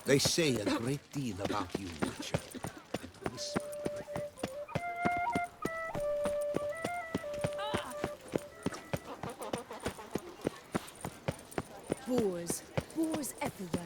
They say a great deal about you, Witcher. Whisper. Boars. Boars everywhere.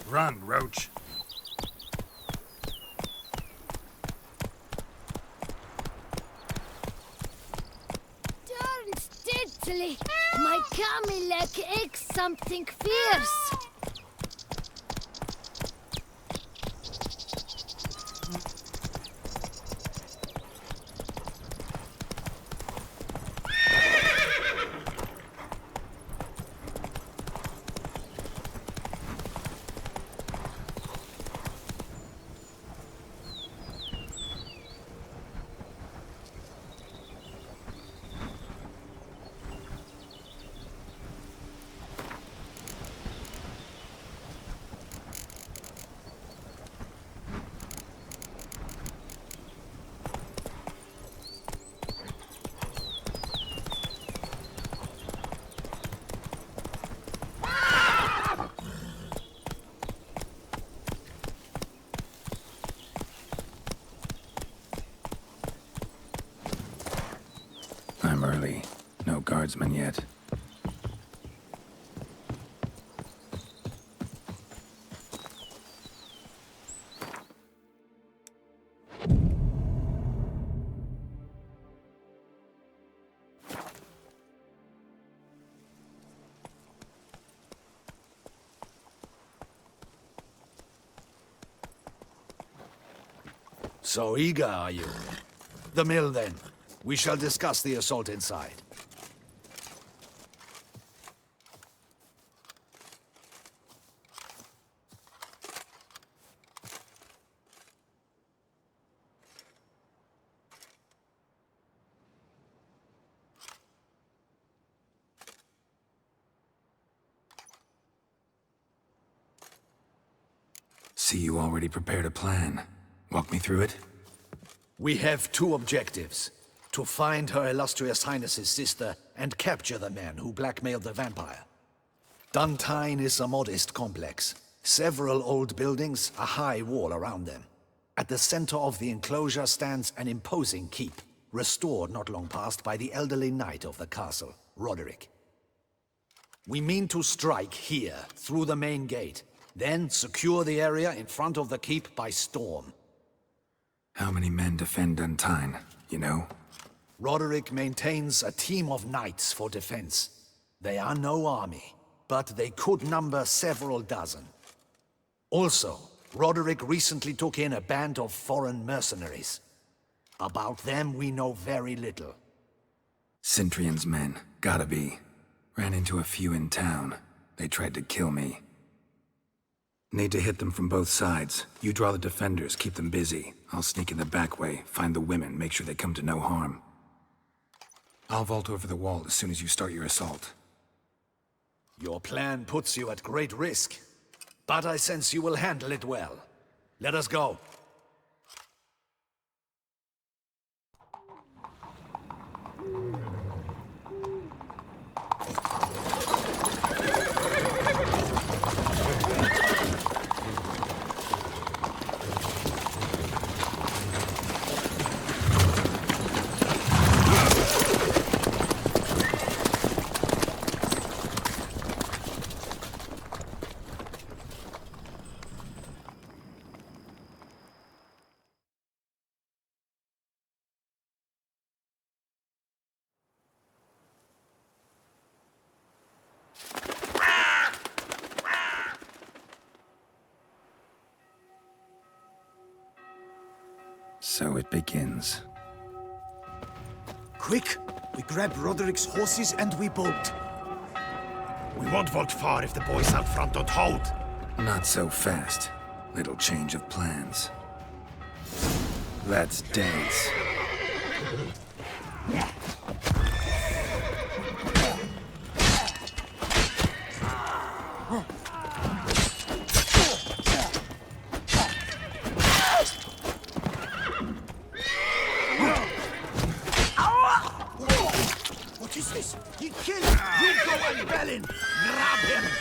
Run, Roach. Darn steadily. My Camilek aches something fierce. I'm early. No guardsmen yet. So eager, are you? The mill, then. We shall discuss the assault inside. See, you already prepared a plan. Walk me through it? We have two objectives. To find Her Illustrious Highness's sister and capture the man who blackmailed the vampire. Duntine is a modest complex. Several old buildings, a high wall around them. At the center of the enclosure stands an imposing keep, restored not long past by the elderly knight of the castle, Roderick. We mean to strike here, through the main gate, then secure the area in front of the keep by storm. How many men defend Duntine, you know? Roderick maintains a team of knights for defense. They are no army, but they could number several dozen. Also, Roderick recently took in a band of foreign mercenaries. About them we know very little. Cintrian's men, gotta be. Ran into a few in town. They tried to kill me. Need to hit them from both sides. You draw the defenders, keep them busy. I'll sneak in the back way, find the women, make sure they come to no harm. I'll vault over the wall as soon as you start your assault. Your plan puts you at great risk, but I sense you will handle it well. Let us go. So it begins. Quick! We grab Roderick's horses and we bolt. We won't walk far if the boys out front don't hold. Not so fast. Little change of plans. Let's dance. What is this? He killed Hugo and Bellin! Grab him!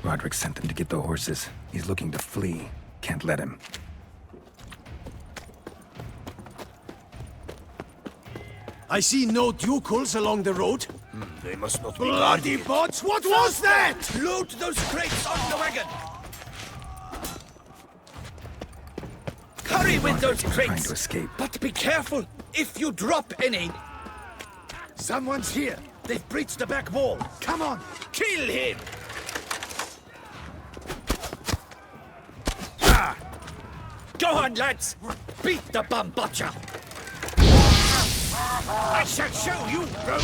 Roderick sent them to get the horses. He's looking to flee. Can't let him. I see no ducals along the road. They must not be Bloody guarded. bots! What was that? Load those crates on the wagon! Hurry with those Trying crates! to escape. But be careful if you drop any. Someone's here. They've breached the back wall. Come on! Kill him! Go on, lads! Beat the bum butcher! I shall show you, rogue!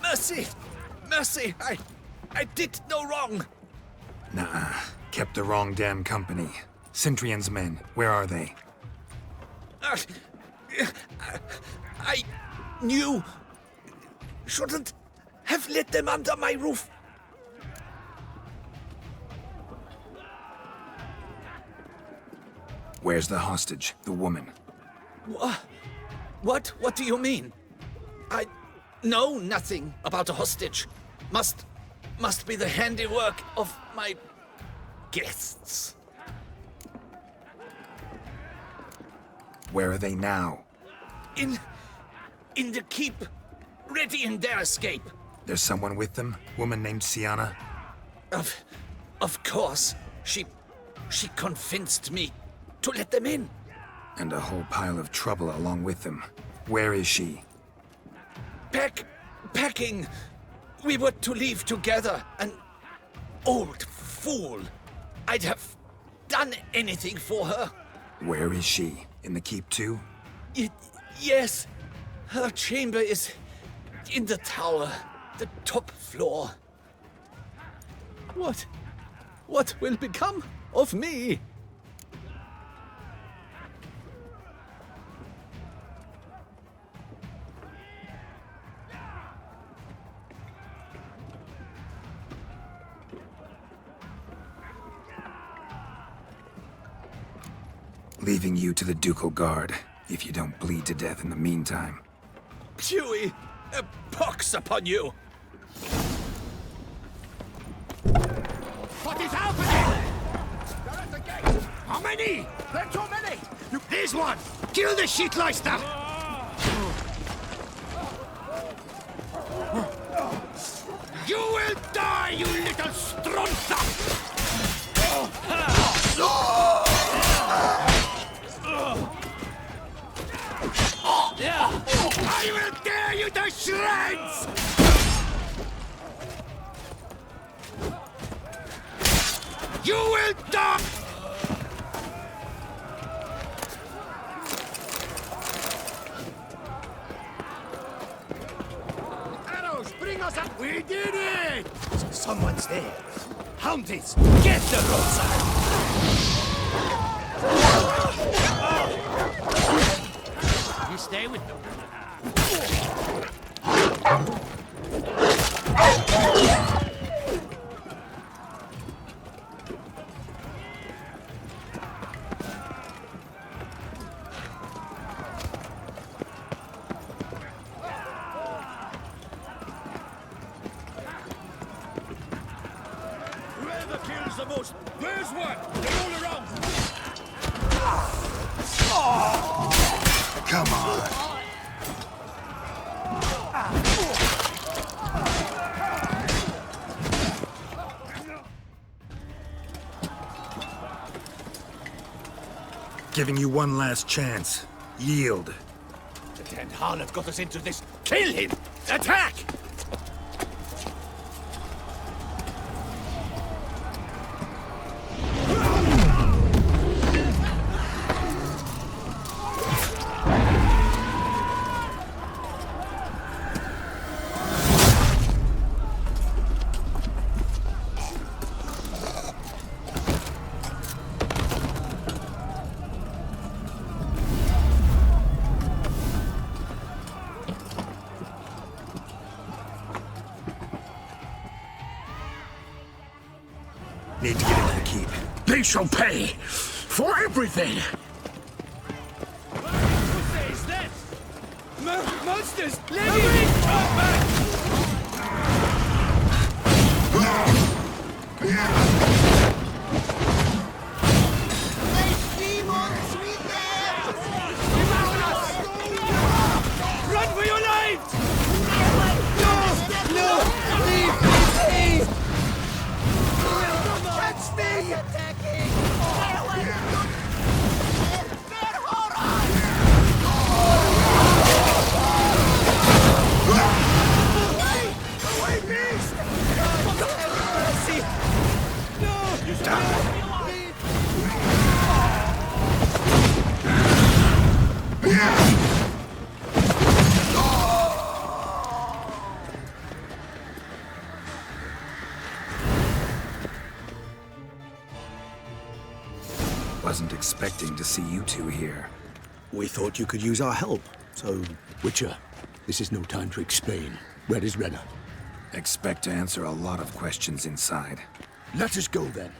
Mercy! Mercy! I did no wrong! Nah, kept the wrong damn company. Centrion's men, where are they? I knew... shouldn't have let them under my roof. Where's the hostage, the woman? What? What do you mean? I know nothing about a hostage. Must be the handiwork of my guests. Where are they now? In the keep, ready in their escape. There's someone with them? Woman named Sienna? Of course, she convinced me to let them in. And a whole pile of trouble along with them. Where is she? Packing. We were to leave together. An old fool. I'd have done anything for her. Where is she? In the keep too? Yes. Her chamber is in the tower, the top floor. What will become of me? Leaving you to the ducal guard, if you don't bleed to death in the meantime. Huey, a pox upon you! What is happening? They're at the gate. How many? There are too many. Here's one. Kill the shitleister. You will die, you little strunter. I will tear you to shreds! You will die! We did it! Someone's there. Hounties, get the roadside! You stay with them. Whoever kills the most, where's one? They're all around. Come on. Giving you one last chance. Yield. The damned harlot got us into this. Kill him! Attack! Need to get into the keep. They shall pay for everything! Who says that? Monsters! Lady! Run for your lives! No! Leave me, please! Catch me! Attacking! Away, beast! Mercy! No! Wasn't expecting to see you two here. We thought you could use our help, so... Witcher, this is no time to explain. Where is Renna? Expect to answer a lot of questions inside. Let us go then.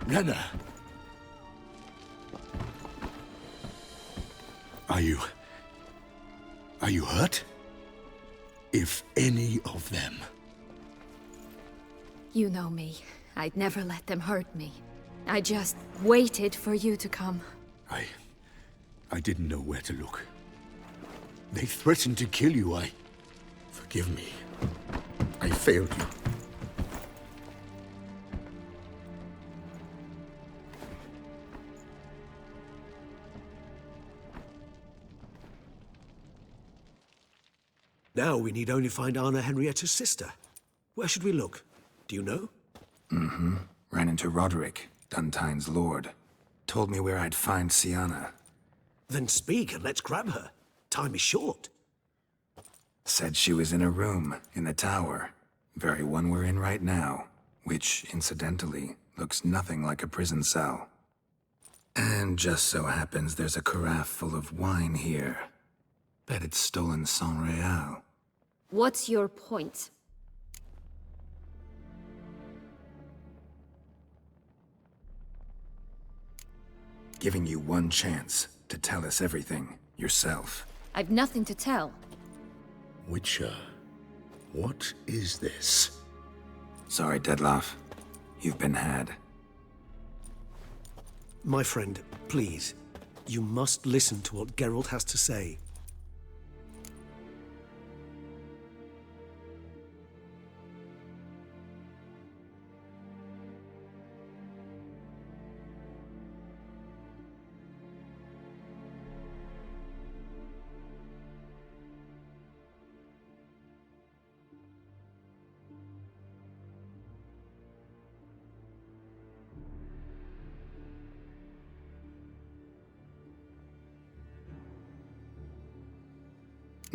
Renna! Are you hurt? If any of them. You know me. I'd never let them hurt me. I just waited for you to come. I didn't know where to look. They threatened to kill you. Forgive me. I failed you. Now we need only find Anna Henrietta's sister. Where should we look? Do you know? Mm-hmm. Ran into Roderick, Duntine's lord. Told me where I'd find Sienna. Then speak and let's grab her. Time is short. Said she was in a room in the tower. Very one we're in right now. Which, incidentally, looks nothing like a prison cell. And just so happens there's a carafe full of wine here. Bet it's stolen San Real. What's your point? Giving you one chance to tell us everything yourself. I've nothing to tell. Witcher, what is this? Sorry, Dettlaff. You've been had. My friend, please. You must listen to what Geralt has to say.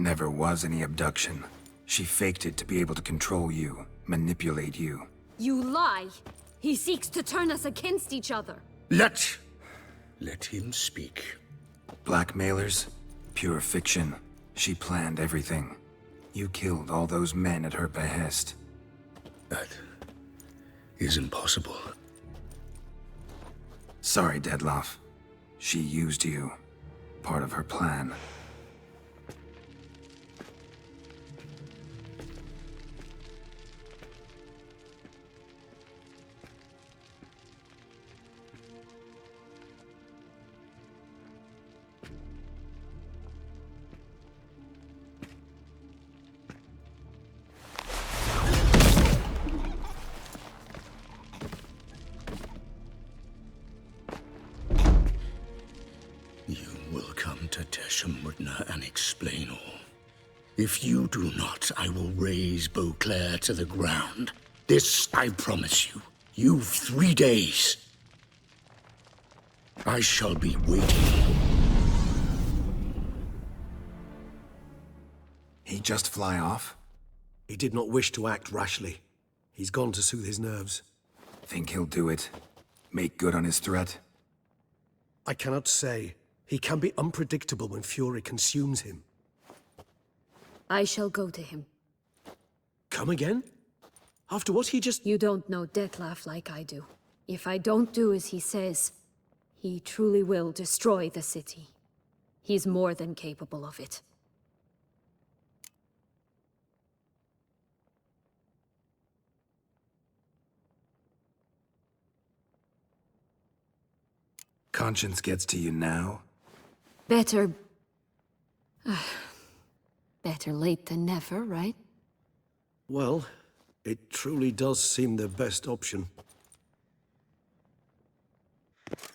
Never was any abduction. She faked it to be able to control you, manipulate you. You lie! He seeks to turn us against each other. Let him speak. Blackmailers? Pure fiction. She planned everything. You killed all those men at her behest. That is impossible. Sorry, Dettlaff. She used you. Part of her plan. And explain all. If you do not, I will raise Beauclair to the ground. This I promise you. You've 3 days. I shall be waiting. He just fly off? He did not wish to act rashly. He's gone to soothe his nerves. Think he'll do it? Make good on his threat? I cannot say. He can be unpredictable when fury consumes him. I shall go to him. Come again? After what he just... You don't know Dettlaff like I do. If I don't do as he says, he truly will destroy the city. He's more than capable of it. Conscience gets to you now? Better... better late than never, right? Well, it truly does seem the best option.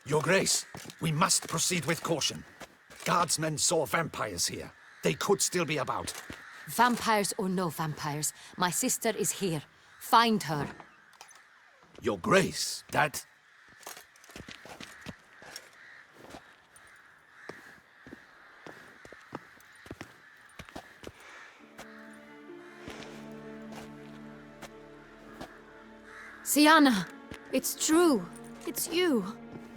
Your Grace, we must proceed with caution. Guardsmen saw vampires here. They could still be about. Vampires or no vampires, my sister is here. Find her. Your Grace, that... Sienna! It's true! It's you!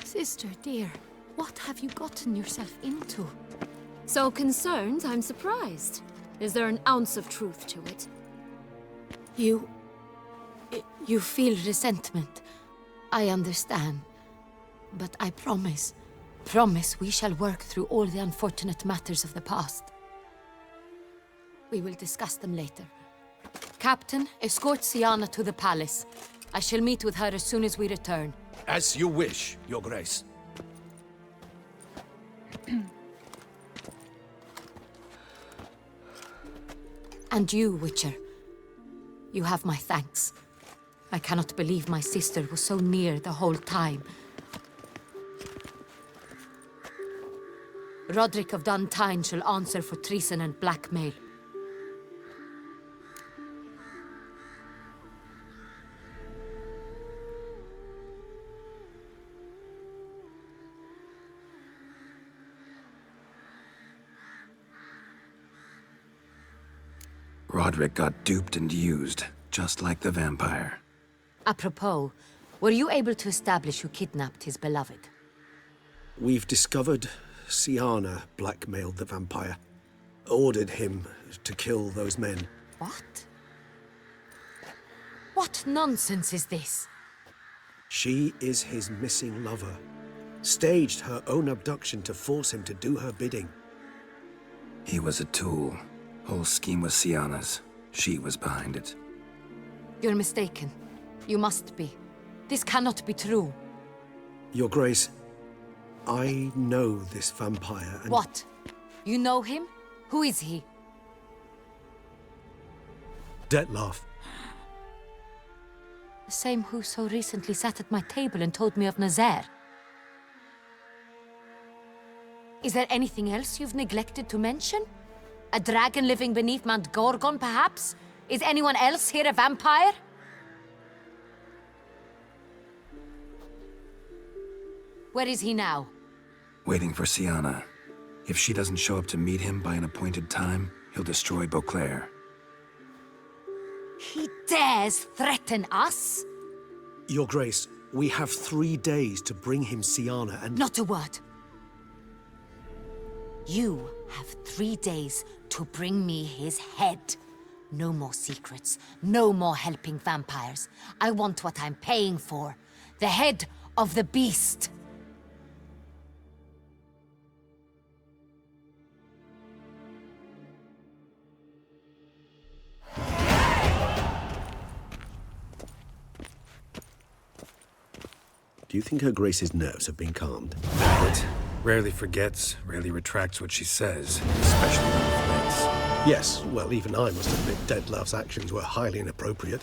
Sister, dear, what have you gotten yourself into? So concerned, I'm surprised. Is there an ounce of truth to it? You feel resentment. I understand. But I promise we shall work through all the unfortunate matters of the past. We will discuss them later. Captain, escort Sienna to the palace. I shall meet with her as soon as we return. As you wish, Your Grace. And you, Witcher. You have my thanks. I cannot believe my sister was so near the whole time. Roderick of Duntine shall answer for treason and blackmail. Roderick got duped and used, just like the vampire. Apropos, were you able to establish who kidnapped his beloved? We've discovered Sienna blackmailed the vampire. Ordered him to kill those men. What? What nonsense is this? She is his missing lover. Staged her own abduction to force him to do her bidding. He was a tool. Whole scheme was Sienna's. She was behind it. You're mistaken. You must be. This cannot be true. Your Grace, I know this vampire and... What? You know him? Who is he? Dettlaff. The same who so recently sat at my table and told me of Nazaire. Is there anything else you've neglected to mention? A dragon living beneath Mount Gorgon, perhaps? Is anyone else here a vampire? Where is he now? Waiting for Sienna. If she doesn't show up to meet him by an appointed time, He'll destroy Beauclair. He dares threaten us? Your Grace, we have 3 days to bring him Siana and... Not a word. You have 3 days to bring me his head. No more secrets, no more helping vampires. I want what I'm paying for. The head of the beast. Do you think Her Grace's nerves have been calmed? But rarely forgets, rarely retracts what she says, especially when offense. Yes, well, even I must admit Dettlaff's actions were highly inappropriate.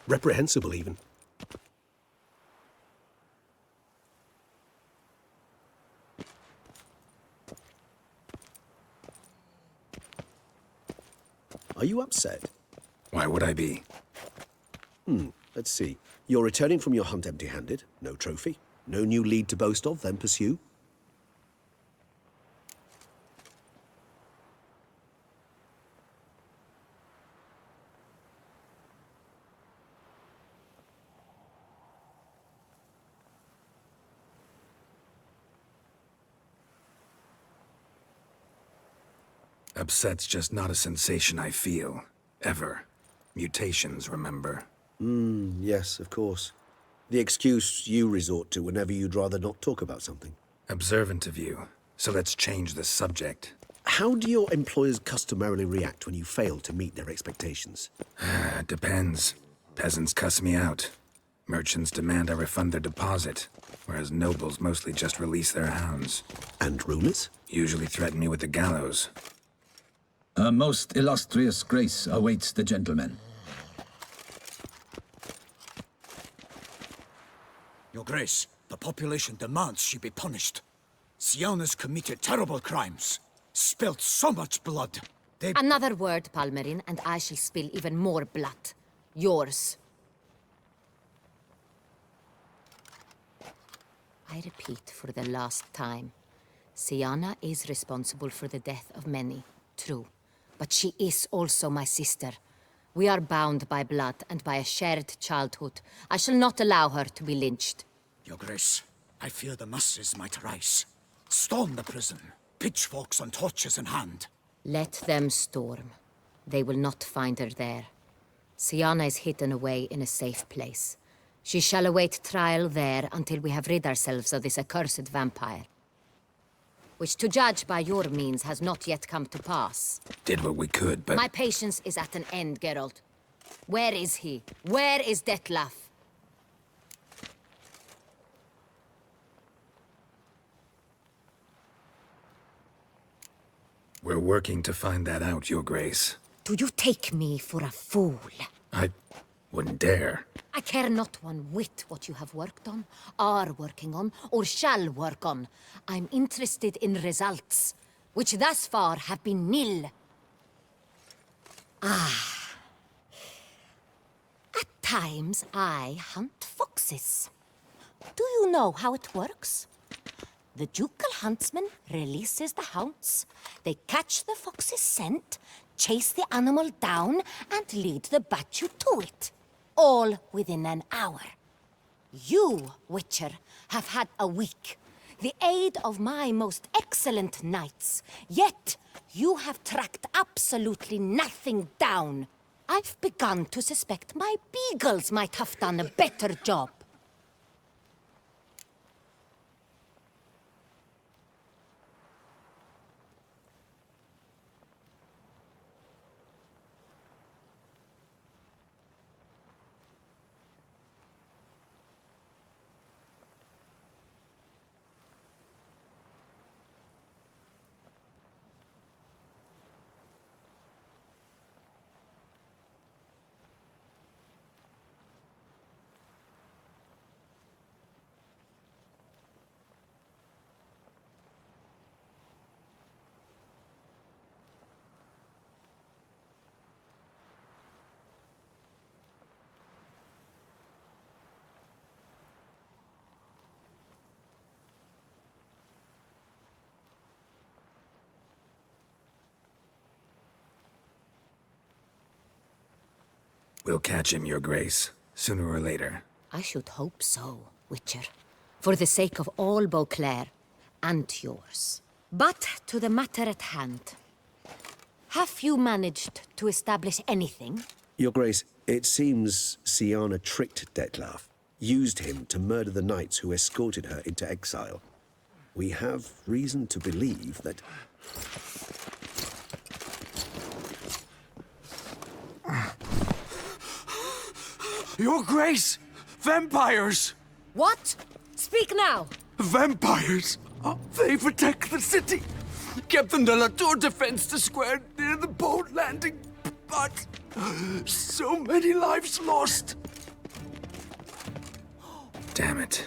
Reprehensible, even. Are you upset? Why would I be? Let's see. You're returning from your hunt empty-handed. No trophy. No new lead to boast of, then pursue. Upset's just not a sensation I feel. Ever. Mutations, remember? Yes, of course. The excuse you resort to whenever you'd rather not talk about something. Observant of you. So let's change the subject. How do your employers customarily react when you fail to meet their expectations? Depends. Peasants cuss me out. Merchants demand I refund their deposit, whereas nobles mostly just release their hounds. And rulers? Usually threaten me with the gallows. Her most illustrious grace awaits the gentleman. Your Grace, the population demands she be punished. Siana's committed terrible crimes. Spilt so much blood. Another word, Palmerin, and I shall spill even more blood. Yours. I repeat for the last time. Siana is responsible for the death of many, true. But she is also my sister. We are bound by blood and by a shared childhood. I shall not allow her to be lynched. Your Grace, I fear the masses might rise. Storm the prison, pitchforks and torches in hand. Let them storm. They will not find her there. Siana is hidden away in a safe place. She shall await trial there until we have rid ourselves of this accursed vampire. Which, to judge by your means, has not yet come to pass. Did what we could, but... My patience is at an end, Geralt. Where is he? Where is Dettlaff? We're working to find that out, Your Grace. Do you take me for a fool? I wouldn't dare. I care not one whit what you have worked on, are working on, or shall work on. I'm interested in results, which thus far have been nil. At times, I hunt foxes. Do you know how it works? The ducal huntsman releases the hounds. They catch the fox's scent, chase the animal down, and lead the battue to it. All within an hour. You, Witcher, have had a week. The aid of my most excellent knights. Yet, you have tracked absolutely nothing down. I've begun to suspect my beagles might have done a better job. We'll catch him, Your Grace, sooner or later. I should hope so, Witcher. For the sake of all Beauclair and yours. But to the matter at hand. Have you managed to establish anything? Your Grace, it seems Siana tricked Detlef, used him to murder the knights who escorted her into exile. We have reason to believe that... Your Grace! Vampires! What? Speak now! Vampires! They protect the city! Captain de la Tour defends the square near the boat landing, but... so many lives lost! Damn it.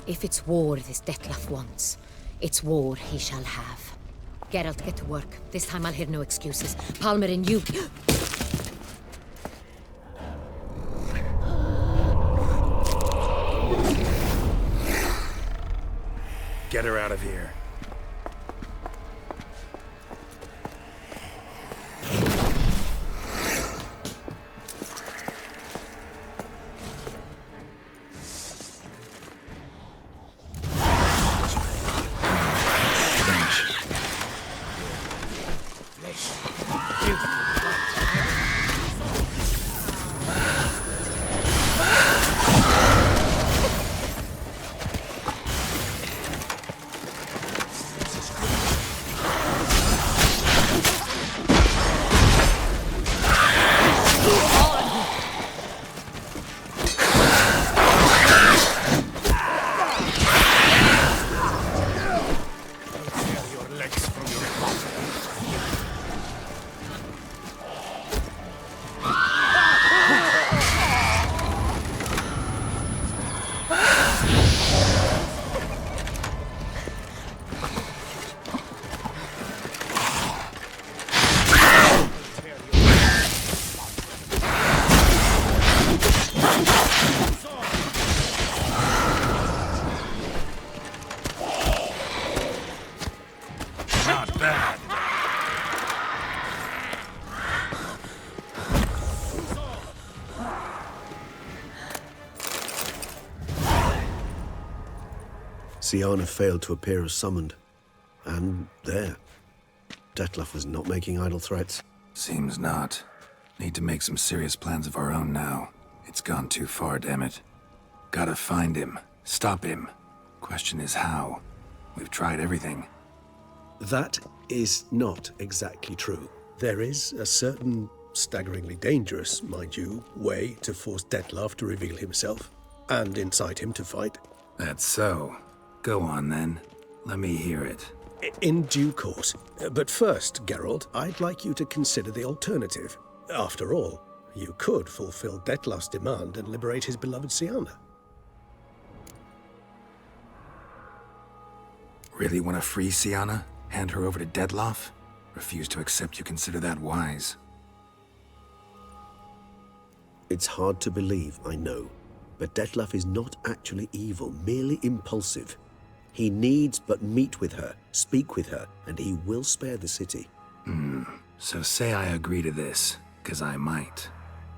If it's war this Detlef wants, it's war he shall have. Geralt, get to work. This time I'll hear no excuses. Palmer and you... Get her out of here. Siana failed to appear as summoned. And there. Detlef was not making idle threats. Seems not. Need to make some serious plans of our own now. It's gone too far, damn it. Gotta find him. Stop him. Question is how. We've tried everything. That is not exactly true. There is a certain, staggeringly dangerous, mind you, way to force Detlef to reveal himself, and incite him to fight. That's so. Go on, then. Let me hear it. In due course. But first, Geralt, I'd like you to consider the alternative. After all, you could fulfill Detlef's demand and liberate his beloved Siana. Really want to free Siana? Hand her over to Detlef? Refuse to accept you consider that wise. It's hard to believe, I know. But Detlef is not actually evil, merely impulsive. He needs but meet with her, speak with her, and he will spare the city. So say I agree to this, 'cause I might.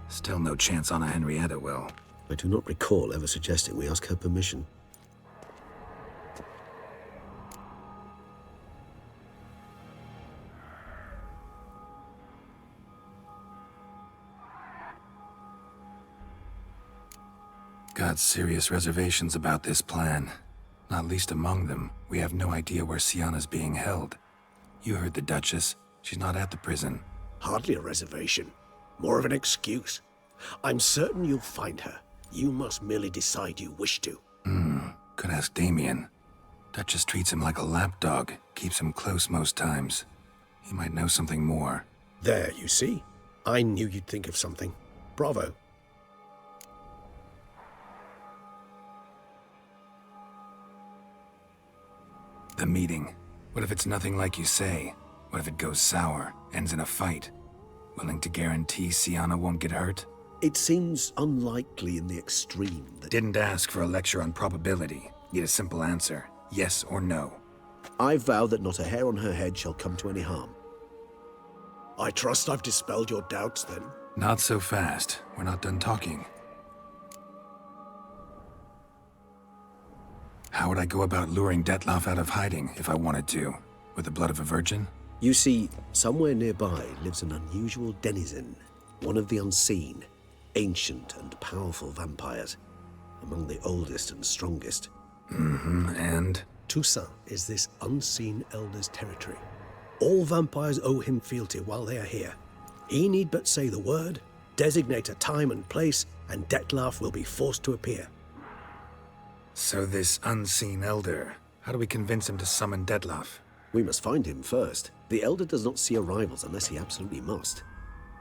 Still no chance Anna Henrietta will. I do not recall ever suggesting we ask her permission. Got serious reservations about this plan. Not least among them, we have no idea where Siana's being held. You heard the Duchess. She's not at the prison. Hardly a reservation. More of an excuse. I'm certain you'll find her. You must merely decide you wish to. Could ask Damien. Duchess treats him like a lapdog, keeps him close most times. He might know something more. There, you see? I knew you'd think of something. Bravo. The meeting. What if it's nothing like you say? What if it goes sour, ends in a fight? Willing to guarantee Sienna won't get hurt? It seems unlikely in the extreme that... Didn't ask for a lecture on probability. Need a simple answer. Yes or no. I vow that not a hair on her head shall come to any harm. I trust I've dispelled your doubts, then. Not so fast. We're not done talking. How would I go about luring Detloff out of hiding if I wanted to? With the blood of a virgin? You see, somewhere nearby lives an unusual denizen, one of the unseen, ancient and powerful vampires, among the oldest and strongest. And? Toussaint is this unseen elder's territory. All vampires owe him fealty while they are here. He need but say the word, designate a time and place, and Detloff will be forced to appear. So this unseen elder, how do we convince him to summon Detloff? We must find him first. The elder does not see arrivals unless he absolutely must.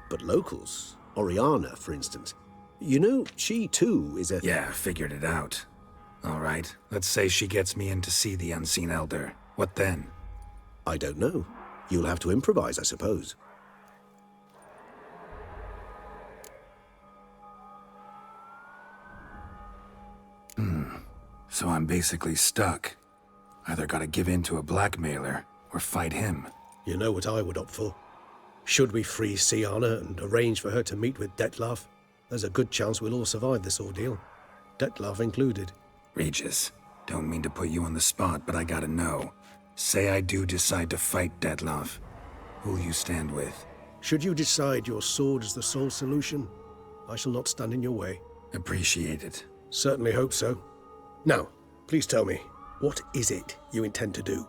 But locals, Oriana, for instance, you know, she too is a... Yeah, figured it out. All right, let's say she gets me in to see the unseen elder. What then? I don't know. You'll have to improvise, I suppose. So I'm basically stuck. Either gotta give in to a blackmailer, or fight him. You know what I would opt for. Should we free Sienna and arrange for her to meet with Detloff, there's a good chance we'll all survive this ordeal. Detloff included. Regis, don't mean to put you on the spot, but I gotta know. Say I do decide to fight Detloff. Who'll you stand with? Should you decide your sword is the sole solution, I shall not stand in your way. Appreciate it. Certainly hope so. Now, please tell me, what is it you intend to do?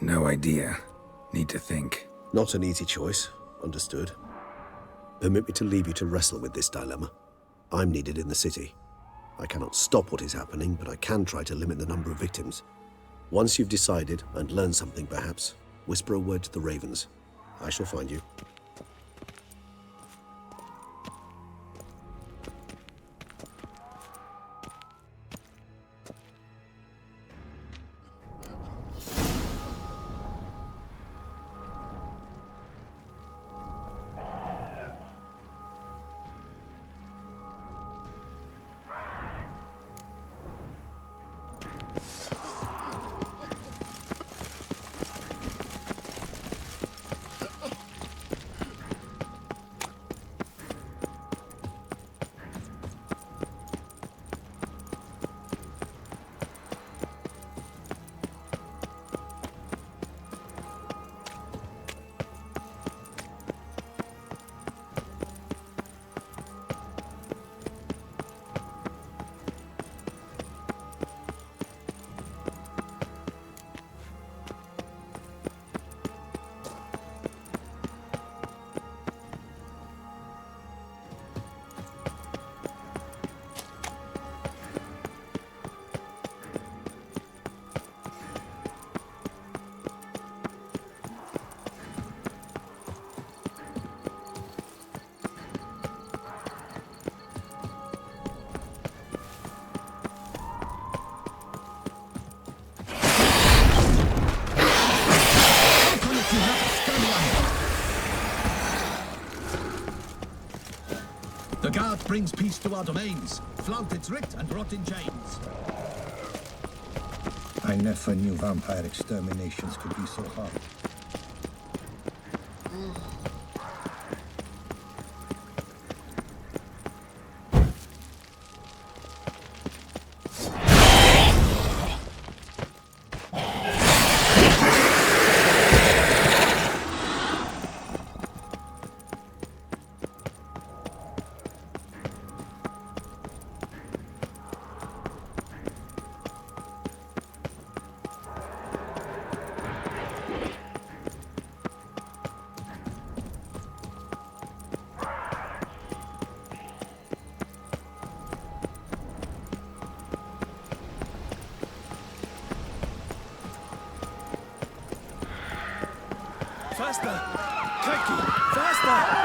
No idea. Need to think. Not an easy choice. Understood. Permit me to leave you to wrestle with this dilemma. I'm needed in the city. I cannot stop what is happening, but I can try to limit the number of victims. Once you've decided, and learned something perhaps, whisper a word to the ravens. I shall find you. The guard brings peace to our domains. Flaunt its writ and rot in chains. I never knew vampire exterminations could be so hard. Faster! Crikey! Faster!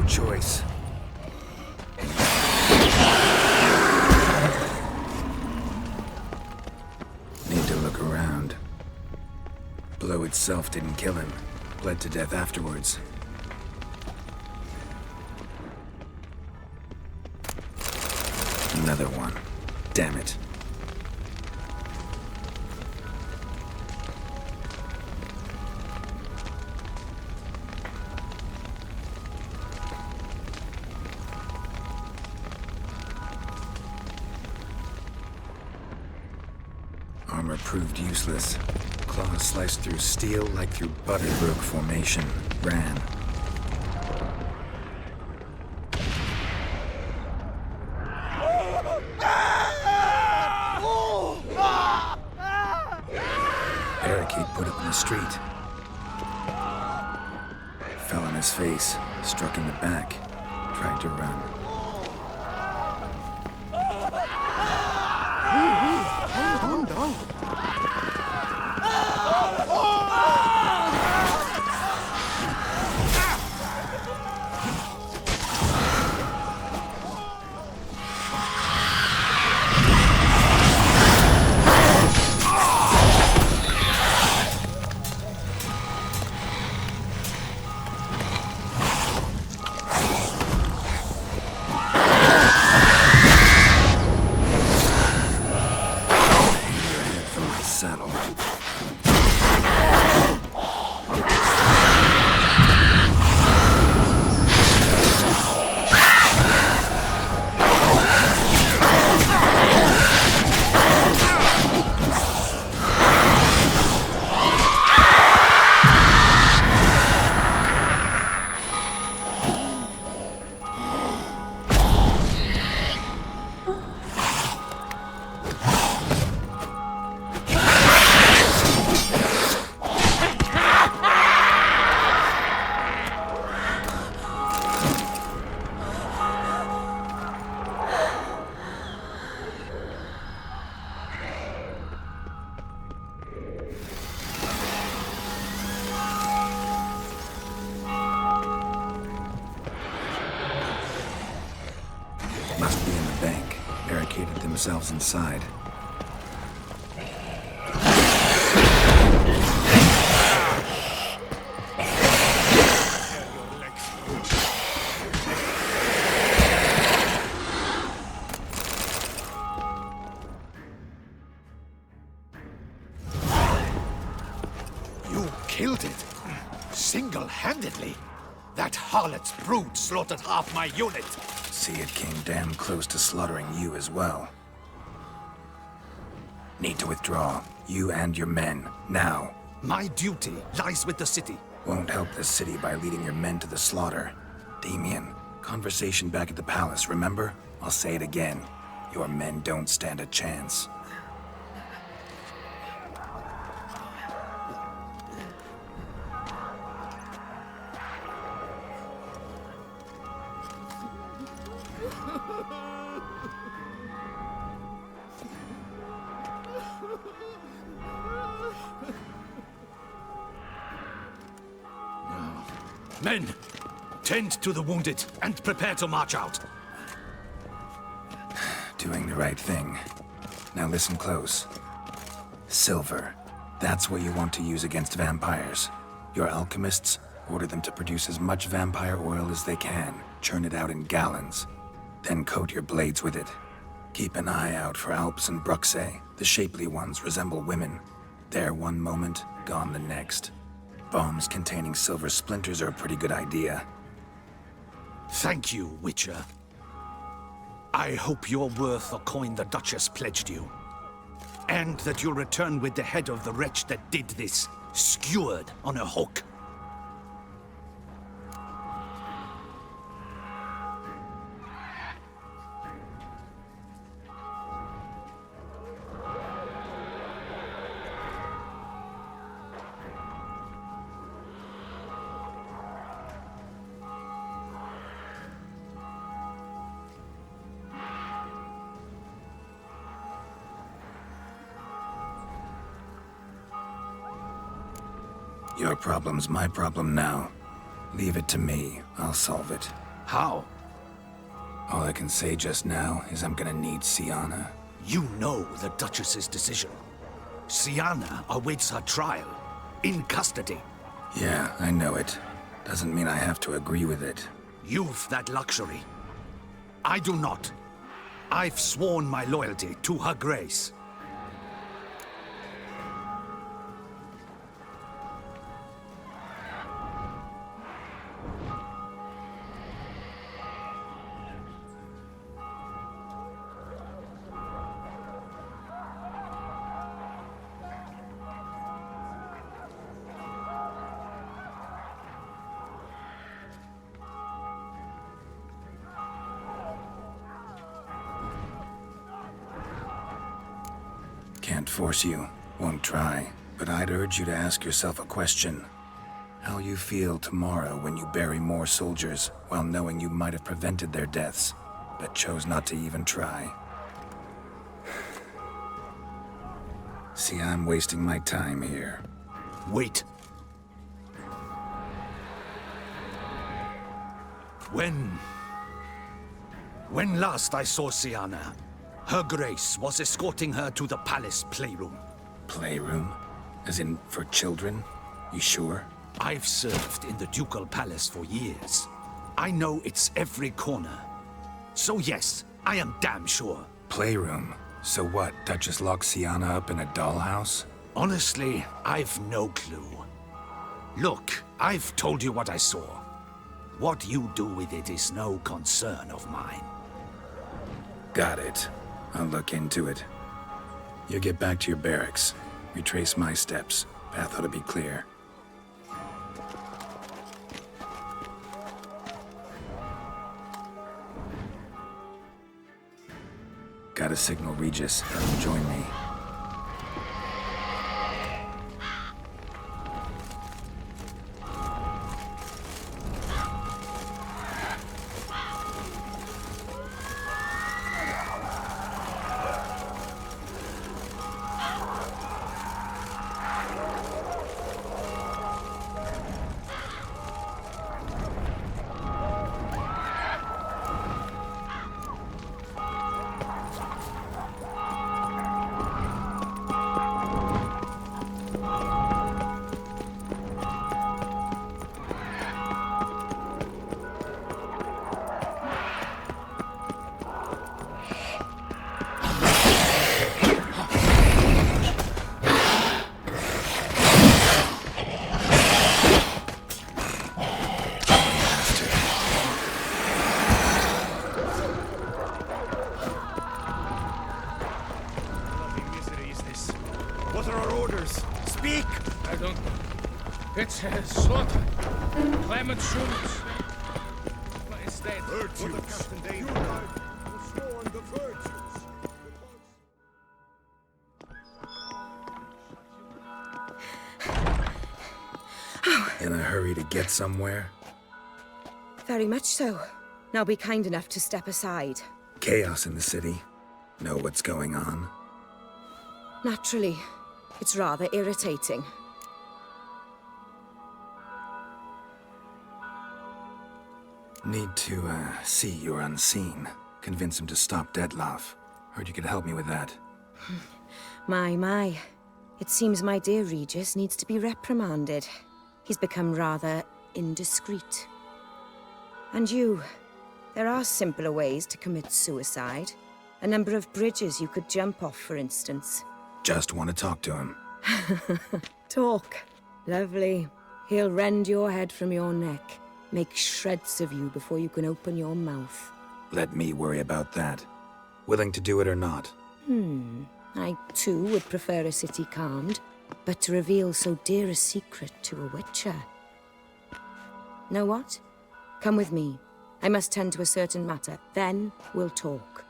Choice. Need to look around. Blow itself didn't kill him. Bled to death afterwards. Another one. Damn it. Armor proved useless. Claws sliced through steel like through butter. Broke formation. Ran. Barricade put up in the street. Fell on his face. Struck in the back. Tried to run. Calm down. barricaded themselves inside. You killed it? Single-handedly? That harlot's brood slaughtered half my unit. See, it came damn close to slaughtering you as well. Need to withdraw. You and your men. Now. My duty lies with the city. Won't help the city by leading your men to the slaughter. Damien, conversation back at the palace, remember? I'll say it again. Your men don't stand a chance. Men, tend to the wounded and prepare to march out. Doing the right thing. Now listen close. Silver. That's what you want to use against vampires. Your alchemists, order them to produce as much vampire oil as they can. Churn it out in gallons. Then coat your blades with it. Keep an eye out for Alps and Bruxae. The shapely ones resemble women. There one moment, gone the next. Bombs containing silver splinters are a pretty good idea. Thank you, Witcher. I hope you're worth the coin the Duchess pledged you. And that you'll return with the head of the wretch that did this, skewered on a hook. Your problem's my problem now. Leave it to me. I'll solve it. How? All I can say just now is I'm gonna need Sienna. You know the Duchess's decision. Sienna awaits her trial. In custody. Yeah, I know it. Doesn't mean I have to agree with it. You've that luxury. I do not. I've sworn my loyalty to Her Grace. Can't force you, won't try, but I'd urge you to ask yourself a question. How you feel tomorrow when you bury more soldiers while knowing you might have prevented their deaths, but chose not to even try. See, I'm wasting my time here. Wait. When last I saw Sienna, Her Grace was escorting her to the palace playroom. Playroom? As in, for children? You sure? I've served in the ducal palace for years. I know its every corner. So yes, I am damn sure. Playroom? So what, Duchess locked Sienna up in a dollhouse? Honestly, I've no clue. Look, I've told you what I saw. What you do with it is no concern of mine. Got it. I'll look into it. You get back to your barracks. Retrace my steps. Path ought to be clear. Gotta signal Regis. Have him join me. It's slaughter. Clement Schultz. But instead, Virtues. You guys were sworn the virtues. In a hurry to get somewhere? Very much so. Now be kind enough to step aside. Chaos in the city. Know what's going on? Naturally. It's rather irritating. Need to, see you're unseen. Convince him to stop Detloff. Heard you could help me with that. My. It seems my dear Regis needs to be reprimanded. He's become rather indiscreet. And you, there are simpler ways to commit suicide. A number of bridges you could jump off, for instance. Just want to talk to him. Talk. Lovely. He'll rend your head from your neck. Make shreds of you before you can open your mouth. Let me worry about that. Willing to do it or not? I, too, would prefer a city calmed, but to reveal so dear a secret to a witcher. Know what? Come with me. I must tend to a certain matter. Then we'll talk.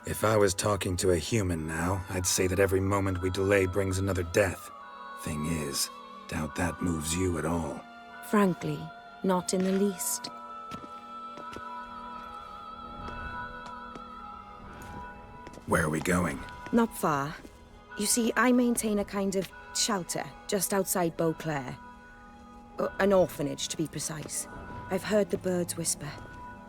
If I was talking to a human now, I'd say that every moment we delay brings another death. Thing is, doubt that moves you at all. Frankly, not in the least. Where are we going? Not far. You see, I maintain a kind of shelter just outside Beauclair. An orphanage, to be precise. I've heard the birds whisper.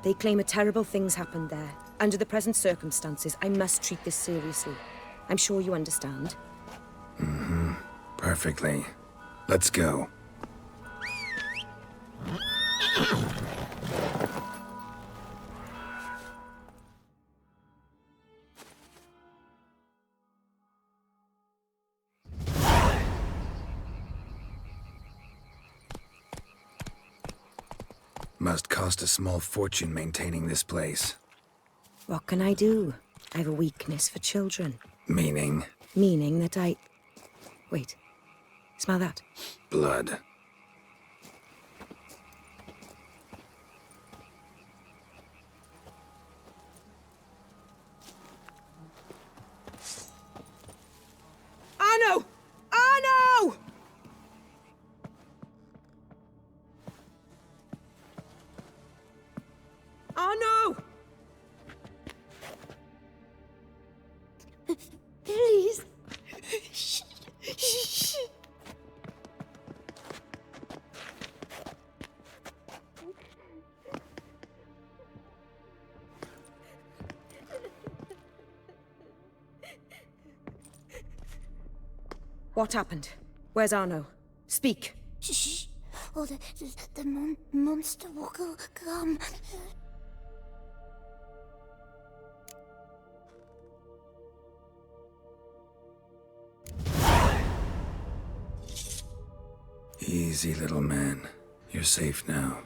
They claim a terrible thing's happened there. Under the present circumstances, I must treat this seriously. I'm sure you understand. Perfectly. Let's go. Must cost a small fortune maintaining this place. What can I do? I have a weakness for children. Meaning? Meaning that I... Wait. Smell that? Blood. Arno! Arno! Arno! Please. What happened? Where's Arno? Speak. Shh. Oh, the monster will come. Easy, little man. You're safe now.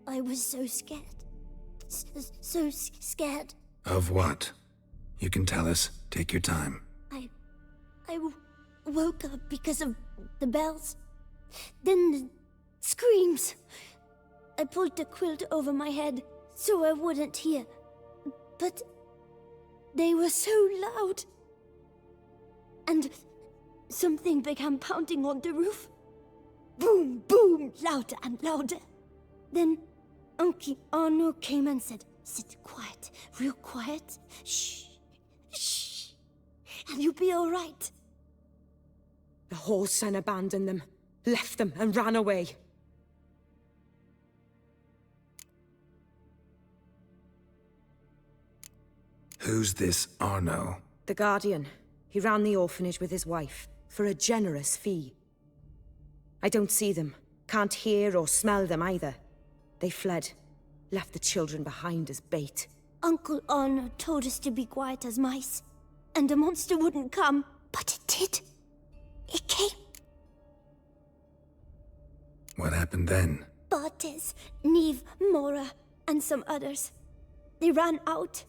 I was so scared. So scared. Of what? You can tell us. Take your time. I woke up because of the bells. Then the screams. I pulled the quilt over my head so I wouldn't hear. But they were so loud. And something began pounding on the roof. Boom, boom, louder and louder. Then Uncle Arno came and said, "Sit quiet, real quiet. Shh, shh, and you'll be all right." The whoreson abandoned them, left them and ran away. Who's this Arno? The Guardian. He ran the orphanage with his wife, for a generous fee. I don't see them, can't hear or smell them either. They fled, left the children behind as bait. Uncle Arno told us to be quiet as mice, and the monster wouldn't come, but it did. It came. What happened then? Bartes, Neve, Mora, and some others. They ran out.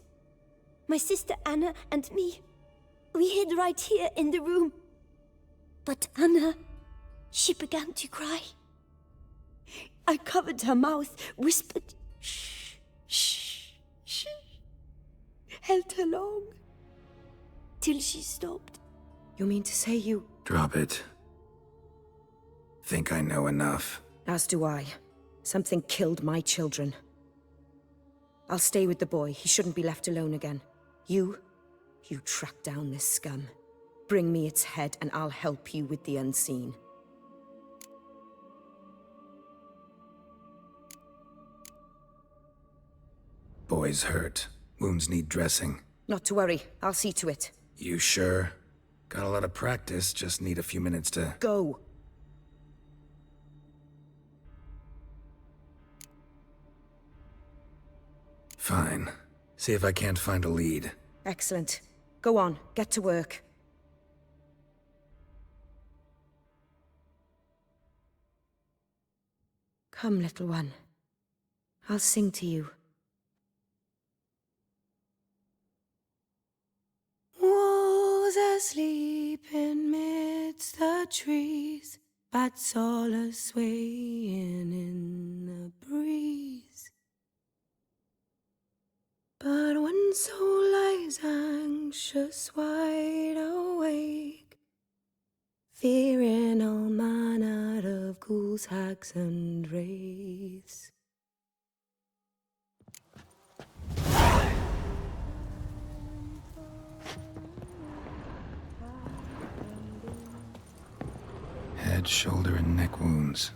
My sister Anna and me. We hid right here in the room. But Anna, she began to cry. I covered her mouth, whispered, shh, shh, shh. Held her long. Till she stopped. You mean to say you... Drop it. Think I know enough. As do I. Something killed my children. I'll stay with the boy. He shouldn't be left alone again. You track down this scum. Bring me its head and I'll help you with the unseen. Boy's hurt. Wounds need dressing. Not to worry. I'll see to it. You sure? Got a lot of practice, just need a few minutes to... Go! Fine. See if I can't find a lead. Excellent. Go on, get to work. Come, little one. I'll sing to you. Was asleep in midst the trees, bats all a-swaying in the breeze. But one soul lies anxious, wide awake, fearing all manner of ghouls, hags, and wraiths. Head, shoulder, and neck wounds.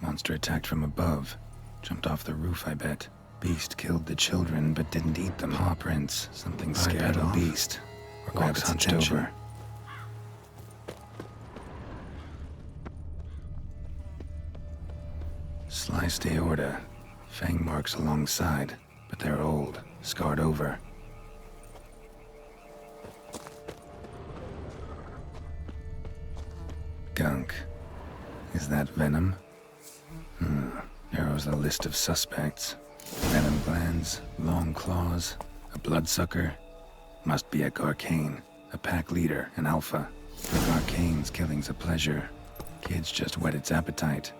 Monster attacked from above. Jumped off the roof, I bet. Beast killed the children, but didn't eat them. Paw prints. Something scared a beast. Or grabbed its attention. Sliced aorta. Fang marks alongside, but they're old, scarred over. Gunk. Is that venom? Narrows the list of suspects. Venom glands, long claws, a bloodsucker. Must be a Garcane, a pack leader, an alpha. For Garcane's killing's a pleasure. Kids just whet its appetite.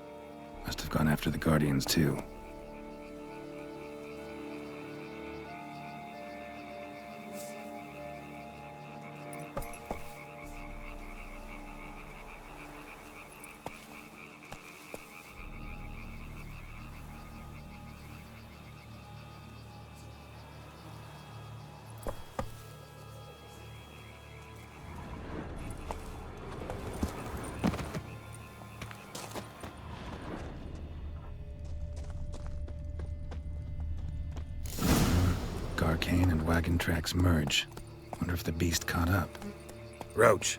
Must have gone after the Guardians too. Garcane and wagon tracks merge. Wonder if the beast caught up. Roach.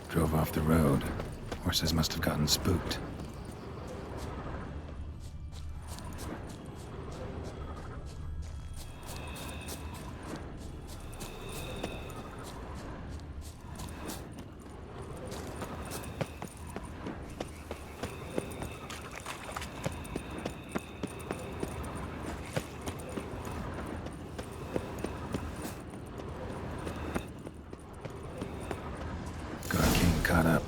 Drove off the road. Horses must have gotten spooked. Caught up.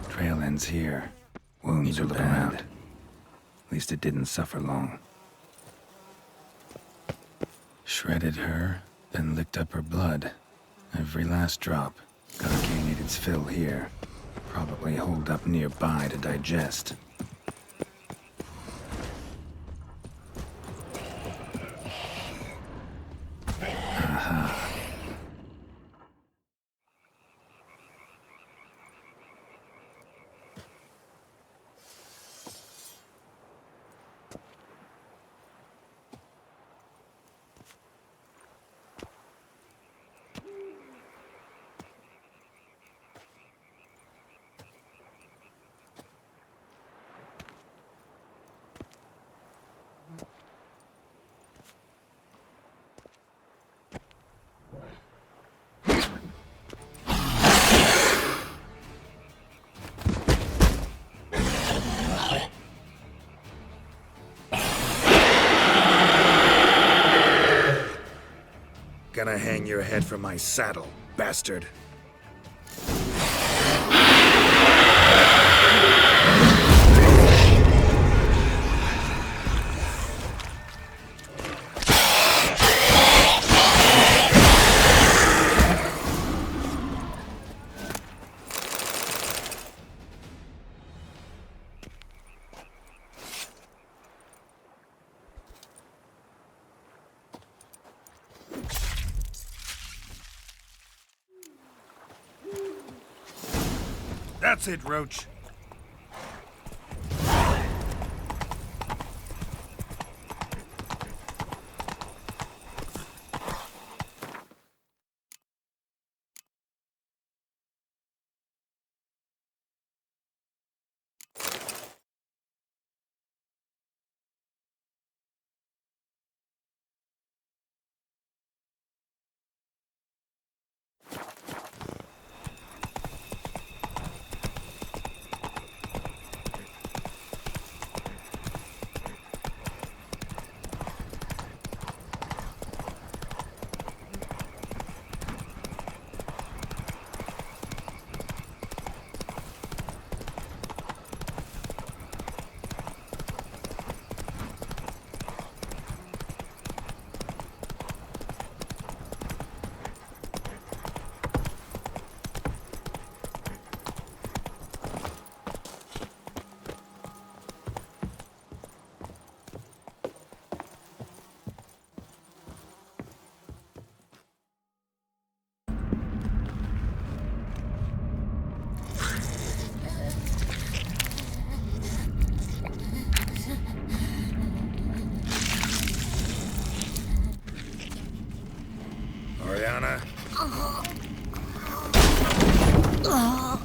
Trail ends here. Wounds are looking around. At least it didn't suffer long. Shredded her, then licked up her blood. Every last drop. Gotta need its fill here. Probably holed up nearby to digest. Aha. Gonna hang your head from my saddle, bastard. That's it, Roach.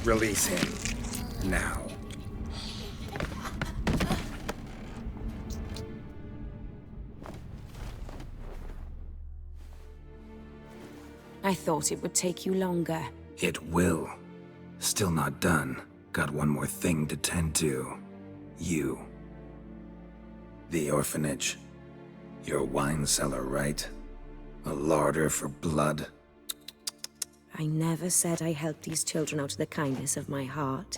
Release him. Now. I thought it would take you longer. It will. Still not done. Got one more thing to tend to. You. The orphanage. Your wine cellar, right? A larder for blood. I never said I helped these children out of the kindness of my heart.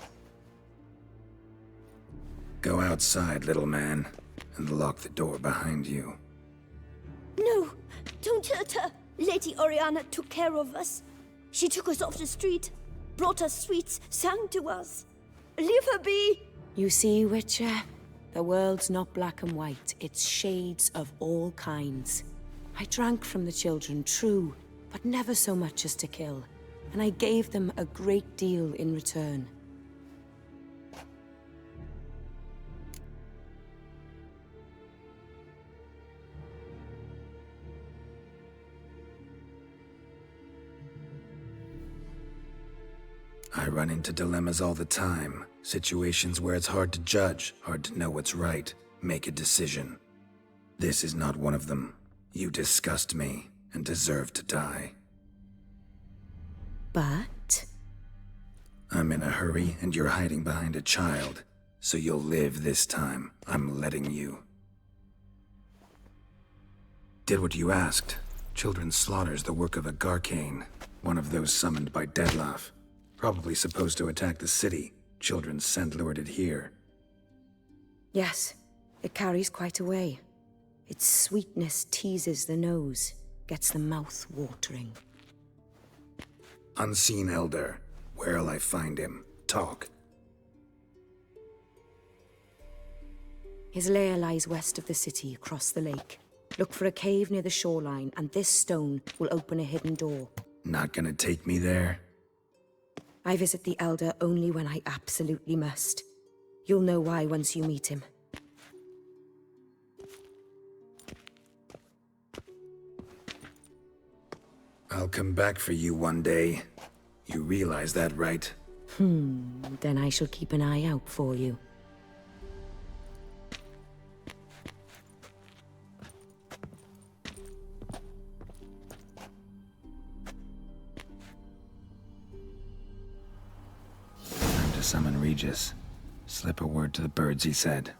Go outside, little man, and lock the door behind you. No, don't hurt her. Lady Oriana took care of us. She took us off the street, brought us sweets, sang to us. Leave her be. You see, Witcher? The world's not black and white, it's shades of all kinds. I drank from the children, true, but never so much as to kill. And I gave them a great deal in return. I run into dilemmas all the time. Situations where it's hard to judge, hard to know what's right, make a decision. This is not one of them. You disgust me and deserve to die. But? I'm in a hurry and you're hiding behind a child. So you'll live this time. I'm letting you. Did what you asked. Children's slaughter's the work of a Garcane, one of those summoned by Dettlaff. Probably supposed to attack the city. Children sent lured it here. Yes, it carries quite a way. Its sweetness teases the nose, gets the mouth watering. Unseen Elder. Where'll I find him? Talk. His lair lies west of the city, across the lake. Look for a cave near the shoreline, and this stone will open a hidden door. Not gonna take me there? I visit the Elder only when I absolutely must. You'll know why once you meet him. I'll come back for you one day. You realize that, right? Then I shall keep an eye out for you. Time to summon Regis. Slip a word to the birds, he said.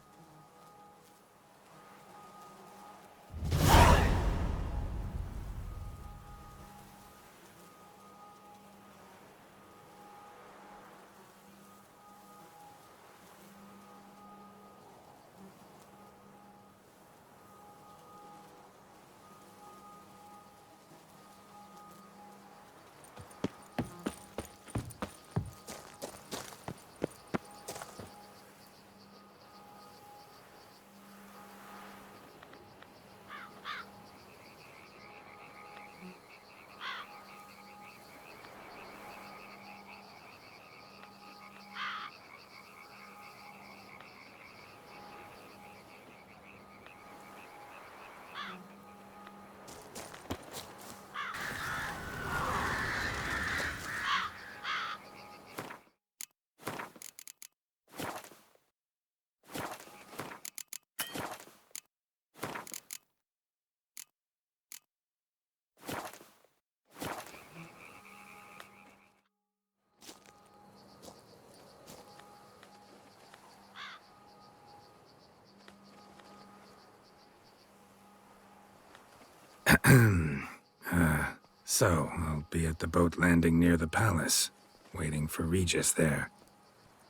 So, I'll be at the boat landing near the palace, waiting for Regis there.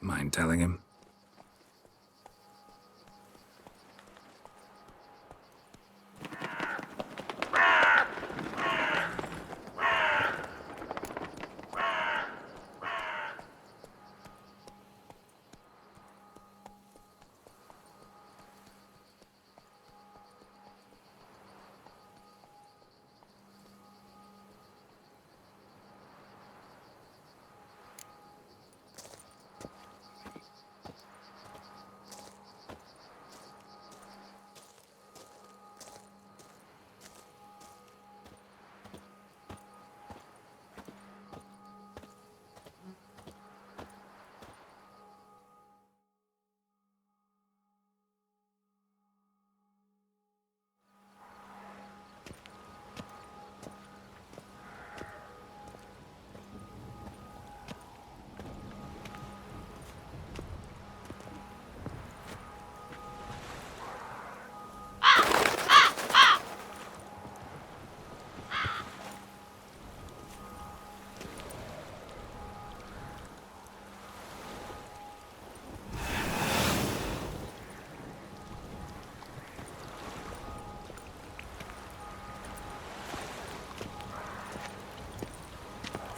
Mind telling him?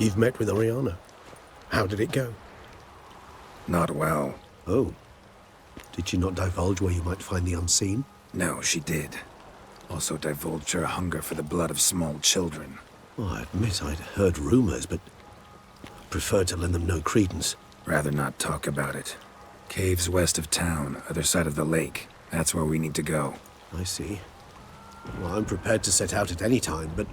You've met with Oriana. How did it go? Not well. Oh. Did she not divulge where you might find the unseen? No, she did. Also divulged her hunger for the blood of small children. Well, I admit I'd heard rumors, but preferred to lend them no credence. Rather not talk about it. Caves west of town, other side of the lake. That's where we need to go. I see. Well, I'm prepared to set out at any time, but...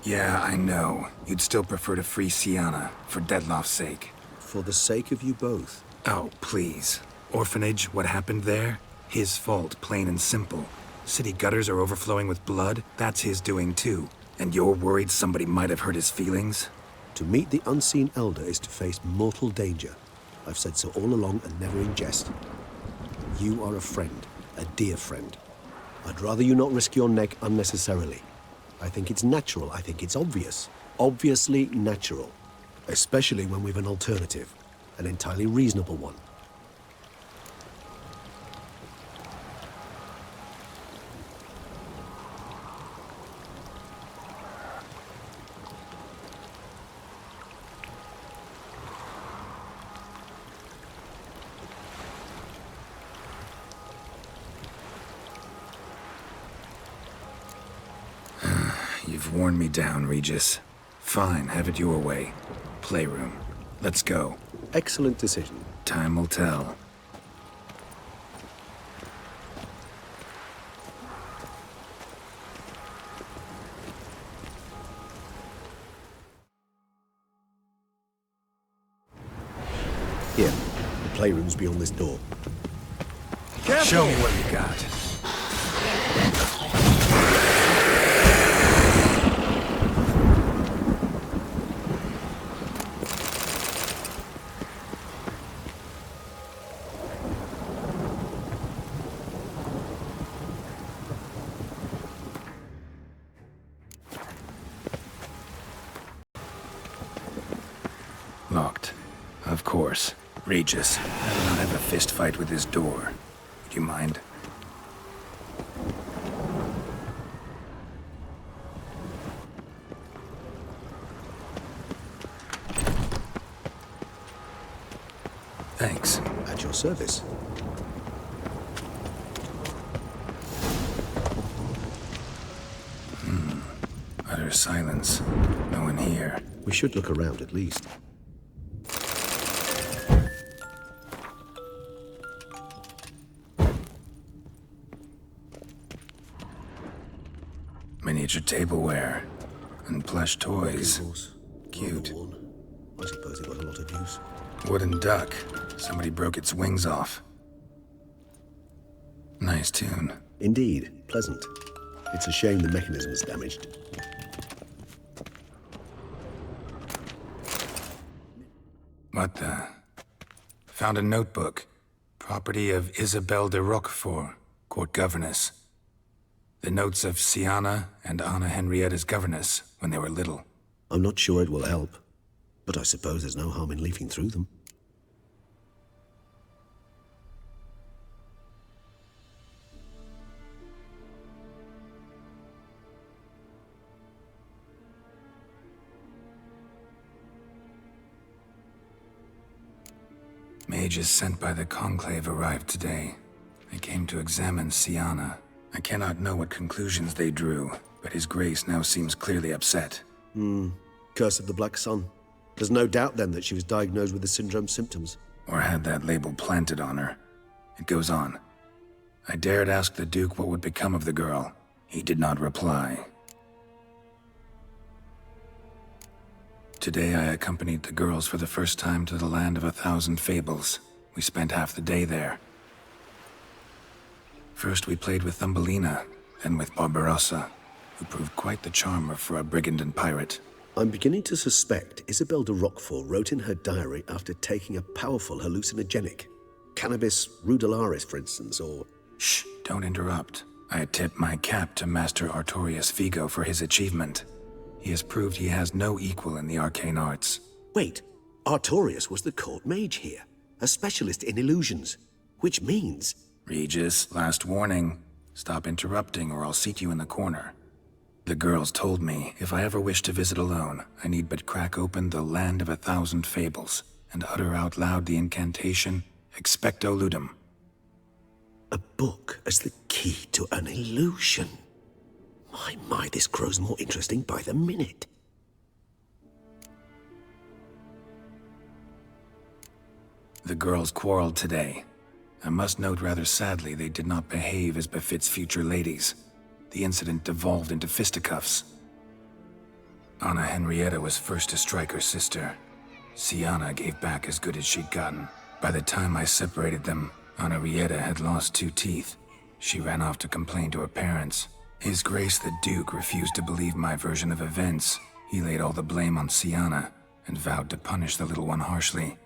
Yeah, I know. You'd still prefer to free Sienna, for Detloff's sake. For the sake of you both. Oh, please. Orphanage, what happened there? His fault, plain and simple. City gutters are overflowing with blood. That's his doing too. And you're worried somebody might have hurt his feelings? To meet the unseen elder is to face mortal danger. I've said so all along and never in jest. You are a friend, a dear friend. I'd rather you not risk your neck unnecessarily. I think it's natural, I think it's obvious. Obviously natural. Especially when we've an alternative. An entirely reasonable one. You've worn me down, Regis. Fine, have it your way. Playroom. Let's go. Excellent decision. Time will tell. Here, the playroom's beyond this door. Careful. Show me what you got. Locked. Of course. Regis, I will not have a fist fight with this door. Would you mind? Thanks. At your service. Utter silence. No one here. We should look around at least. Miniature tableware and plush toys. Cute. I suppose it got a lot of use. Wooden duck. Somebody broke its wings off. Nice tune. Indeed. Pleasant. It's a shame the mechanism's damaged. What the? Found a notebook. Property of Isabelle de Roquefort, court governess. The notes of Sienna and Anna Henrietta's governess when they were little. I'm not sure it will help, but I suppose there's no harm in leafing through them. Mages sent by the Conclave arrived today. They came to examine Sienna. I cannot know what conclusions they drew, but His Grace now seems clearly upset. Curse of the Black Sun. There's no doubt then that she was diagnosed with the syndrome symptoms. Or had that label planted on her. It goes on. I dared ask the Duke what would become of the girl. He did not reply. Today I accompanied the girls for the first time to the land of 1,000 fables. We spent half the day there. First we played with Thumbelina, then with Barbarossa, who proved quite the charmer for a brigand and pirate. I'm beginning to suspect Isabelle de Roquefort wrote in her diary after taking a powerful hallucinogenic. Cannabis rudularis, for instance, or... Shh, don't interrupt. I tip my cap to Master Artorius Vigo for his achievement. He has proved he has no equal in the arcane arts. Wait, Artorius was the court mage here, a specialist in illusions, which means... Regis, last warning. Stop interrupting or I'll seat you in the corner. The girls told me if I ever wish to visit alone, I need but crack open the land of 1,000 fables and utter out loud the incantation Expecto Ludum. A book as the key to an illusion. My, this grows more interesting by the minute. The girls quarreled today. I must note rather sadly they did not behave as befits future ladies. The incident devolved into fisticuffs. Anna Henrietta was first to strike her sister. Sienna gave back as good as she'd gotten. By the time I separated them, Anna Henrietta had lost 2 teeth. She ran off to complain to her parents. His Grace the Duke refused to believe my version of events. He laid all the blame on Sienna and vowed to punish the little one harshly.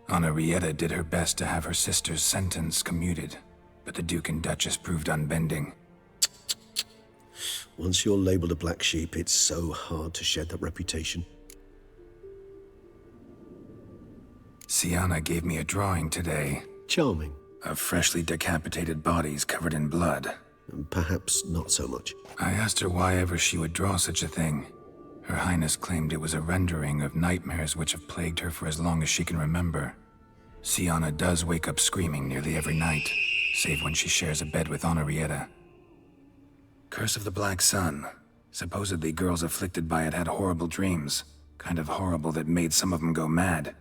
Anna Henrietta did her best to have her sister's sentence commuted, but the Duke and Duchess proved unbending. Once you're labeled a black sheep, it's so hard to shed that reputation. Sienna gave me a drawing today. Charming. Of freshly decapitated bodies covered in blood. Perhaps not so much. I asked her why ever she would draw such a thing. Her Highness claimed it was a rendering of nightmares which have plagued her for as long as she can remember. Sienna does wake up screaming nearly every night, save when she shares a bed with Anna Henrietta. Curse of the Black Sun. Supposedly girls afflicted by it had horrible dreams. Kind of horrible that made some of them go mad.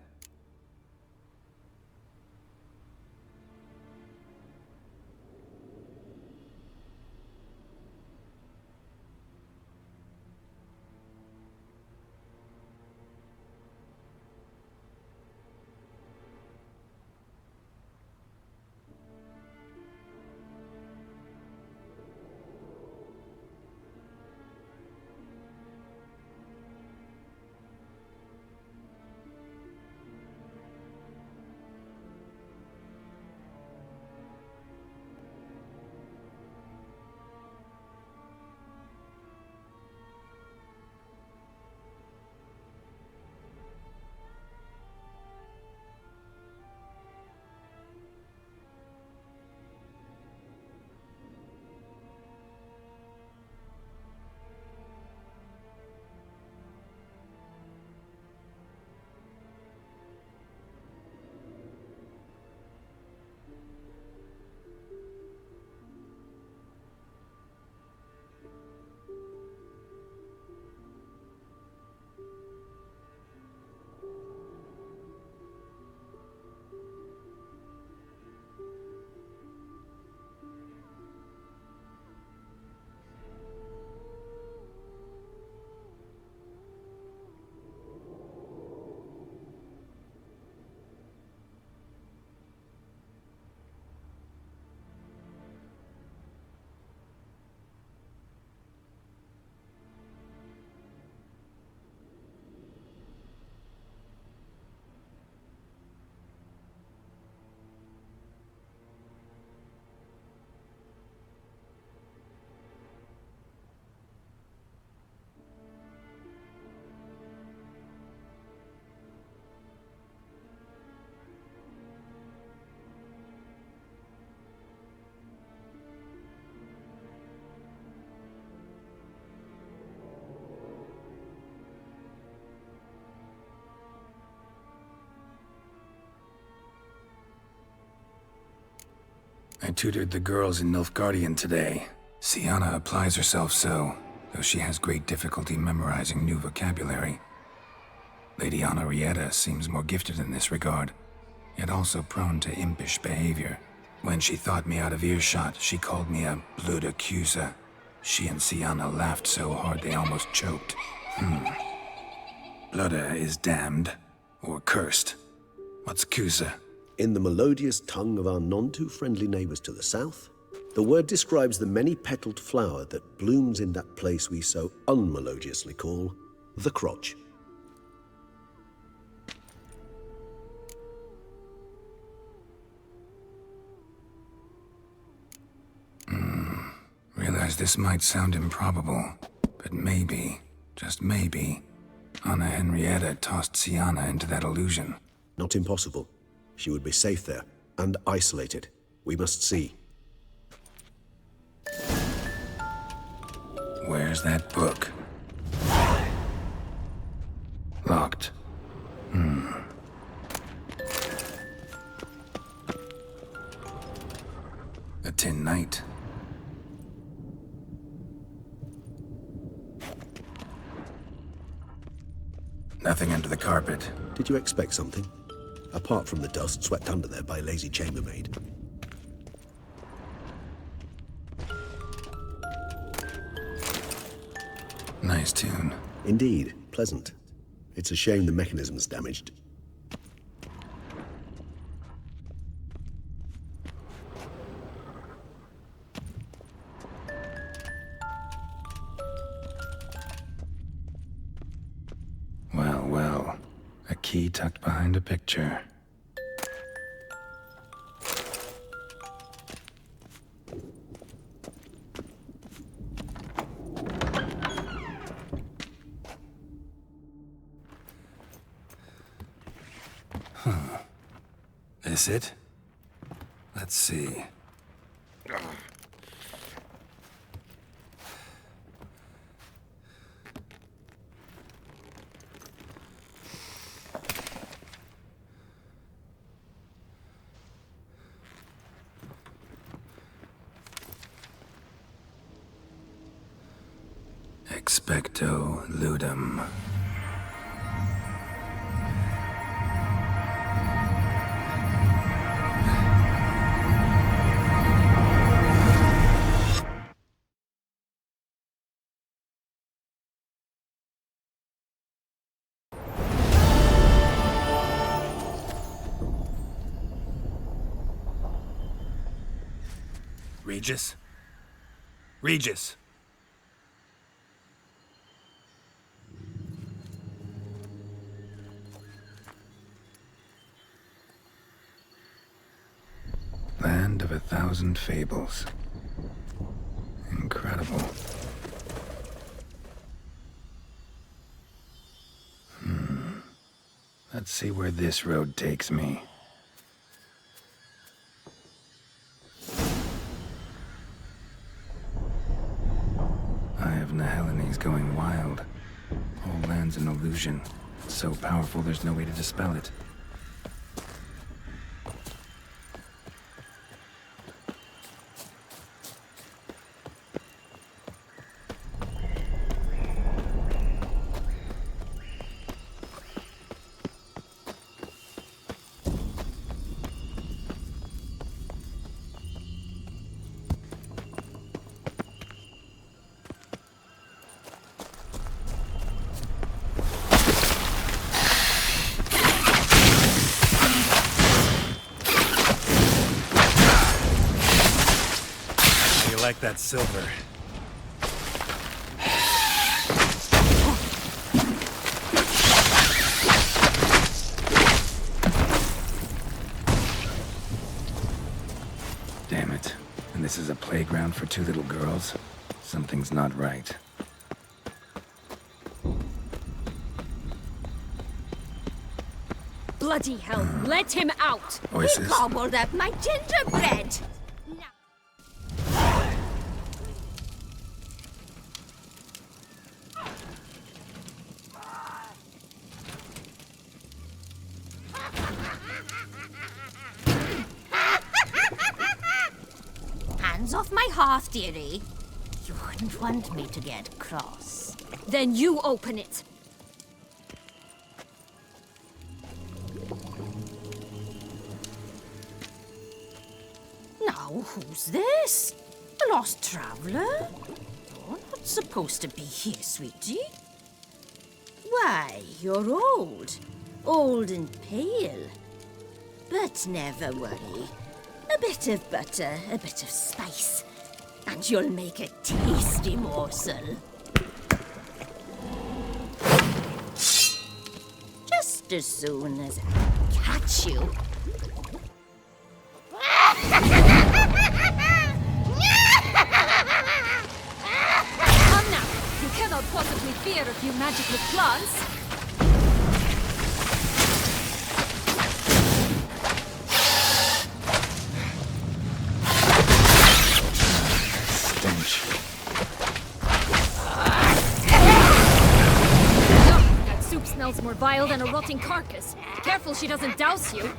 I tutored the girls in Nilfgaardian today. Sienna applies herself so, though she has great difficulty memorizing new vocabulary. Lady Anna Henrietta seems more gifted in this regard, yet also prone to impish behavior. When she thought me out of earshot, she called me a blood accuser. She and Sienna laughed so hard they almost choked. Blooda is damned, or cursed. What's accuser? In the melodious tongue of our none-too-friendly neighbours to the south, the word describes the many-petaled flower that blooms in that place we so unmelodiously call the crotch. Realize this might sound improbable, but maybe, just maybe, Anna Henrietta tossed Sienna into that illusion. Not impossible. She would be safe there, and isolated. We must see. Where's that book? Locked. Nothing under the carpet. Did you expect something? Apart from the dust swept under there by a lazy chambermaid. Nice tune. Indeed, pleasant. It's a shame the mechanism's damaged. Well, well. A key tucked behind a picture. This it? Let's see. Expecto ludum. Regis? Regis! Land of 1,000 fables. Incredible. Let's see where this road takes me. Eye of Nehelines going wild. Whole land's an illusion. It's so powerful there's no way to dispel it. Like that silver. Damn it. And this is a playground for two little girls? Something's not right. Bloody hell, let him out! Voices. He gobbled up my gingerbread! Hands off my hearth, dearie. You wouldn't want me to get cross. Then you open it. Now, who's this? A lost traveler? You're not supposed to be here, sweetie. Why, you're old. Old and pale. But never worry. A bit of butter, a bit of spice, and you'll make a tasty morsel. Just as soon as I catch you. Come now! You cannot possibly fear a few magical plants! Smells more vile than a rotting carcass. Careful she doesn't douse you.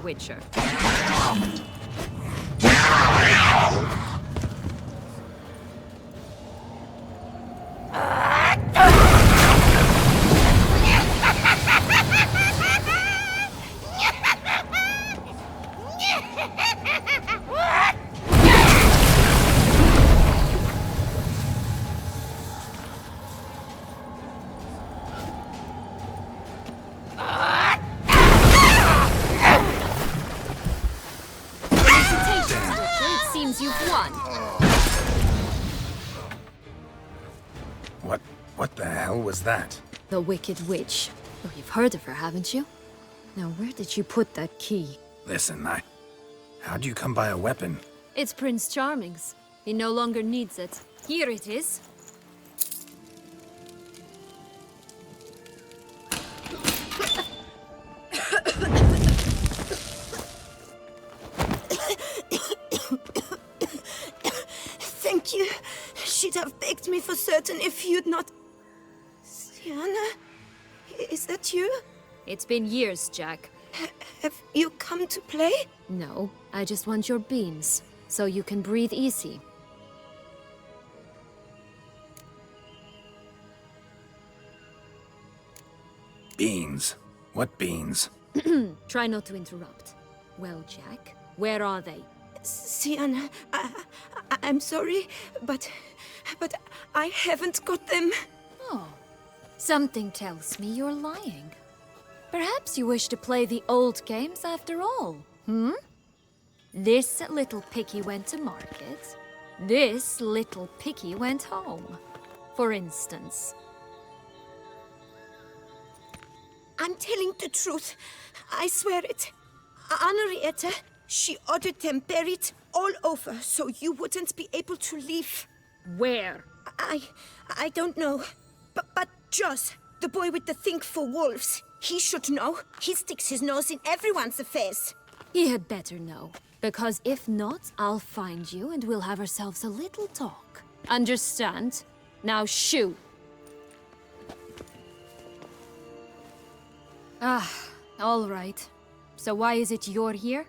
Witcher. What the hell was that? The Wicked Witch. Oh, you've heard of her, haven't you? Now, where did you put that key? Listen, how'd you come by a weapon? It's Prince Charming's. He no longer needs it. Here it is. Thank you. She'd have begged me for certain if you'd not... Sienna? Is that you? It's been years, Jack. Have you come to play? No, I just want your beans, so you can breathe easy. Beans? What beans? Try not to interrupt. Well, Jack, where are they? Sienna, I'm sorry, but I haven't got them. Oh, something tells me you're lying. Perhaps you wish to play the old games after all, hmm? This little picky went to market. This little picky went home, for instance. I'm telling the truth. I swear it. Henrietta, she ordered them buried all over so you wouldn't be able to leave. Where? I don't know. But Joss, the boy with the thing for wolves, he should know. He sticks his nose in everyone's affairs. He had better know. Because if not, I'll find you and we'll have ourselves a little talk. Understand? Now shoo! Ah, all right. So why is it you're here?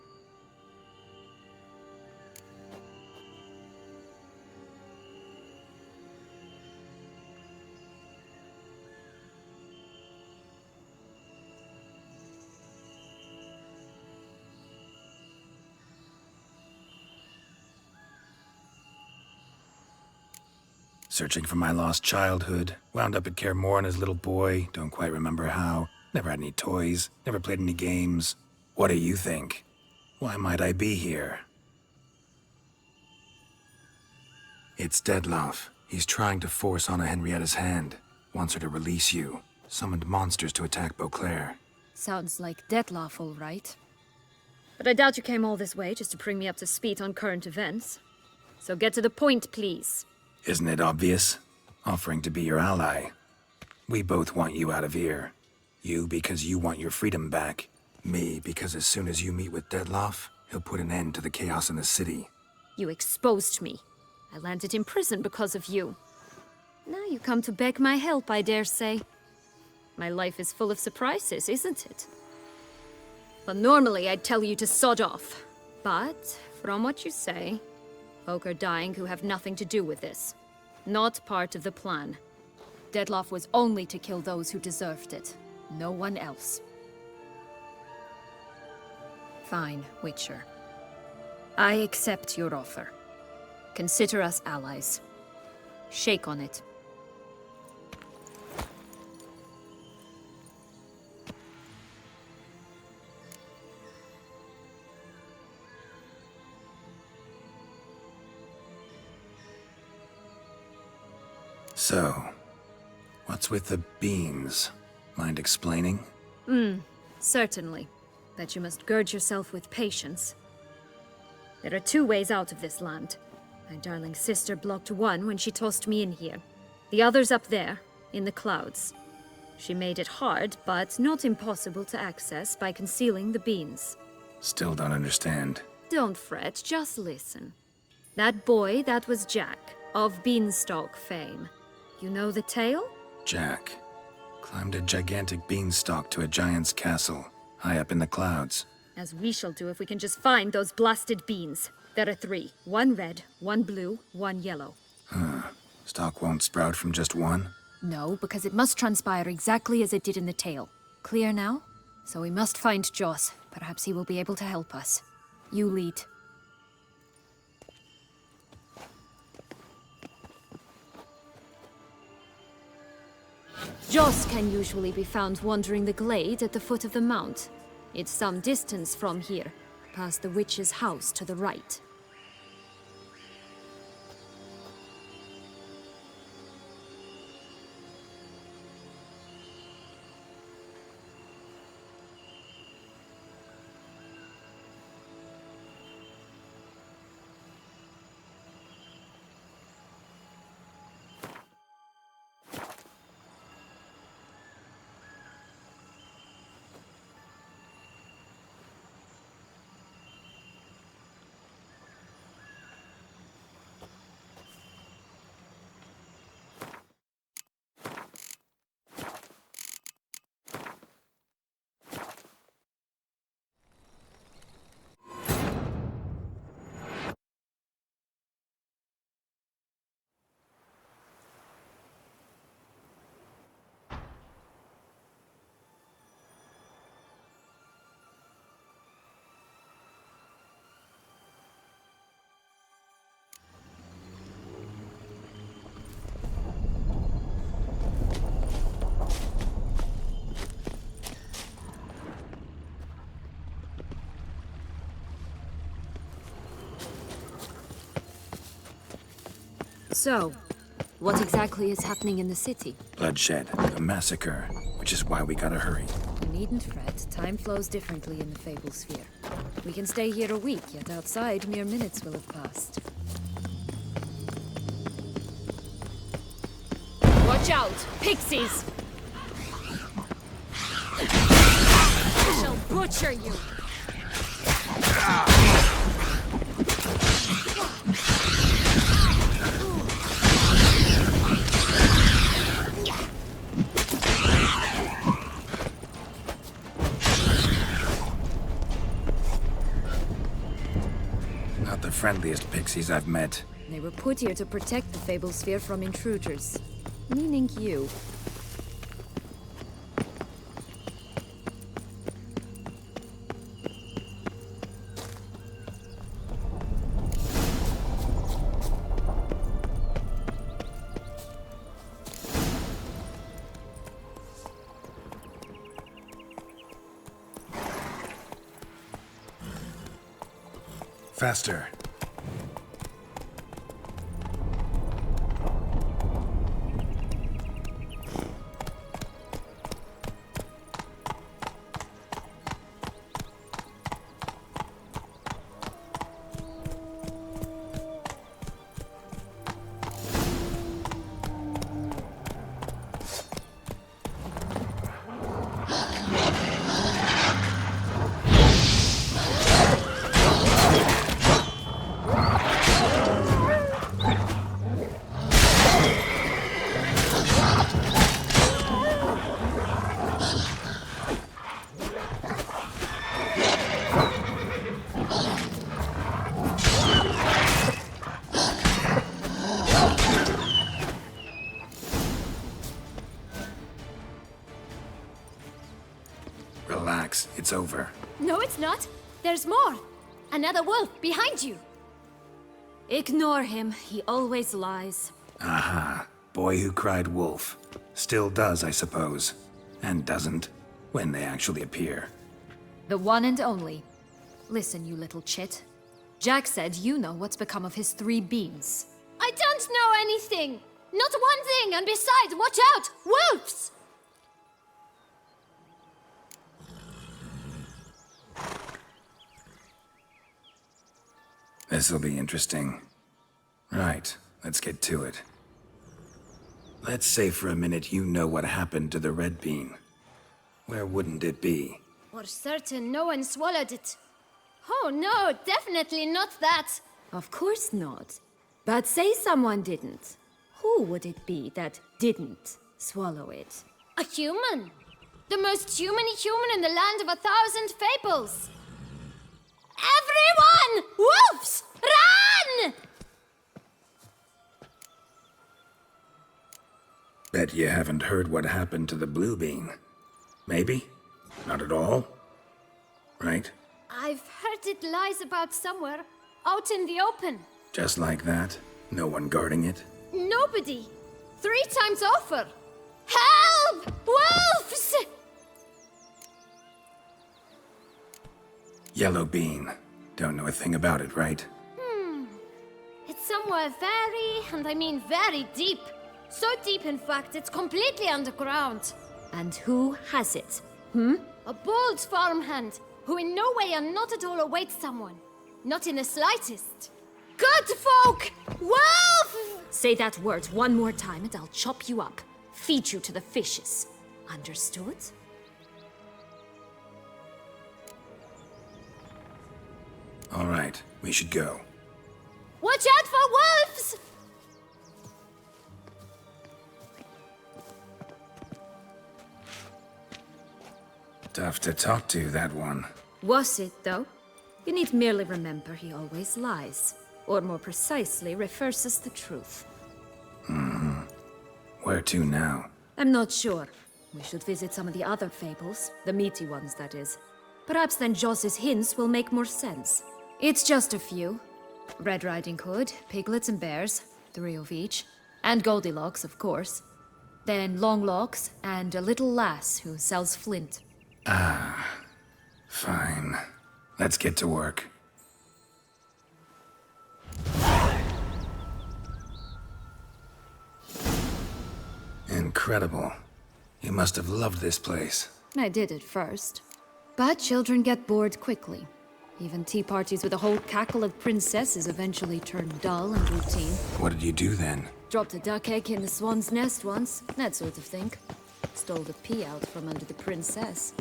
Searching for my lost childhood. Wound up at Kaer Morhen as a little boy. Don't quite remember how. Never had any toys. Never played any games. What do you think? Why might I be here? It's Detloff. He's trying to force Anna Henrietta's hand. Wants her to release you. Summoned monsters to attack Beauclair. Sounds like Detloff, all right. But I doubt you came all this way just to bring me up to speed on current events. So get to the point, please. Isn't it obvious? Offering to be your ally. We both want you out of here. You because you want your freedom back. Me because as soon as you meet with Detloff, he'll put an end to the chaos in the city. You exposed me. I landed in prison because of you. Now you come to beg my help, I dare say. My life is full of surprises, isn't it? Well, normally I'd tell you to sod off. But, from what you say, folk are dying who have nothing to do with this. Not part of the plan. Detloff was only to kill those who deserved it. No one else. Fine, Witcher. I accept your offer. Consider us allies. Shake on it. So, what's with the beans? Mind explaining? Certainly. But you must gird yourself with patience. There are two ways out of this land. My darling sister blocked one when she tossed me in here. The other's up there, in the clouds. She made it hard, but not impossible to access by concealing the beans. Still don't understand. Don't fret, just listen. That boy, that was Jack, of Beanstalk fame. You know the tale? Jack climbed a gigantic beanstalk to a giant's castle, high up in the clouds. As we shall do if we can just find those blasted beans. There are 3. 1 red, 1 blue, 1 yellow. Stalk won't sprout from just one? No, because it must transpire exactly as it did in the tale. Clear now? So we must find Joss. Perhaps he will be able to help us. You lead. Joss can usually be found wandering the glade at the foot of the mount. It's some distance from here, past the witch's house to the right. So, what exactly is happening in the city? Bloodshed, a massacre, which is why we gotta hurry. You needn't fret. Time flows differently in the Fable Sphere. We can stay here a week, yet outside mere minutes will have passed. Watch out! Pixies! I shall butcher you! Not the friendliest pixies I've met. They were put here to protect the Fable Sphere from intruders. Meaning you. Faster. Relax, it's over. No, it's not. There's more. Another wolf behind you. Ignore him. He always lies. Aha. Boy who cried wolf. Still does, I suppose. And doesn't, when they actually appear. The one and only. Listen, you little chit. Jack said you know what's become of his 3 beans. I don't know anything! Not one thing, and besides, watch out! Wolves! This'll be interesting. Right, let's get to it. Let's say for a minute you know what happened to the red bean. Where wouldn't it be? For certain, no one swallowed it. Oh no, definitely not that. Of course not. But say someone didn't. Who would it be that didn't swallow it? A human. The most human-y human in the land of 1,000 fables. Everyone! Wolves! Run! Bet you haven't heard what happened to the blue bean. Maybe? Not at all? Right? I've heard it lies about somewhere, out in the open. Just like that? No one guarding it? Nobody. 3 times over. Help! Wolves! Yellow bean. Don't know a thing about it, right? It's somewhere very, and I mean very deep. So deep, in fact, it's completely underground. And who has it? A bold farmhand, who in no way and not at all awaits someone. Not in the slightest. Good folk! Wolf! Say that word one more time and I'll chop you up. Feed you to the fishes. Understood? All right, we should go. Watch out for wolves! Tough to talk to, that one. Was it, though? You need merely remember he always lies. Or more precisely, reverses the truth. Where to now? I'm not sure. We should visit some of the other fables. The meaty ones, that is. Perhaps then Joss's hints will make more sense. It's just a few. Red Riding Hood, piglets and bears, 3 of each. And Goldilocks, of course. Then Longlocks, and a little lass who sells flint. Fine. Let's get to work. Incredible. You must have loved this place. I did at first. But children get bored quickly. Even tea parties with a whole cackle of princesses eventually turn dull and routine. What did you do then? Dropped a duck egg in the swan's nest once, that sort of thing. Stole the pea out from under the princess,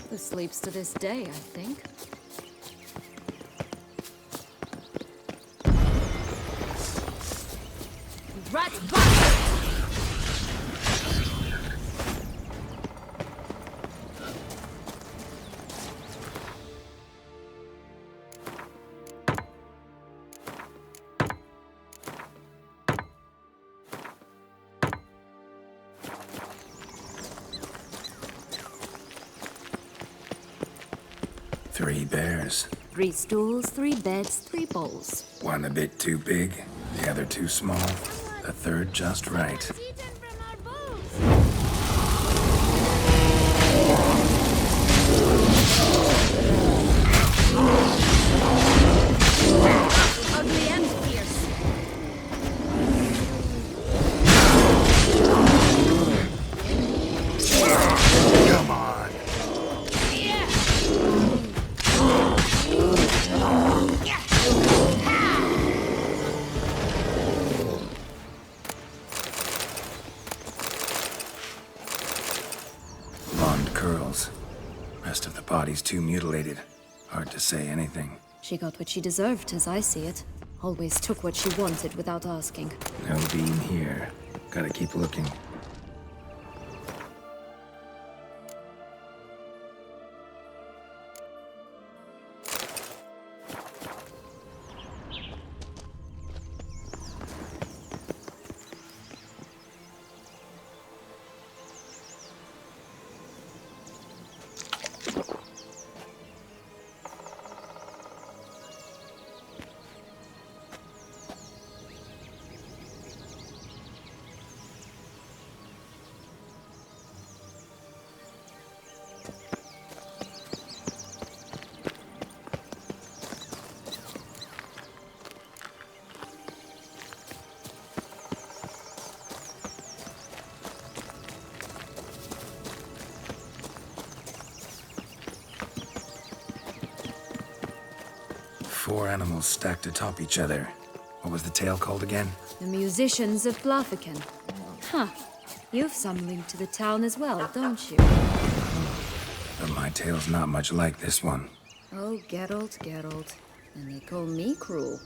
who sleeps to this day, I think. Rat bastard! 3 bears. 3 stools, 3 beds, 3 bowls. One a bit too big, the other too small, the third just right. Ugly and fierce. Come on. Blonde curls. Rest of the body's too mutilated. Hard to say anything. She got what she deserved, as I see it. Always took what she wanted without asking. No beam here. Gotta keep looking. Four animals stacked atop each other. What was the tale called again? The musicians of Blaviken. Huh. You've some link to the town as well, don't you? But my tale's not much like this one. Oh, Geralt, Geralt. And they call me cruel.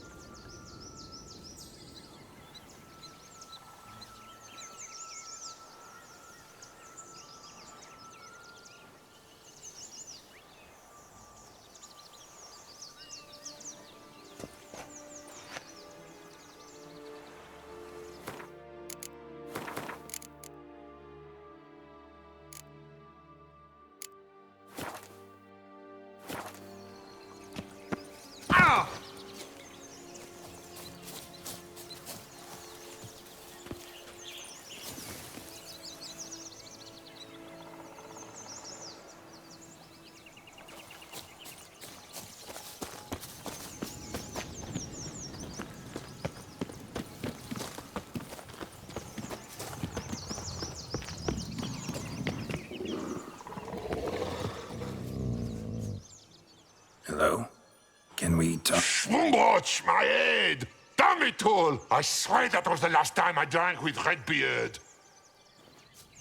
Ouch, my head! Damn it all! I swear that was the last time I drank with Redbeard.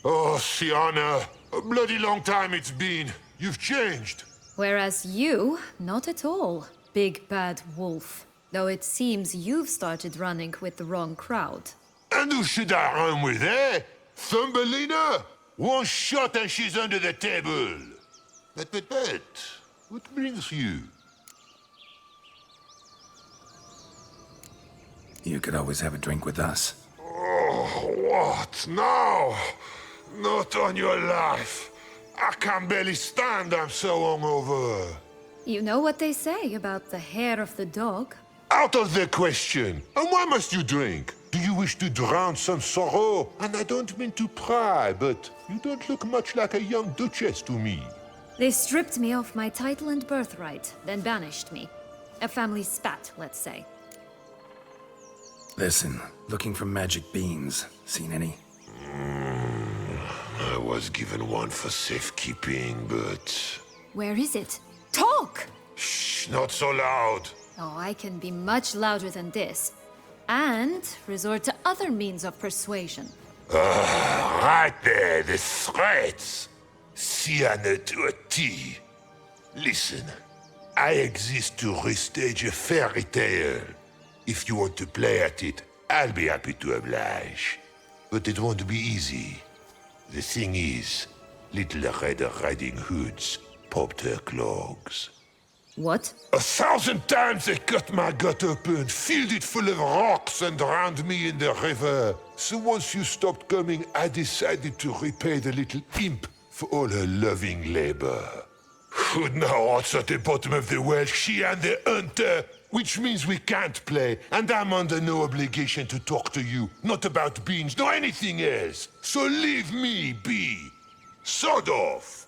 Oh, Sienna, a bloody long time it's been. You've changed. Whereas you, not at all, big bad wolf. Though it seems you've started running with the wrong crowd. And who should I run with, eh? Thumbelina? One shot and she's under the table. But, what brings you? You could always have a drink with us. Oh, what now? Not on your life. I can barely stand, I'm so hungover. You know what they say about the hair of the dog? Out of the question. And why must you drink? Do you wish to drown some sorrow? And I don't mean to pry, but you don't look much like a young duchess to me. They stripped me of my title and birthright, then banished me. A family spat, let's say. Listen, looking for magic beans. Seen any? I was given one for safekeeping, but... Where is it? Talk! Shh, not so loud. Oh, I can be much louder than this. And resort to other means of persuasion. Right there, the threats. Sienna to a T. Listen, I exist to restage a fairy tale. If you want to play at it, I'll be happy to oblige. But it won't be easy. The thing is, Little Red Riding Hoods popped her clogs. What? 1,000 times they cut my gut open, filled it full of rocks and drowned me in the river. So once you stopped coming, I decided to repay the little imp for all her loving labor. Who'd know what's at the bottom of the well? She and the hunter, which means we can't play, and I'm under no obligation to talk to you, not about beans, nor anything else. So leave me be. Sod off.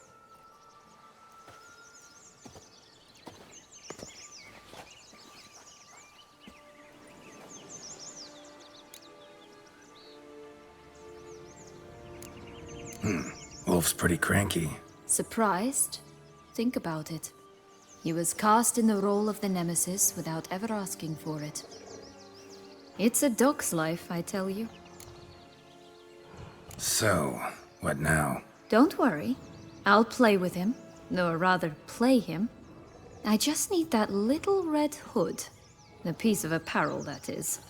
Wolf's pretty cranky. Surprised? Think about it. He was cast in the role of the Nemesis without ever asking for it. It's a dog's life, I tell you. So, what now? Don't worry. I'll play with him. Or rather, play him. I just need that little red hood. The piece of apparel, that is.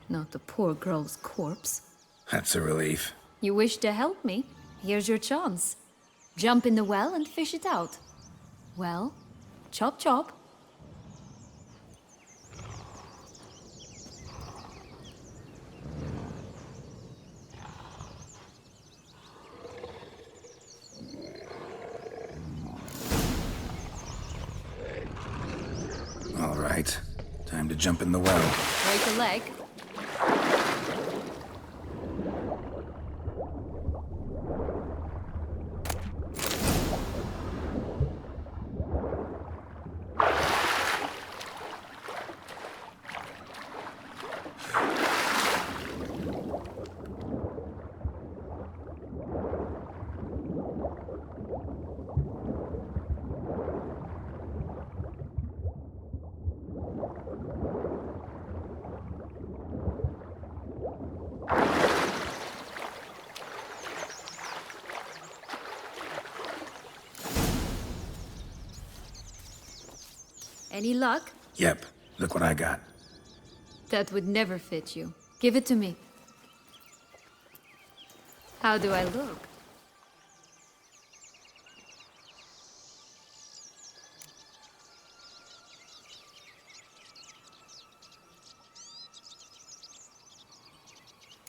Not the poor girl's corpse. That's a relief. You wish to help me? Here's your chance. Jump in the well and fish it out. Well, chop chop. All right. Time to jump in the well. Break a leg. Any luck? Yep. Look what I got. That would never fit you. Give it to me. How do I look?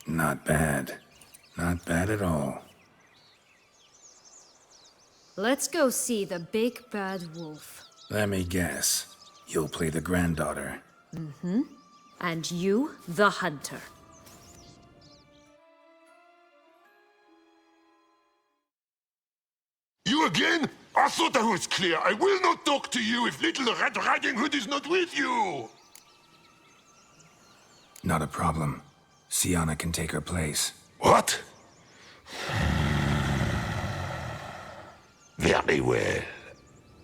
Not bad. Not bad at all. Let's go see the big bad wolf. Let me guess. You'll play the granddaughter. Mm-hmm. And you, the hunter. You again? I thought I was clear. I will not talk to you if Little Red Riding Hood is not with you! Not a problem. Sienna can take her place. What? Very well.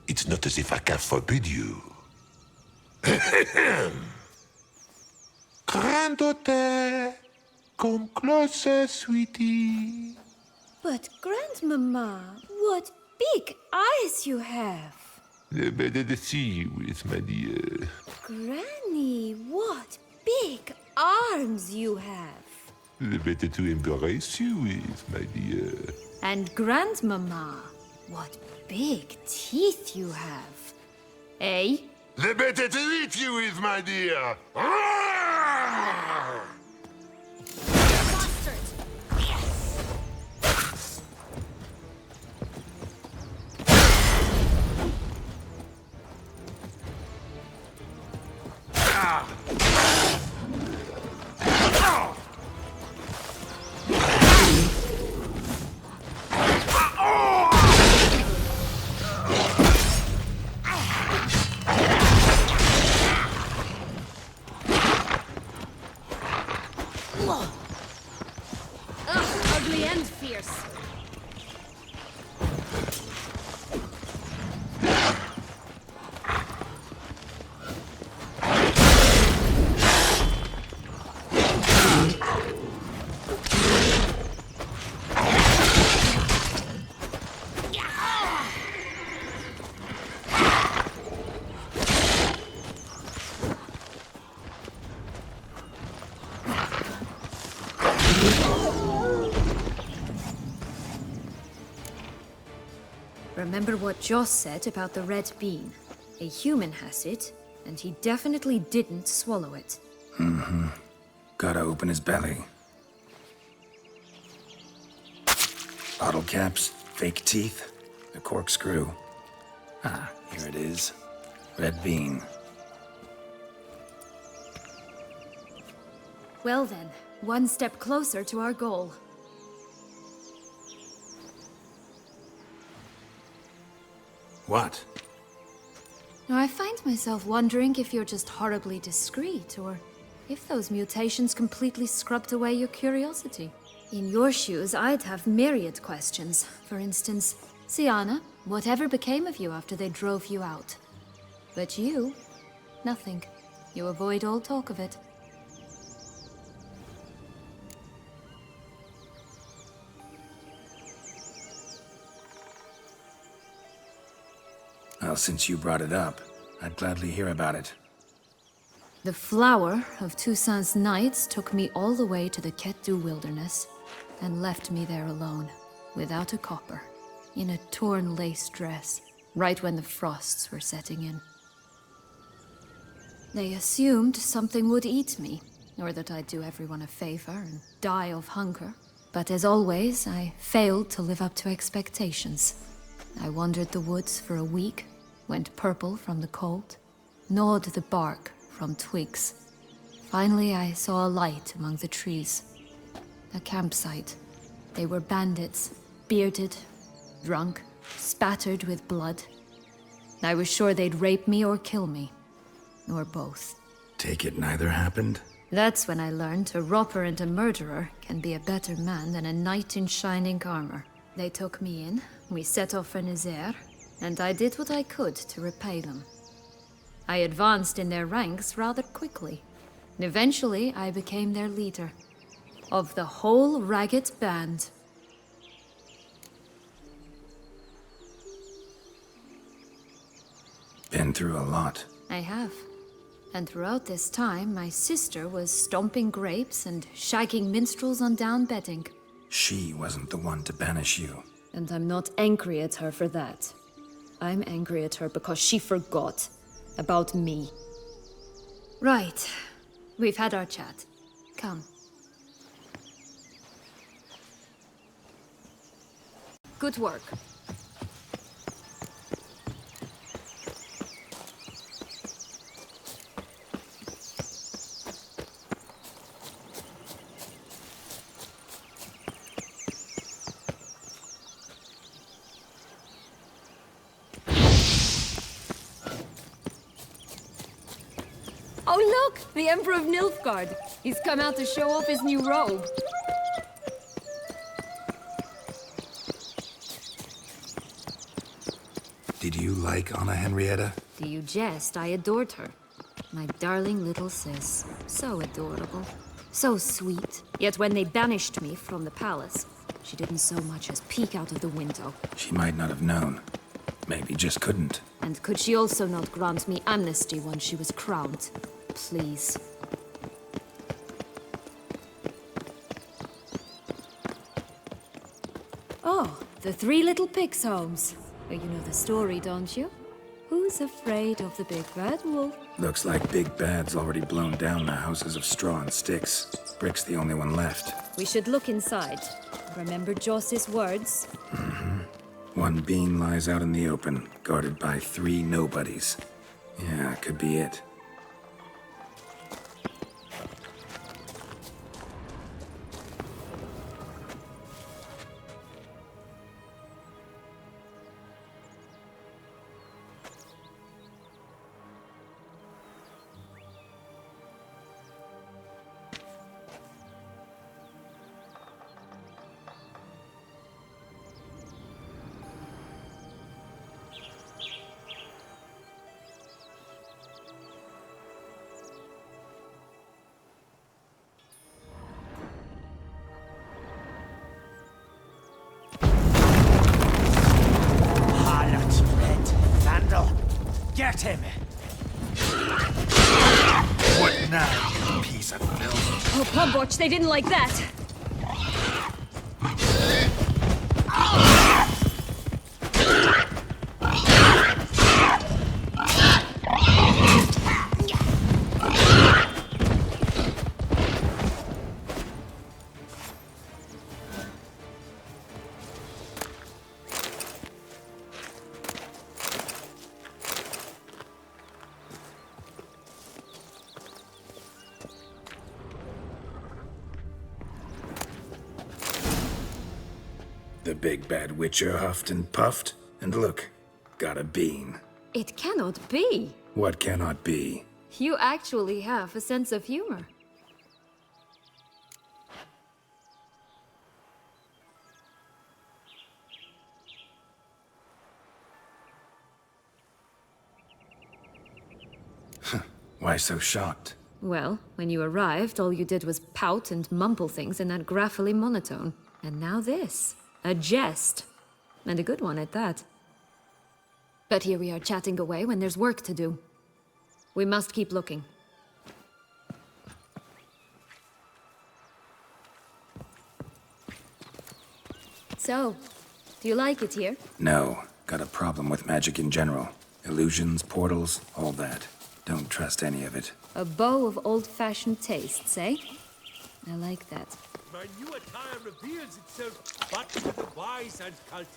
It's not as if I can forbid you. Granddaughter, come closer, sweetie. But, Grandmama, what big eyes you have. The better to see you with, my dear. Granny, what big arms you have. The better to embrace you with, my dear. And Grandmama, what big teeth you have. Eh? The better to eat you with, my dear. Ugly and fierce. Remember what Joss said about the red bean. A human has it, and he definitely didn't swallow it. Mm-hmm. Gotta open his belly. Bottle caps, fake teeth, a corkscrew. Ah, here it is. Red bean. Well then, one step closer to our goal. What? Now, I find myself wondering if you're just horribly discreet, or if those mutations completely scrubbed away your curiosity. In your shoes, I'd have myriad questions. For instance, Siana, whatever became of you after they drove you out? But you, nothing. You avoid all talk of it. Well, since you brought it up, I'd gladly hear about it. The flower of Toussaint's Knights took me all the way to the Ketdu wilderness and left me there alone, without a copper, in a torn lace dress, right when the frosts were setting in. They assumed something would eat me, or that I'd do everyone a favor and die of hunger. But as always, I failed to live up to expectations. I wandered the woods for a week, went purple from the cold, gnawed the bark from twigs. Finally, I saw a light among the trees. A campsite. They were bandits, bearded, drunk, spattered with blood. I was sure they'd rape me or kill me. Or both. Take it neither happened? That's when I learned a robber and a murderer can be a better man than a knight in shining armor. They took me in, we set off for Nazaire, and I did what I could to repay them. I advanced in their ranks rather quickly. And eventually, I became their leader. Of the whole ragged band. Been through a lot. I have. And throughout this time, my sister was stomping grapes and shagging minstrels on down bedding. She wasn't the one to banish you. And I'm not angry at her for that. I'm angry at her because she forgot about me. Right. We've had our chat. Come. Good work. Oh look! The Emperor of Nilfgaard! He's come out to show off his new robe. Did you like Anna Henrietta? Do you jest? I adored her. My darling little sis. So adorable. So sweet. Yet when they banished me from the palace, she didn't so much as peek out of the window. She might not have known. Maybe just couldn't. And could she also not grant me amnesty once she was crowned? Please. Oh, the Three Little Pigs' homes. Well, you know the story, don't you? Who's afraid of the big bad wolf? Looks like Big Bad's already blown down the houses of straw and sticks. Brick's the only one left. We should look inside. Remember Joss's words? One bean lies out in the open, guarded by 3 nobodies. Yeah, could be it. Get him! What now, you piece of filth? Oh, Plumwatch, they didn't like that! The big bad witcher huffed and puffed, and look, got a bean. It cannot be! What cannot be? You actually have a sense of humor. Why so shocked? Well, when you arrived, all you did was pout and mumble things in that graphically monotone. And now this. A jest. And a good one at that. But here we are chatting away when there's work to do. We must keep looking. So, do you like it here? No. Got a problem with magic in general. Illusions, portals, all that. Don't trust any of it. A bow of old-fashioned tastes, eh? I like that. My new attire reveals itself but to the wise and cultivated.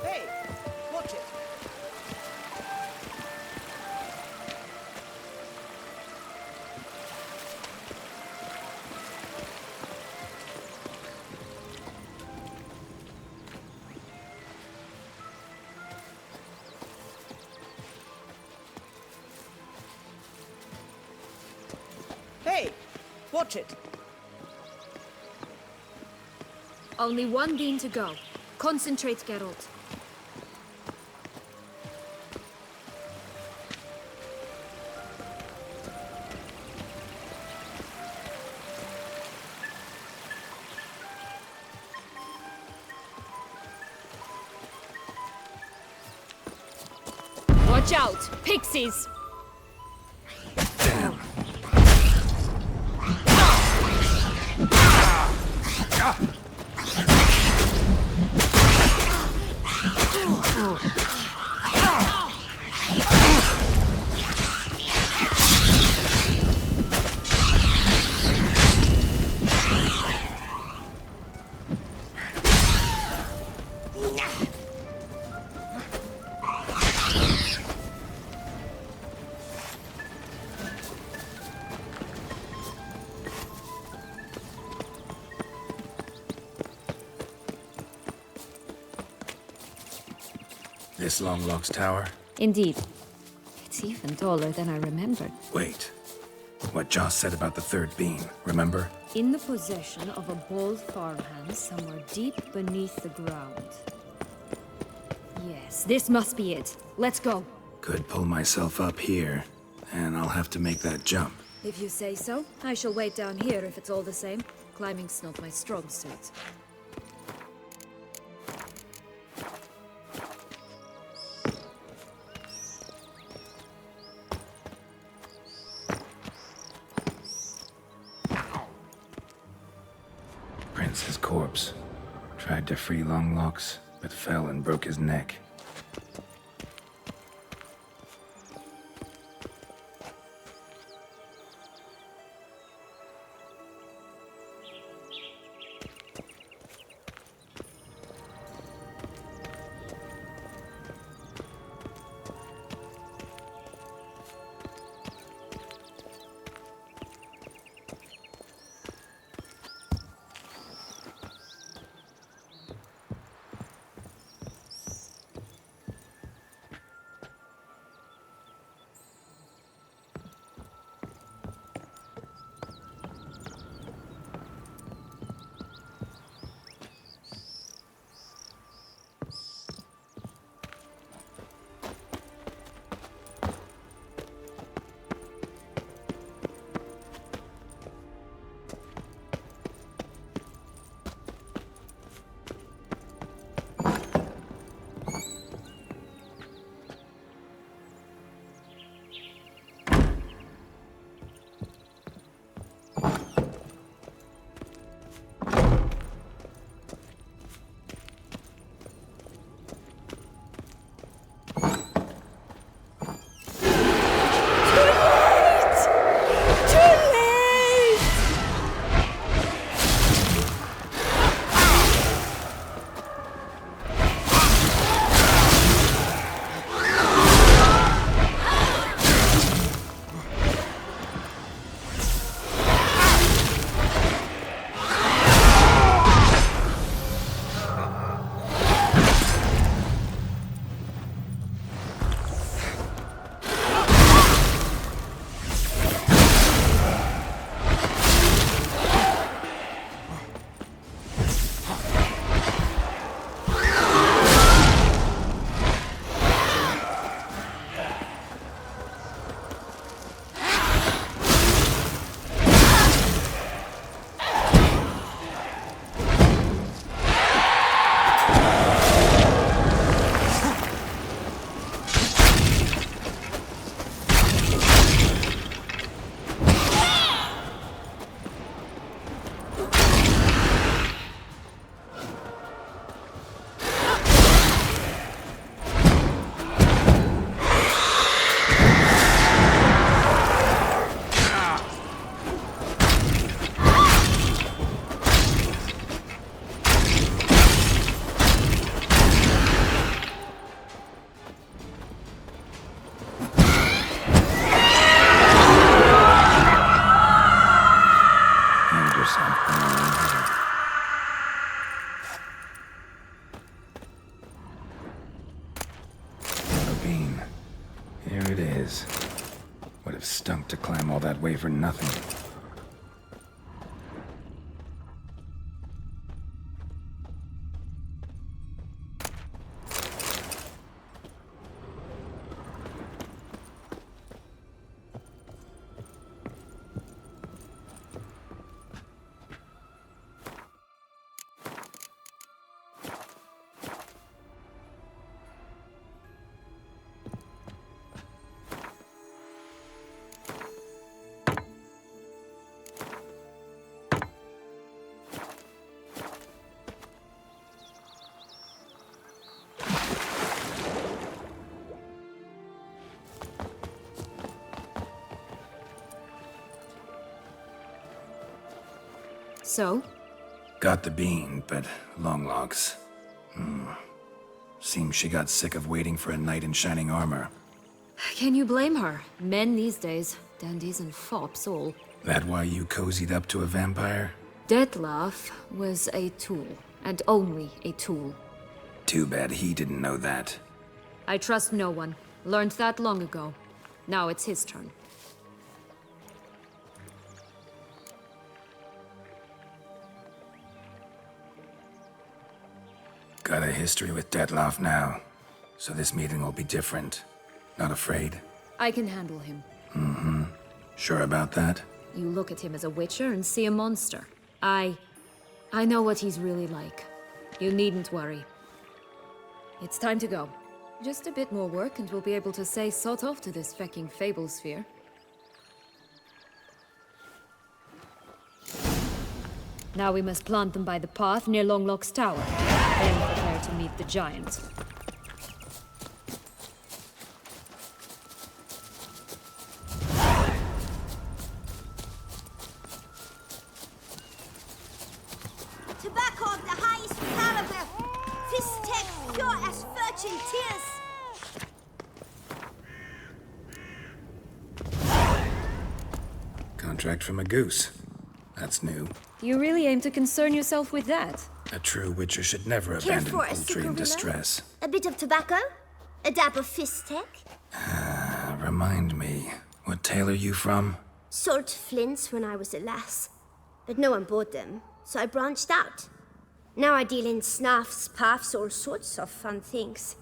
Hey, watch it. Hey, watch it. Only one bean to go. Concentrate, Geralt. Watch out! Pixies! Damn. This Longlock's tower? Indeed. It's even taller than I remembered. Wait. What Joss said about the third beam, remember? In the possession of a bold farmhand somewhere deep beneath the ground. Yes, this must be it. Let's go. Could pull myself up here, and I'll have to make that jump. If you say so, I shall wait down here if it's all the same. Climbing's not my strong suit. Prince's corpse. Tried to free Longlocks, but fell and broke his neck. Would have stunk to climb all that way for nothing. So? Got the bean, but Longlocks. Seems she got sick of waiting for a knight in shining armor. Can you blame her? Men these days, dandies and fops all. That why you cozied up to a vampire? Dettlaff was a tool, and only a tool. Too bad he didn't know that. I trust no one. Learned that long ago. Now it's his turn. Got a history with Detloff now, so this meeting will be different. Not afraid? I can handle him. Mm-hmm. Sure about that? You look at him as a witcher and see a monster. I know what he's really like. You needn't worry. It's time to go. Just a bit more work and we'll be able to say sod off to this fecking fable sphere. Now we must plant them by the path near Longlock's tower. Then prepare to meet the giant. Tobacco of the highest caliber. Fistech pure as virgin tears. Contract from a goose. That's new. You really aim to concern yourself with that? A true witcher should never Care abandon for a poultry in cigarilla? distress. A bit of tobacco? A dab of Fistech? Remind me, what tale are you from? Sold flints when I was a lass. But no one bought them, so I branched out. Now I deal in snuffs, puffs, all sorts of fun things.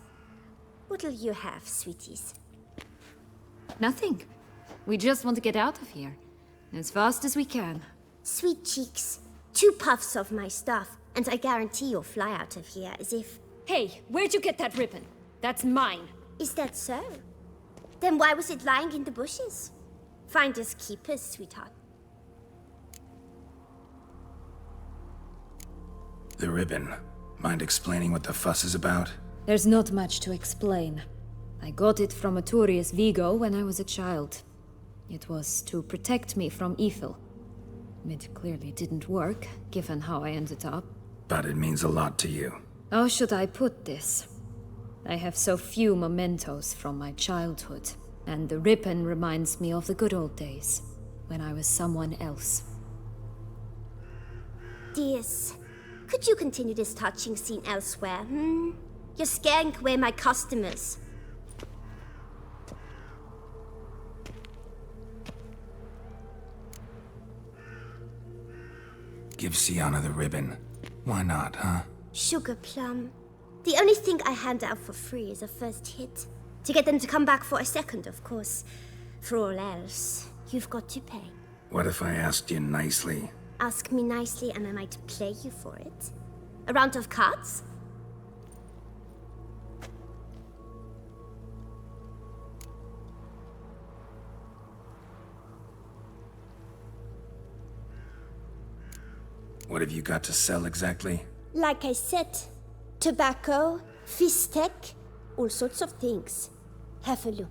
What'll you have, sweeties? Nothing. We just want to get out of here. As fast as we can. Sweet cheeks. 2 puffs of my stuff, and I guarantee you'll fly out of here as if... Hey, where'd you get that ribbon? That's mine. Is that so? Then why was it lying in the bushes? Finders keepers, sweetheart. The ribbon. Mind explaining what the fuss is about? There's not much to explain. I got it from Aturius Vigo when I was a child. It was to protect me from evil. It clearly didn't work, given how I ended up. But it means a lot to you. How should I put this? I have so few mementos from my childhood, and the ribbon reminds me of the good old days, when I was someone else. Dears, could you continue this touching scene elsewhere, You're scaring away my customers. Give Sienna the ribbon. Why not, huh? Sugar plum. The only thing I hand out for free is a first hit. To get them to come back for a second, of course. For all else, you've got to pay. What if I asked you nicely? Ask me nicely and I might play you for it. A round of cards? What have you got to sell exactly? Like I said, tobacco, Fistech, all sorts of things. Have a look.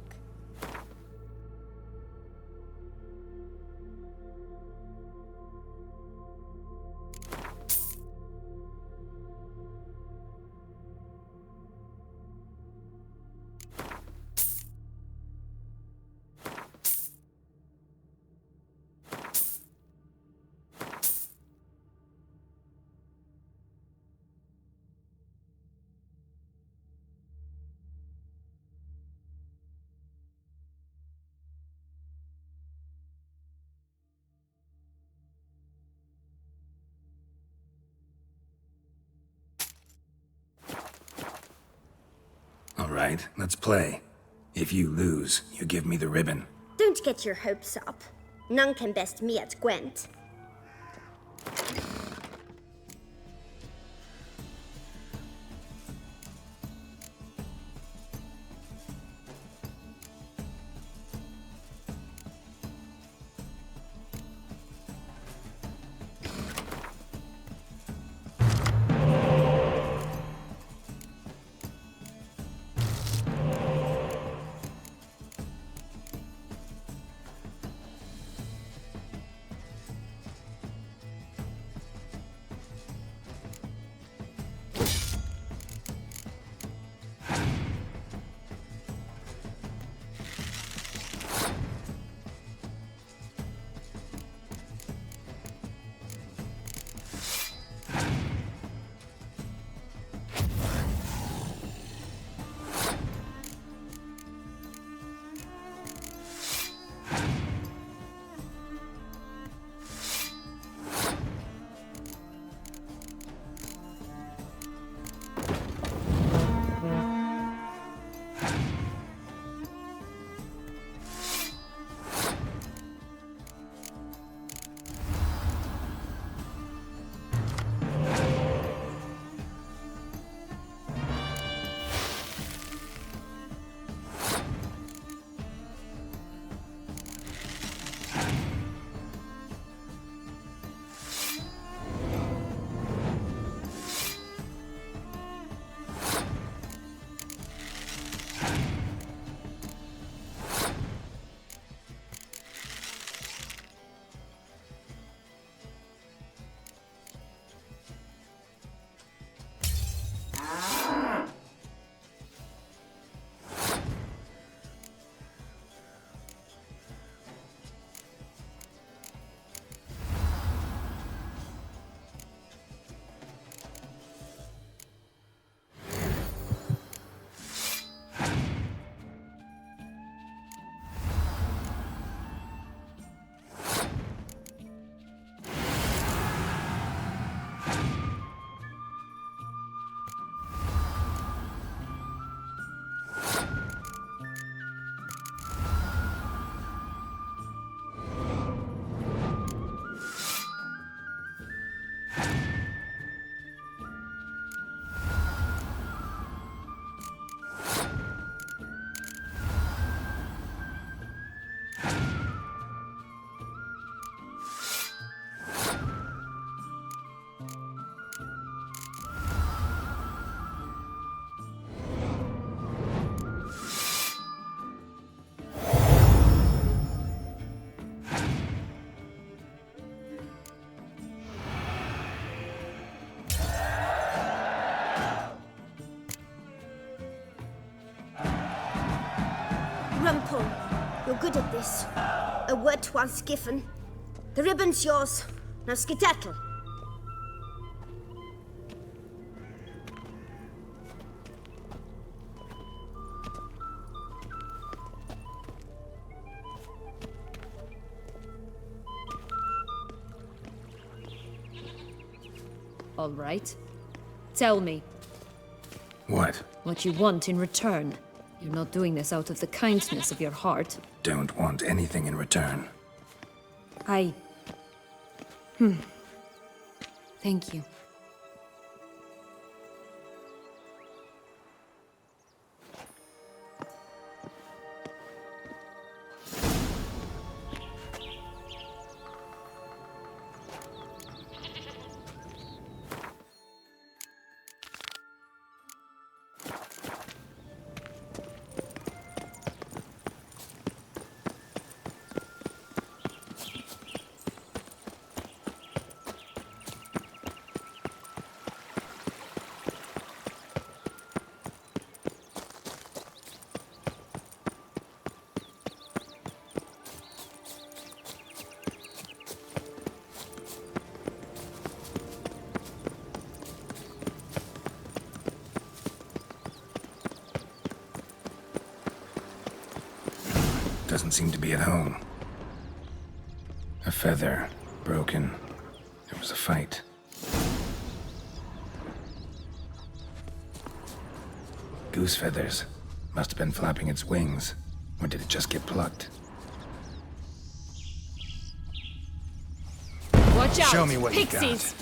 All right, let's play. If you lose, you give me the ribbon. Don't get your hopes up. None can best me at Gwent. good at this. A word once given. The ribbon's yours. Now skedaddle. All right. Tell me. What? What you want in return. You're not doing this out of the kindness of your heart. Don't want anything in return. Thank you. Doesn't seem to be at home. A feather, broken. There was a fight. Goose feathers. Must have been flapping its wings. Or did it just get plucked? Watch out! Show me what you got. Pixies!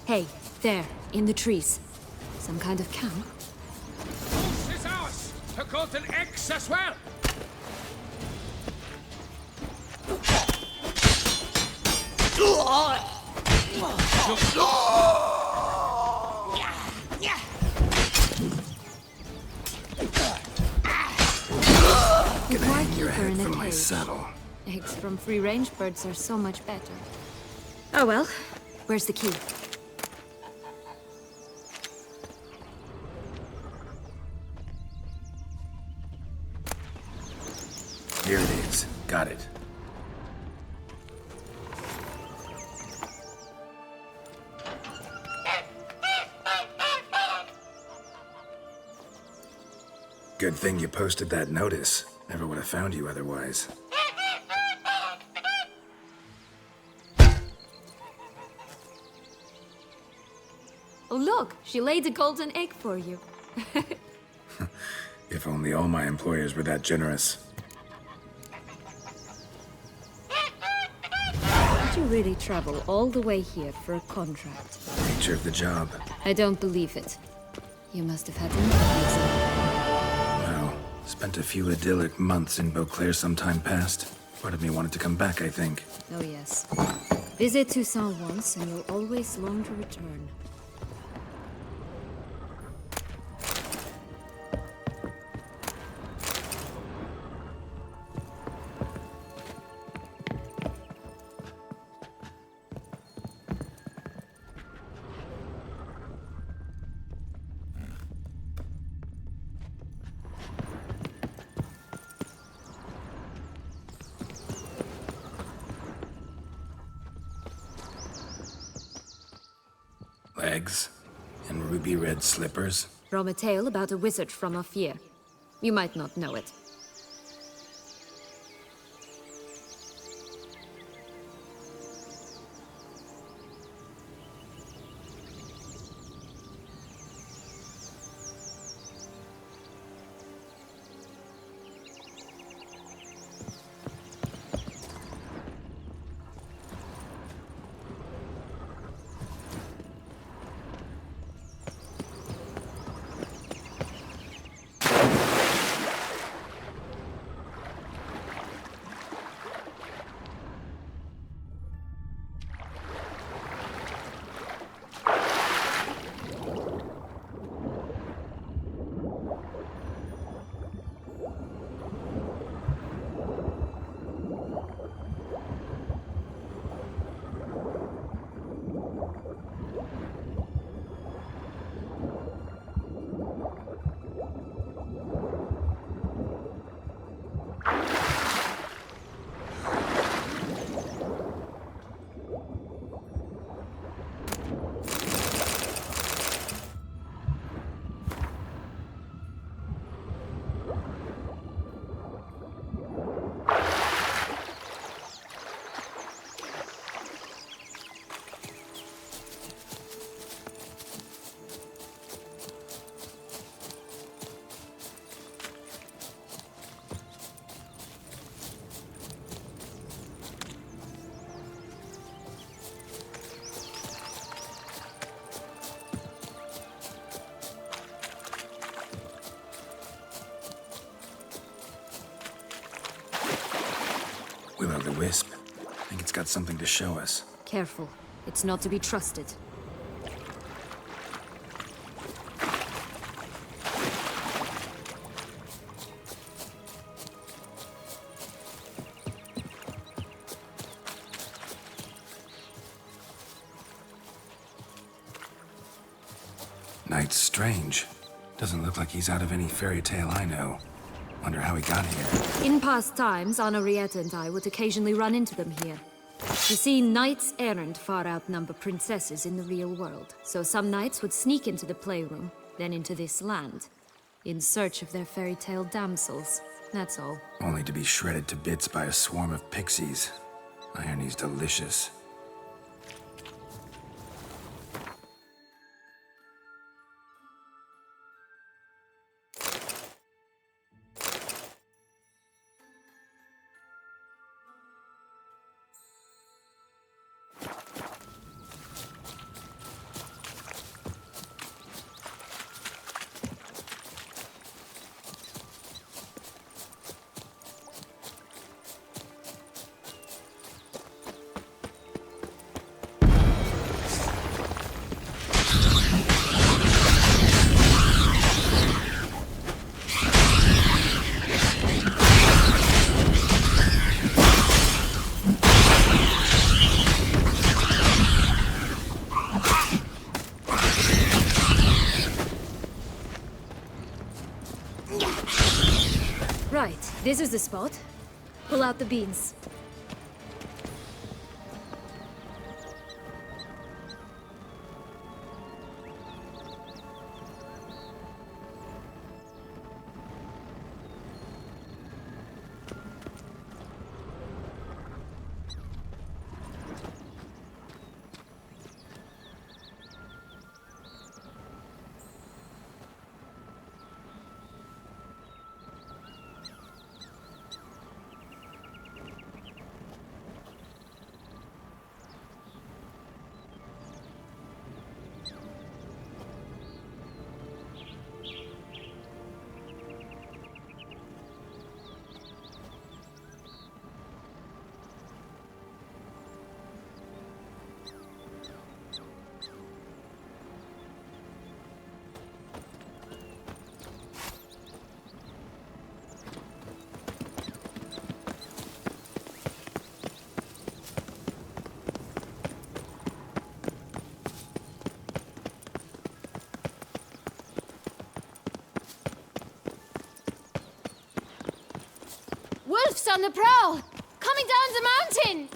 Hey, there, in the trees. Some kind of camp? This is ours! To Golden X as well! Gonna hang your head from my saddle. Eggs from free-range birds are so much better. Oh well, where's the key? Here it is. Got it. Good thing you posted that notice. Never would have found you otherwise. Oh look, she laid a golden egg for you. If only all my employers were that generous. Did you really travel all the way here for a contract? Nature of the job. I don't believe it. You must have had enough reason. Well, spent a few idyllic months in Beauclair some time past. Part of me wanted to come back, I think. Oh yes. Visit Toussaint once and you'll always long to return. Legs and ruby red slippers. From a tale about a wizard from Ophir. You might not know it. wisp. I think it's got something to show us. Careful. It's not to be trusted. Knight's strange. Doesn't look like he's out of any fairy tale I know. Wonder how he got here. In past times, Henrietta and I would occasionally run into them here. You see, knights errant far outnumber princesses in the real world. So some knights would sneak into the playroom, then into this land, in search of their fairy tale damsels. That's all. Only to be shredded to bits by a swarm of pixies. Irony's delicious. Right, this is the spot. Pull out the beans. Wolves on the prowl! Coming down the mountain!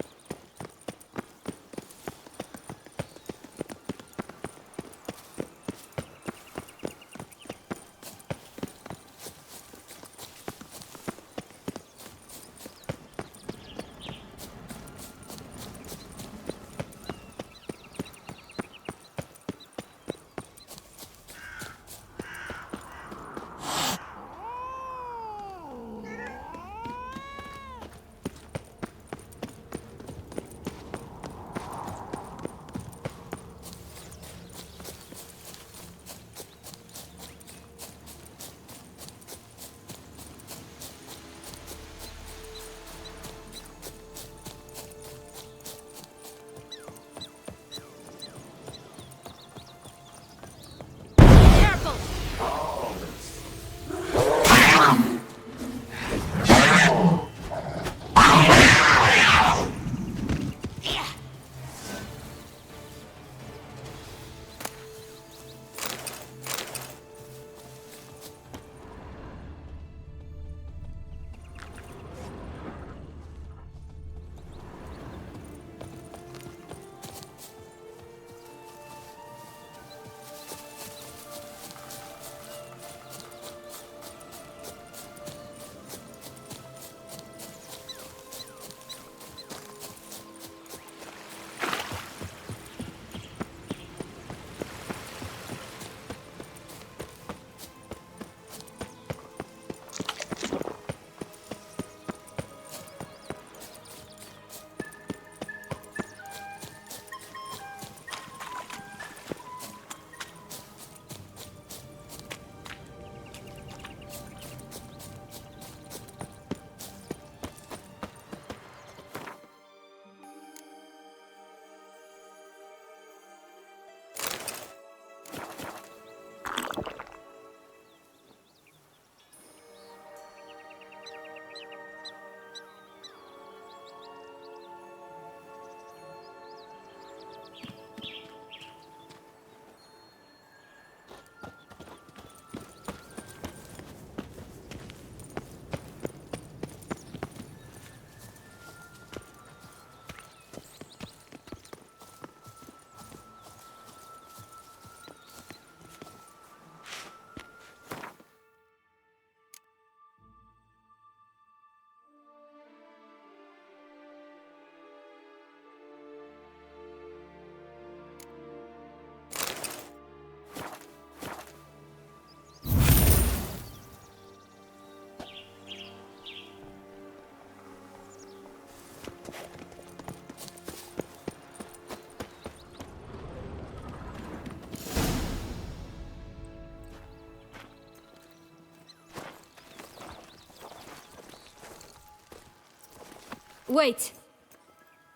Wait!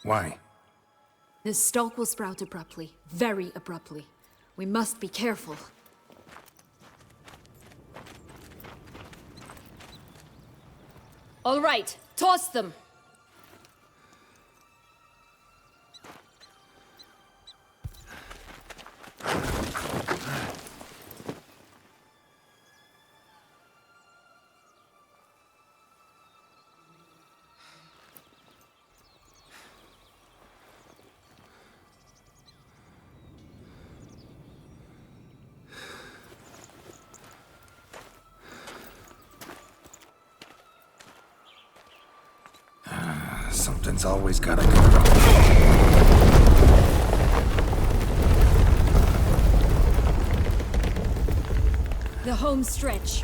Why? The stalk will sprout abruptly. Very abruptly. We must be careful. All right, toss them! Something's always gotta go wrong. The home stretch.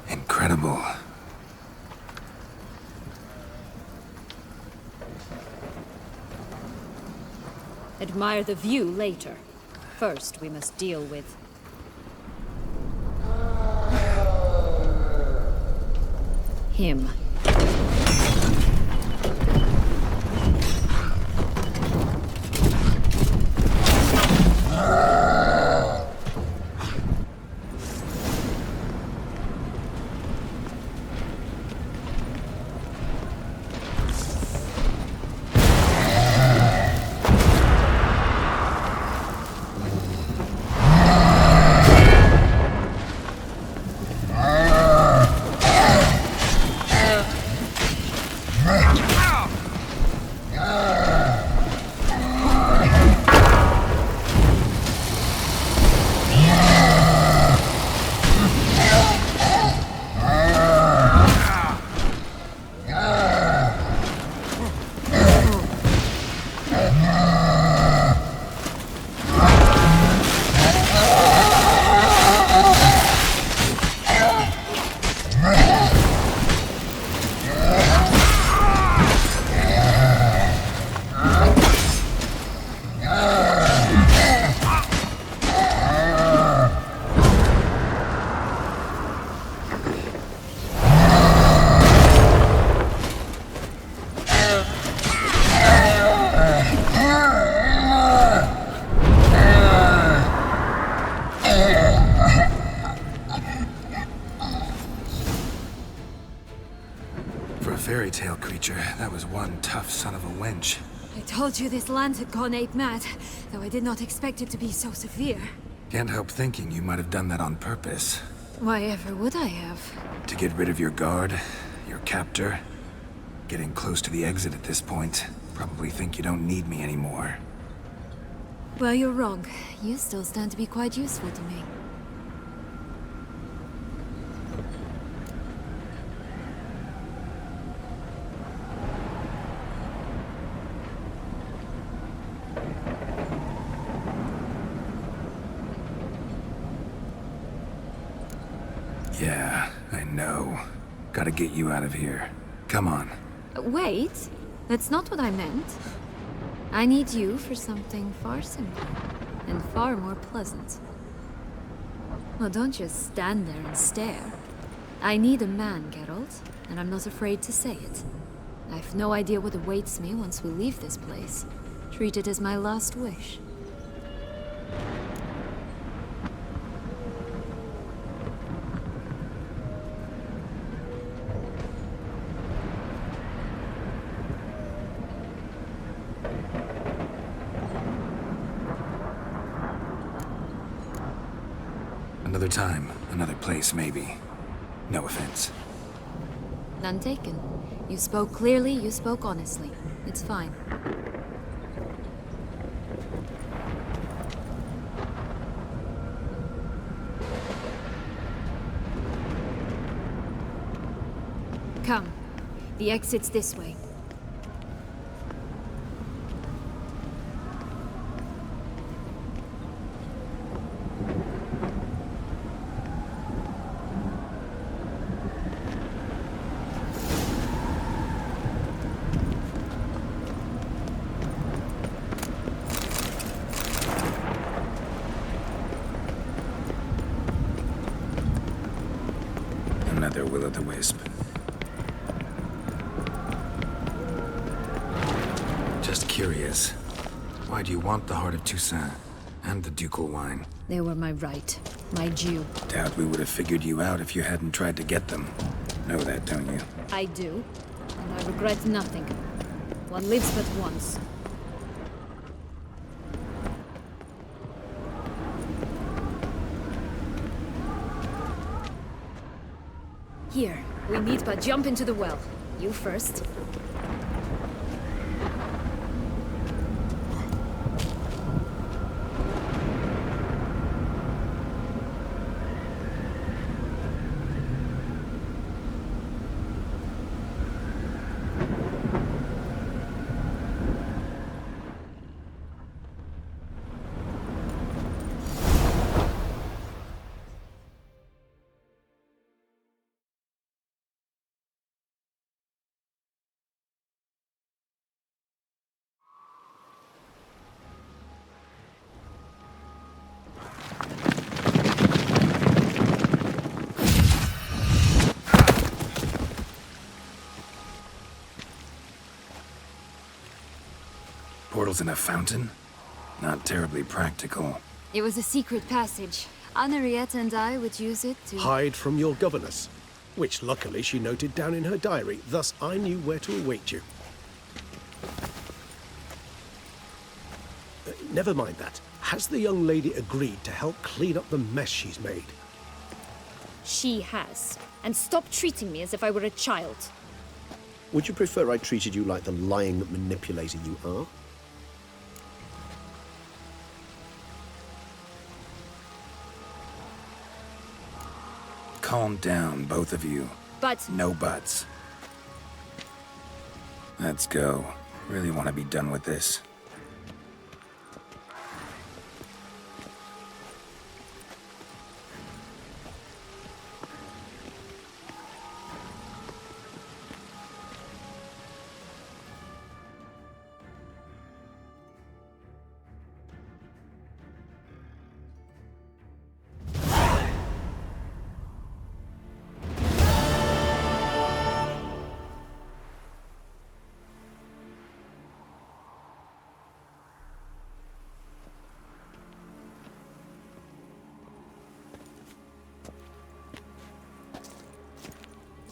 Incredible. Admire the view later. First, we must deal with... him. Fairy tale creature. That was one tough son of a wench. I told you this land had gone ape mad, though I did not expect it to be so severe. Can't help thinking you might have done that on purpose. Why ever would I have? To get rid of your guard, your captor. Getting close to the exit at this point. Probably think you don't need me anymore. Well, you're wrong. You still stand to be quite useful to me. Yeah, I know. Gotta get you out of here. Come on. Wait, that's not what I meant. I need you for something far simpler and far more pleasant. Well, don't just stand there and stare. I need a man, Geralt, and I'm not afraid to say it. I've no idea what awaits me once we leave this place. Treat it as my last wish. Another time, another place, maybe. No offense. None taken. You spoke clearly, you spoke honestly. It's fine. Come. The exit's this way. Another will-o'-the-wisp. Just curious. Why do you want the Heart of Toussaint and the ducal wine? They were my right. My due. Doubt we would have figured you out if you hadn't tried to get them. Know that, don't you? I do. And I regret nothing. One lives but once. Here, we need but jump into the well. You first. Portals in a fountain? Not terribly practical. It was a secret passage. Henriette and I would use it to... Hide from your governess, which luckily she noted down in her diary, thus I knew where to await you. Never mind that. Has the young lady agreed to help clean up the mess she's made? She has. And stop treating me as if I were a child. Would you prefer I treated you like the lying manipulator you are? Calm down, both of you. But... No buts. Let's go. Really want to be done with this.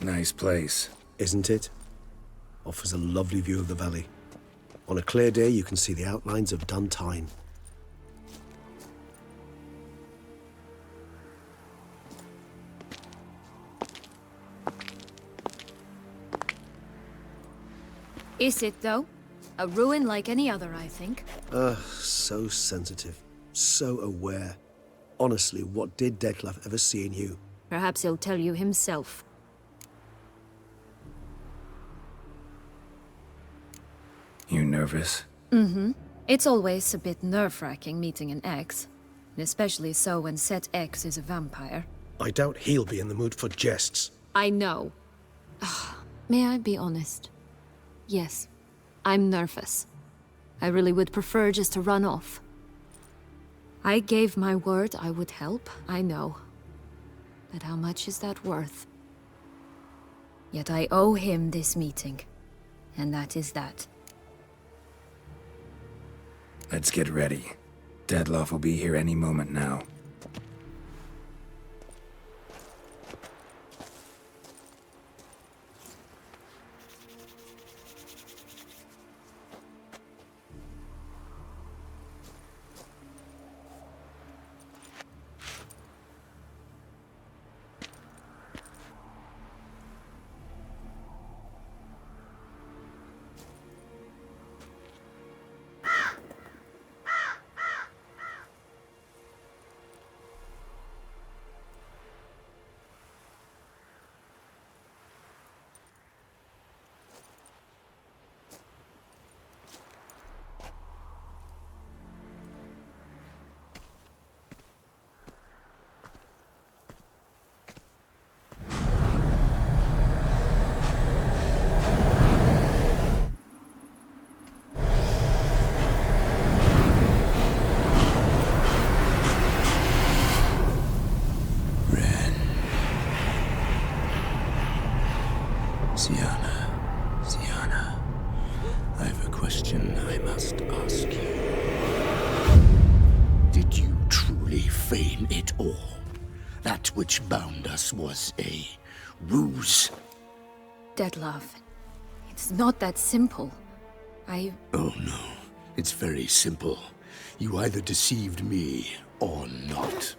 Nice place. Isn't it? Offers a lovely view of the valley. On a clear day, you can see the outlines of Duntine. Is it, though? A ruin like any other, I think. So sensitive. So aware. Honestly, what did Detlef ever see in you? Perhaps he'll tell you himself. You nervous? Mm-hmm. It's always a bit nerve-wracking meeting an ex. And especially so when said ex is a vampire. I doubt he'll be in the mood for jests. I know. May I be honest? Yes, I'm nervous. I really would prefer just to run off. I gave my word I would help, I know. But how much is that worth? Yet I owe him this meeting. And that is that. Let's get ready. Detlef will be here any moment now. all. That which bound us was a ruse. Dead love. It's not that simple. Oh no, it's very simple. You either deceived me or not.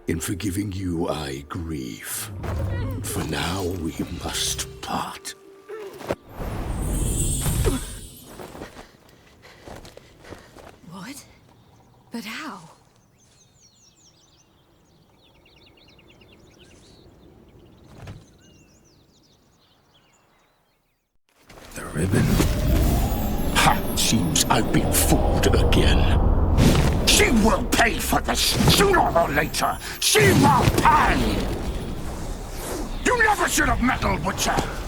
In forgiving you, I grieve. For now, we must part. What? But how? The ribbon? Ha! Seems I've been fooled again. She will pay for this, sooner or later. She will pay! You never should have meddled with her!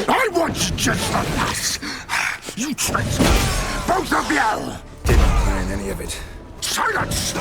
I want just the lass! You traitors! Both of you! Didn't plan any of it. Silence!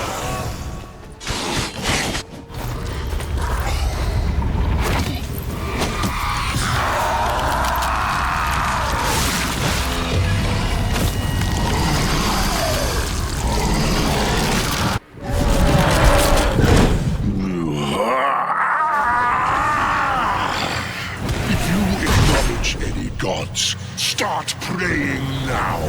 Any gods, start praying now.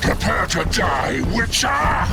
Prepare to die, Witcher!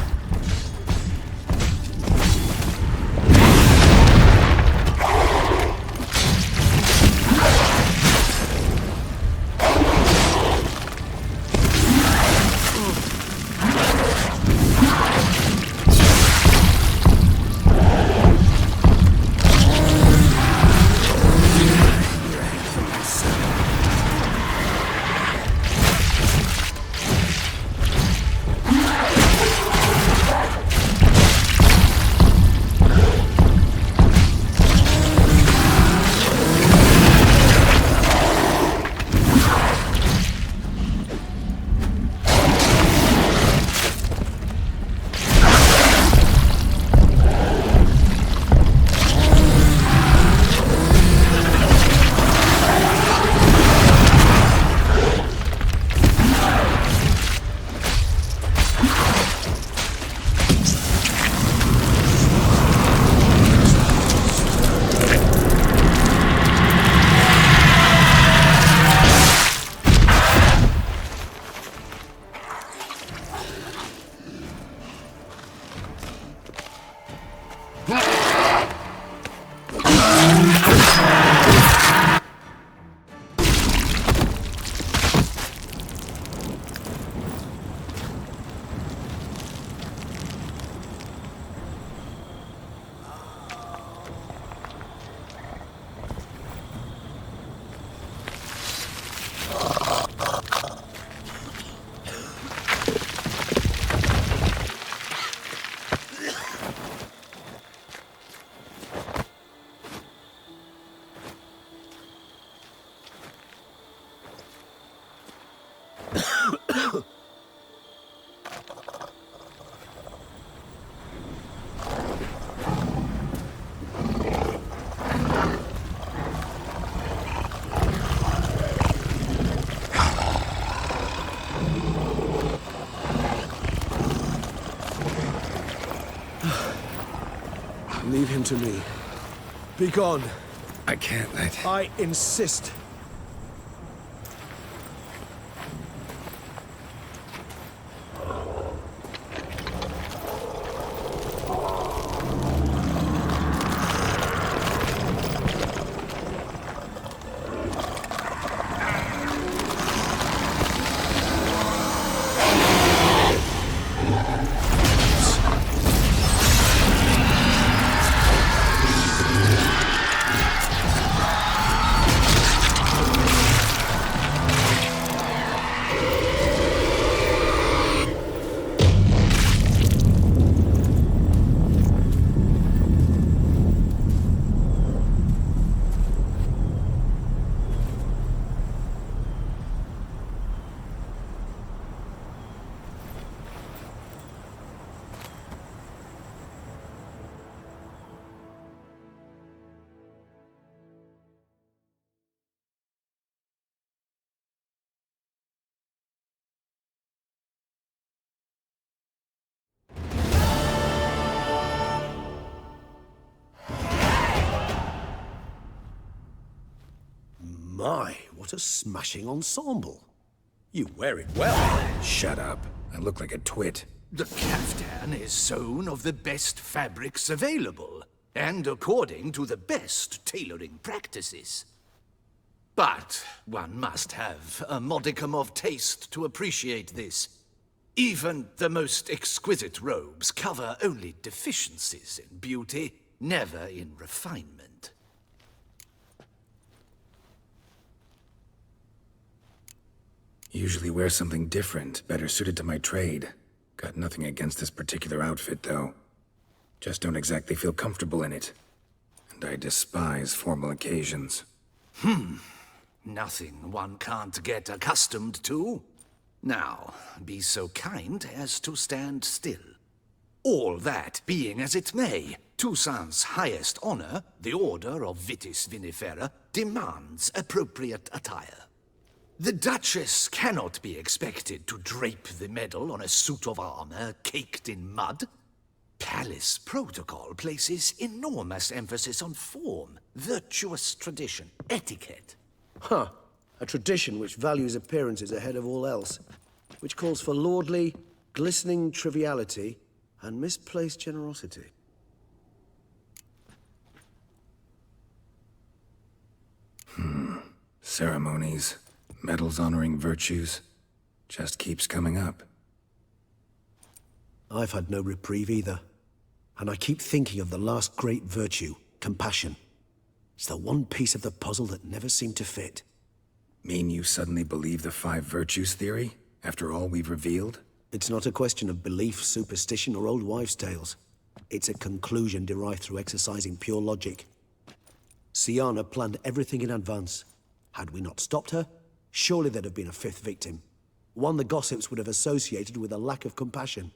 Leave him to me. Be gone. I can't let... I insist. My, what a smashing ensemble. You wear it well. Shut up. I look like a twit. The caftan is sewn of the best fabrics available, and according to the best tailoring practices. But one must have a modicum of taste to appreciate this. Even the most exquisite robes cover only deficiencies in beauty, never in refinement. Usually wear something different, better suited to my trade. Got nothing against this particular outfit, though. Just don't exactly feel comfortable in it. And I despise formal occasions. Nothing one can't get accustomed to. Now, be so kind as to stand still. All that being as it may, Toussaint's highest honor, the Order of Vitis Vinifera, demands appropriate attire. The Duchess cannot be expected to drape the medal on a suit of armor caked in mud. Palace protocol places enormous emphasis on form, virtuous tradition, etiquette. Huh. A tradition which values appearances ahead of all else. Which calls for lordly, glistening triviality and misplaced generosity. Ceremonies, medals honoring virtues, just keeps coming up. I've had no reprieve either. And I keep thinking of the last great virtue, compassion. It's the one piece of the puzzle that never seemed to fit. Mean you suddenly believe the 5 virtues theory, after all we've revealed? It's not a question of belief, superstition, or old wives' tales. It's a conclusion derived through exercising pure logic. Syanna planned everything in advance. Had we not stopped her, surely there'd have been a 5th victim. One the gossips would have associated with a lack of compassion.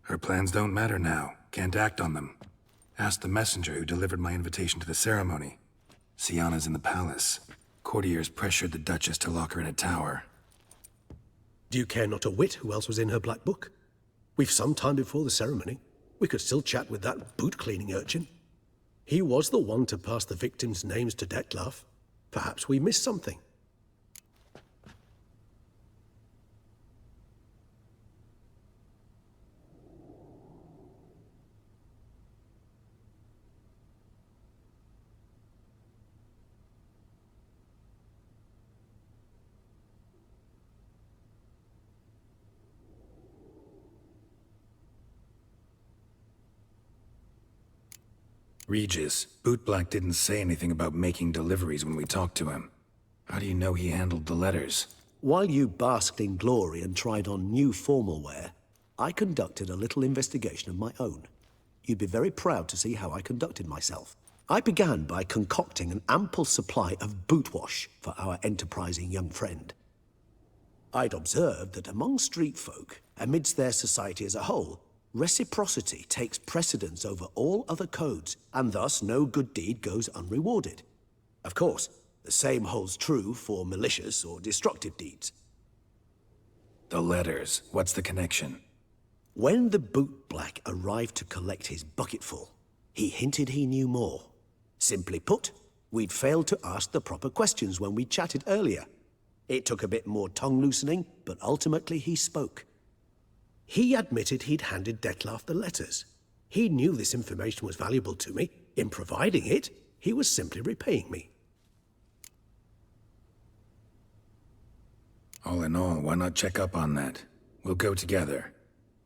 Her plans don't matter now. Can't act on them. Ask the messenger who delivered my invitation to the ceremony. Syanna's in the palace. Courtiers pressured the Duchess to lock her in a tower. Do you care not a whit who else was in her black book? We've some time before the ceremony. We could still chat with that boot-cleaning urchin. He was the one to pass the victims' names to Dettlaff. Perhaps we missed something. Regis, Bootblack didn't say anything about making deliveries when we talked to him. How do you know he handled the letters? While you basked in glory and tried on new formal wear, I conducted a little investigation of my own. You'd be very proud to see how I conducted myself. I began by concocting an ample supply of boot wash for our enterprising young friend. I'd observed that among street folk, amidst their society as a whole, reciprocity takes precedence over all other codes, and thus no good deed goes unrewarded. Of course, the same holds true for malicious or destructive deeds. The letters, what's the connection? When the bootblack arrived to collect his bucketful, He hinted he knew more. Simply put, we'd failed to ask the proper questions when we chatted earlier. It took a bit more tongue loosening, but ultimately he spoke. He admitted he'd handed Detlef the letters. He knew this information was valuable to me. In providing it, he was simply repaying me. All in all, why not check up on that? We'll go together,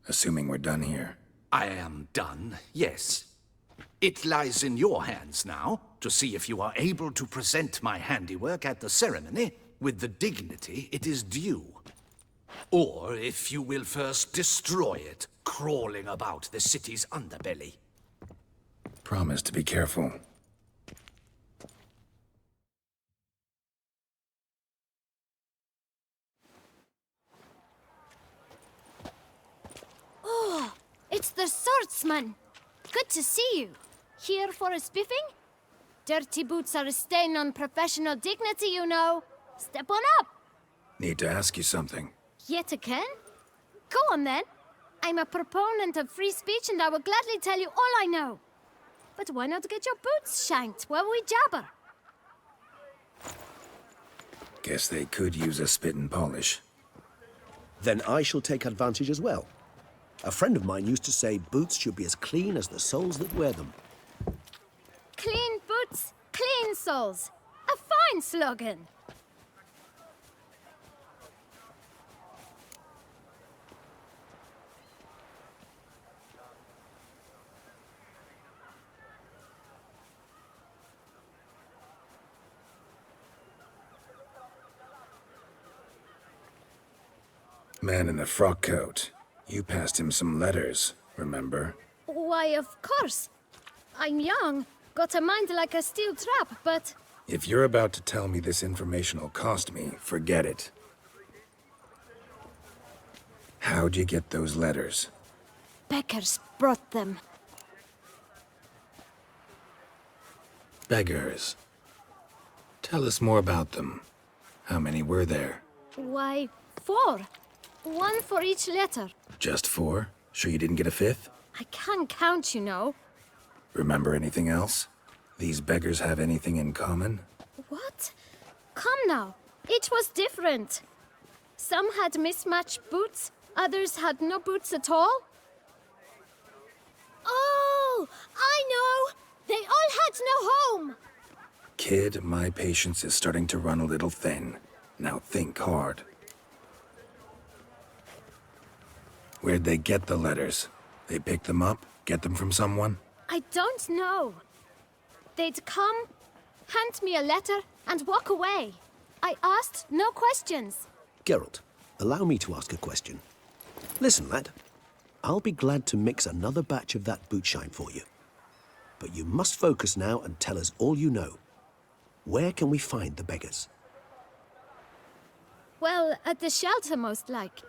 assuming we're done here. I am done, yes. It lies in your hands now to see if you are able to present my handiwork at the ceremony with the dignity it is due. Or if you will first destroy it, crawling about the city's underbelly. Promise to be careful. Oh, it's the swordsman. Good to see you. Here for a spiffing? Dirty boots are a stain on professional dignity, you know. Step on up. Need to ask you something. Yet again? Go on then. I'm a proponent of free speech and I will gladly tell you all I know. But why not get your boots shanked while we jabber? Guess they could use a spit and polish. Then I shall take advantage as well. A friend of mine used to say boots should be as clean as the soles that wear them. Clean boots, clean soles. A fine slogan. Man in the frock coat. You passed him some letters, remember? Why, of course. I'm young, got a mind like a steel trap, but... If you're about to tell me this information will cost me, forget it. How'd you get those letters? Beggars brought them. Beggars. Tell us more about them. How many were there? Why, 4. 1 for each letter. Just 4? Sure you didn't get a 5th? I can't count, you know. Remember anything else? These beggars have anything in common? What? Come now. Each was different. Some had mismatched boots, others had no boots at all. Oh, I know! They all had no home! Kid, my patience is starting to run a little thin. Now think hard. Where'd they get the letters? They pick them up? Get them from someone? I don't know. They'd come, hand me a letter, and walk away. I asked no questions. Geralt, allow me to ask a question. Listen, lad. I'll be glad to mix another batch of that bootshine for you. But you must focus now and tell us all you know. Where can we find the beggars? Well, at the shelter, most like.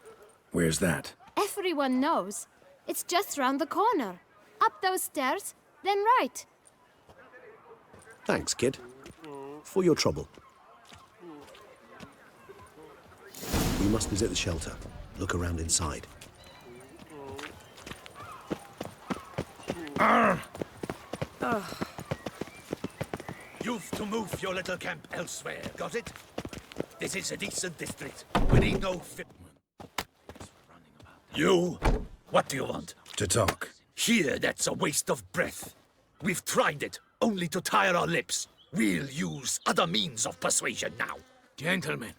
Where's that? Everyone knows. It's just round the corner. Up those stairs, then right. Thanks, kid. For your trouble. We must visit the shelter. Look around inside. You've to move your little camp elsewhere, got it? This is a decent district. We need no fit. You? What do you want? To talk. Here, that's a waste of breath. We've tried it, only to tire our lips. We'll use other means of persuasion now. Gentlemen,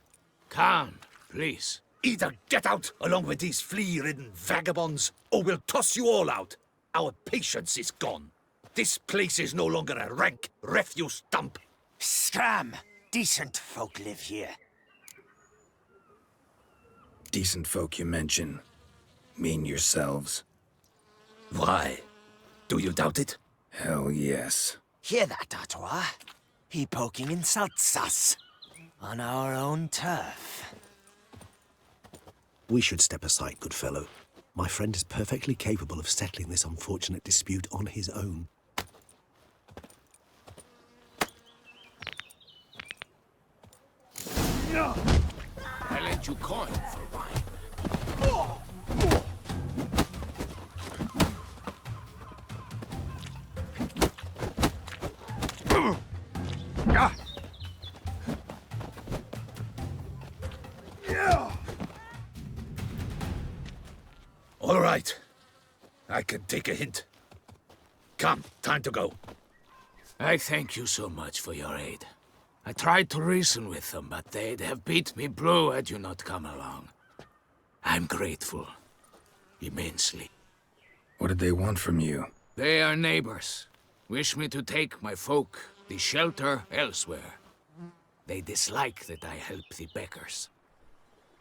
calm, please. Either get out along with these flea-ridden vagabonds, or we'll toss you all out. Our patience is gone. This place is no longer a rank refuse dump. Scram! Decent folk live here. Decent folk you mention. Mean yourselves. Why? Do you doubt it? Hell yes. Hear that, Artois? He poking insults us. On our own turf. We should step aside, good fellow. My friend is perfectly capable of settling this unfortunate dispute on his own. I lent you coin for wine. right. I can take a hint. Come, time to go. I thank you so much for your aid. I tried to reason with them, but they'd have beat me blue had you not come along. I'm grateful. Immensely. What did they want from you? They are neighbors. Wish me to take my folk, the shelter, elsewhere. They dislike that I help the beggars.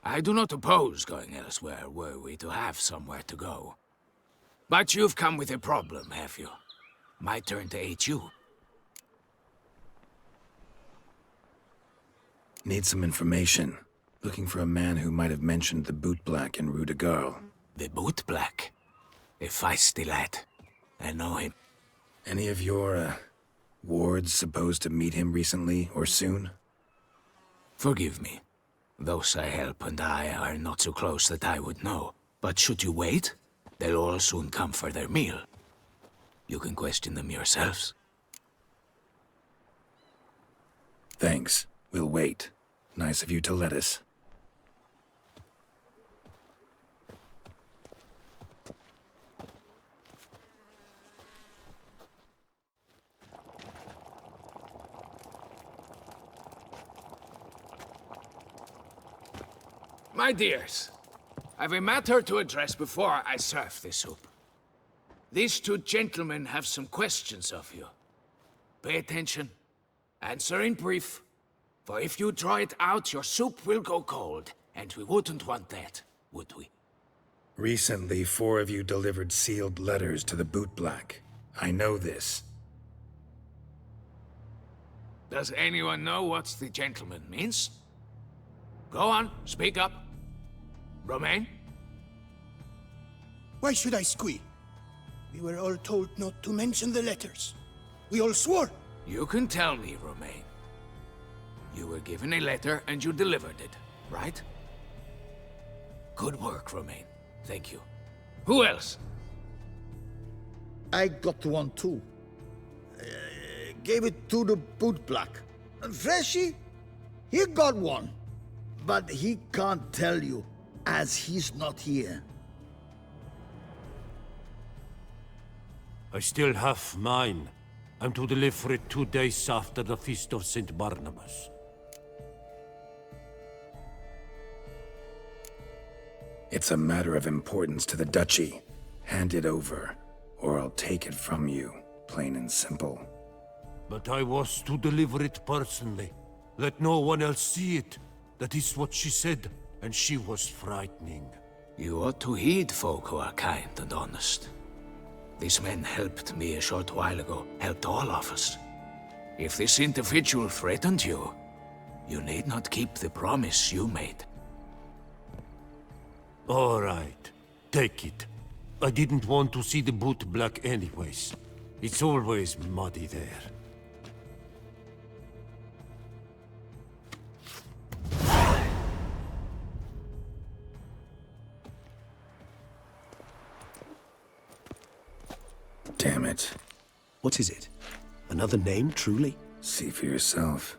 I do not oppose going elsewhere, were we to have somewhere to go. But you've come with a problem, have you? My turn to aid you. Need some information. Looking for a man who might have mentioned the bootblack in Rue de Garl. The bootblack? A feisty lad. I know him. Any of your, wards supposed to meet him recently or soon? Forgive me. Those I help and I are not so close that I would know. But should you wait, they'll all soon come for their meal. You can question them yourselves. Thanks. We'll wait. Nice of you to let us. My dears, I've a matter to address before I serve the soup. These two gentlemen have some questions of you. Pay attention. Answer in brief. For if you draw it out, your soup will go cold, and we wouldn't want that, would we? Recently, 4 of you delivered sealed letters to the bootblack. I know this. Does anyone know what the gentleman means? Go on, speak up. Romain? Why should I squeal? We were all told not to mention the letters. We all swore. You can tell me, Romain. You were given a letter and you delivered it, right? Good work, Romain. Thank you. Who else? I got one too. Gave it to the bootblack. Freshy, he got one. But he can't tell you, as he's not here. I still have mine. I'm to deliver it 2 days after the Feast of St. Barnabas. It's a matter of importance to the Duchy. Hand it over, or I'll take it from you, plain and simple. But I was to deliver it personally. Let no one else see it. That is what she said, and she was frightening. You ought to heed folk who are kind and honest. These men helped me a short while ago, helped all of us. If this individual threatened you, you need not keep the promise you made. All right, take it. I didn't want to see the bootblack anyways. It's always muddy there. Damn it. What is it? Another name, truly? See for yourself.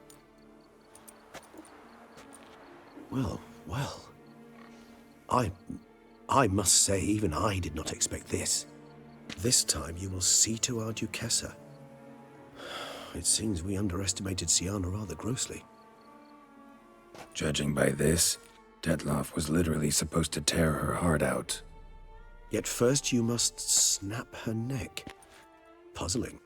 Well, well. I must say, even I did not expect this. This time you will see to our Duchessa. It seems we underestimated Siana rather grossly. Judging by this, Detloff was literally supposed to tear her heart out. Yet first you must snap her neck. Puzzling.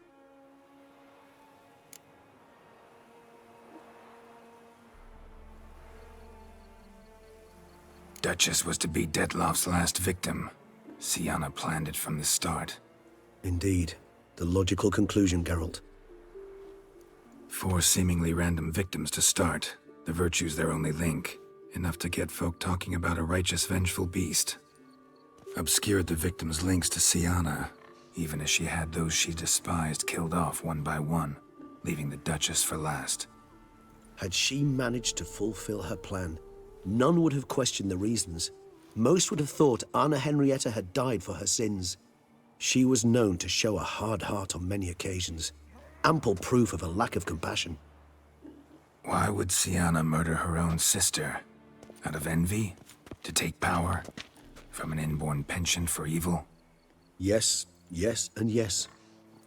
Duchess was to be Detloff's last victim. Siana planned it from the start. Indeed. The logical conclusion, Geralt. 4 seemingly random victims to start. The virtue's their only link. Enough to get folk talking about a righteous, vengeful beast. Obscured the victims' links to Siana, even as she had those she despised killed off one by one, leaving the Duchess for last. Had she managed to fulfill her plan, none would have questioned the reasons. Most would have thought Anna Henrietta had died for her sins. She was known to show a hard heart on many occasions. Ample proof of a lack of compassion. Why would Siana murder her own sister? Out of envy? To take power? From an inborn penchant for evil? Yes, yes, and yes.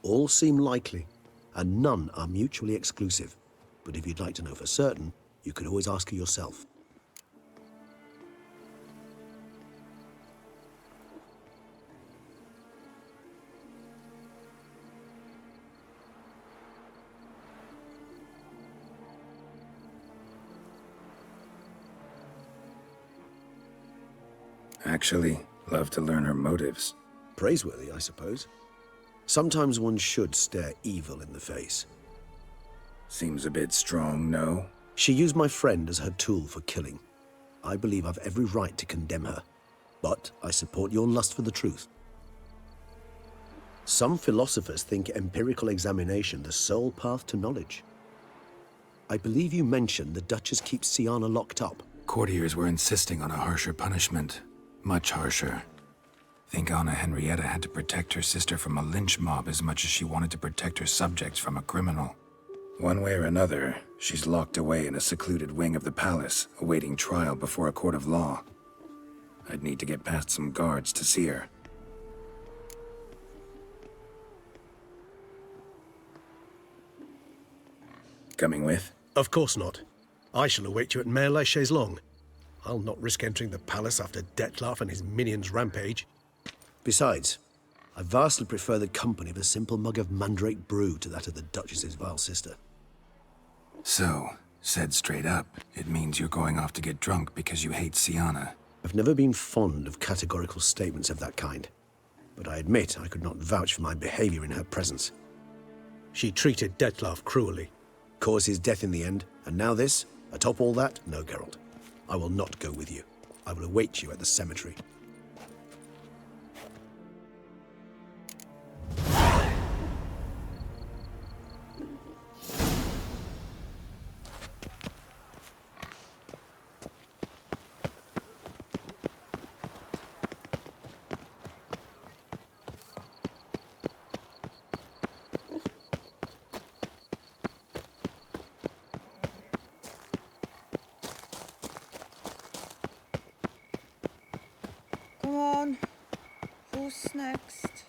All seem likely, and none are mutually exclusive. But if you'd like to know for certain, you could always ask her yourself. Actually, love to learn her motives. Praiseworthy, I suppose. Sometimes one should stare evil in the face. Seems a bit strong, no? She used my friend as her tool for killing. I believe I've every right to condemn her, but I support your lust for the truth. Some philosophers think empirical examination the sole path to knowledge. I believe you mentioned the Duchess keeps Siana locked up. Courtiers were insisting on a harsher punishment. Much harsher. Think Anna Henrietta had to protect her sister from a lynch mob as much as she wanted to protect her subjects from a criminal. One way or another, she's locked away in a secluded wing of the palace, awaiting trial before a court of law. I'd need to get past some guards to see her. Coming with? Of course not. I shall await you at Mare la Chaise-Longue. I'll not risk entering the palace after Dettlaff and his minions rampage. Besides, I vastly prefer the company of a simple mug of mandrake brew to that of the Duchess's vile sister. So, said straight up, it means you're going off to get drunk because you hate Siana. I've never been fond of categorical statements of that kind, but I admit I could not vouch for my behavior in her presence. She treated Dettlaff cruelly, caused his death in the end, and now this? Atop all that? No, Geralt. I will not go with you. I will await you at the cemetery. Come on. Who's next?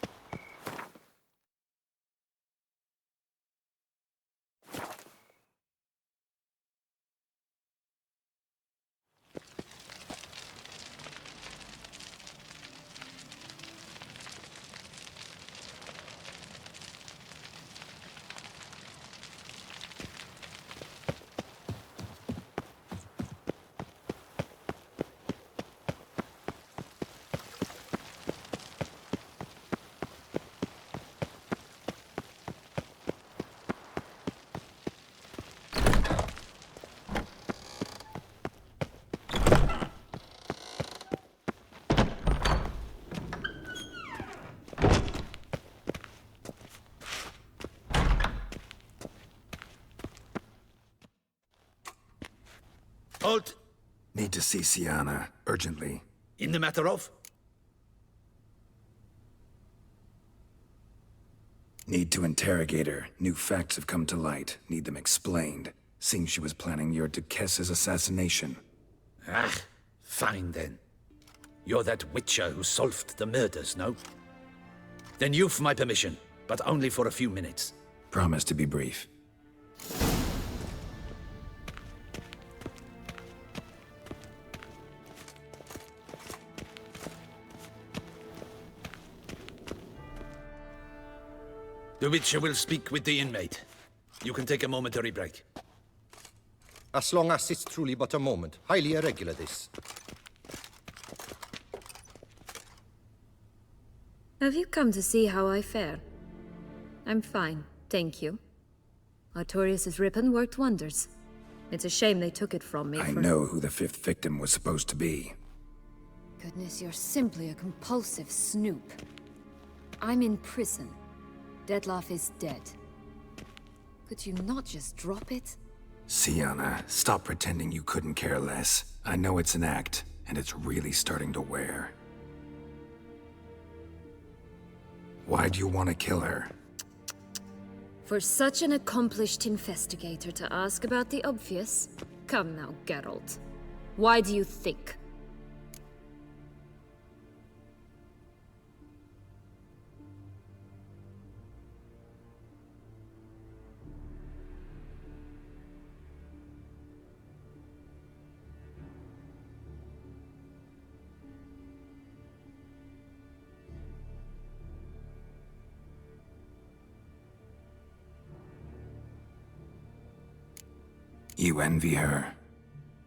Halt! Need to see Siana, urgently. In the matter of? Need to interrogate her. New facts have come to light. Need them explained. Seems she was planning your Duquesse's assassination. Ah, fine then. You're that witcher who solved the murders, no? Then you've my permission, but only for a few minutes. Promise to be brief. The Witcher will speak with the inmate. You can take a momentary break. As long as it's truly but a moment. Highly irregular, this. Have you come to see how I fare? I'm fine, thank you. Artorius' ribbon worked wonders. It's a shame they took it from me. I know who the fifth victim was supposed to be. Goodness, you're simply a compulsive snoop. I'm in prison. Dettlaff is dead. Could you not just drop it? Siana, stop pretending you couldn't care less. I know it's an act, and it's really starting to wear. Why do you want to kill her? For such an accomplished investigator to ask about the obvious? Come now, Geralt. Why do you think? You envy her.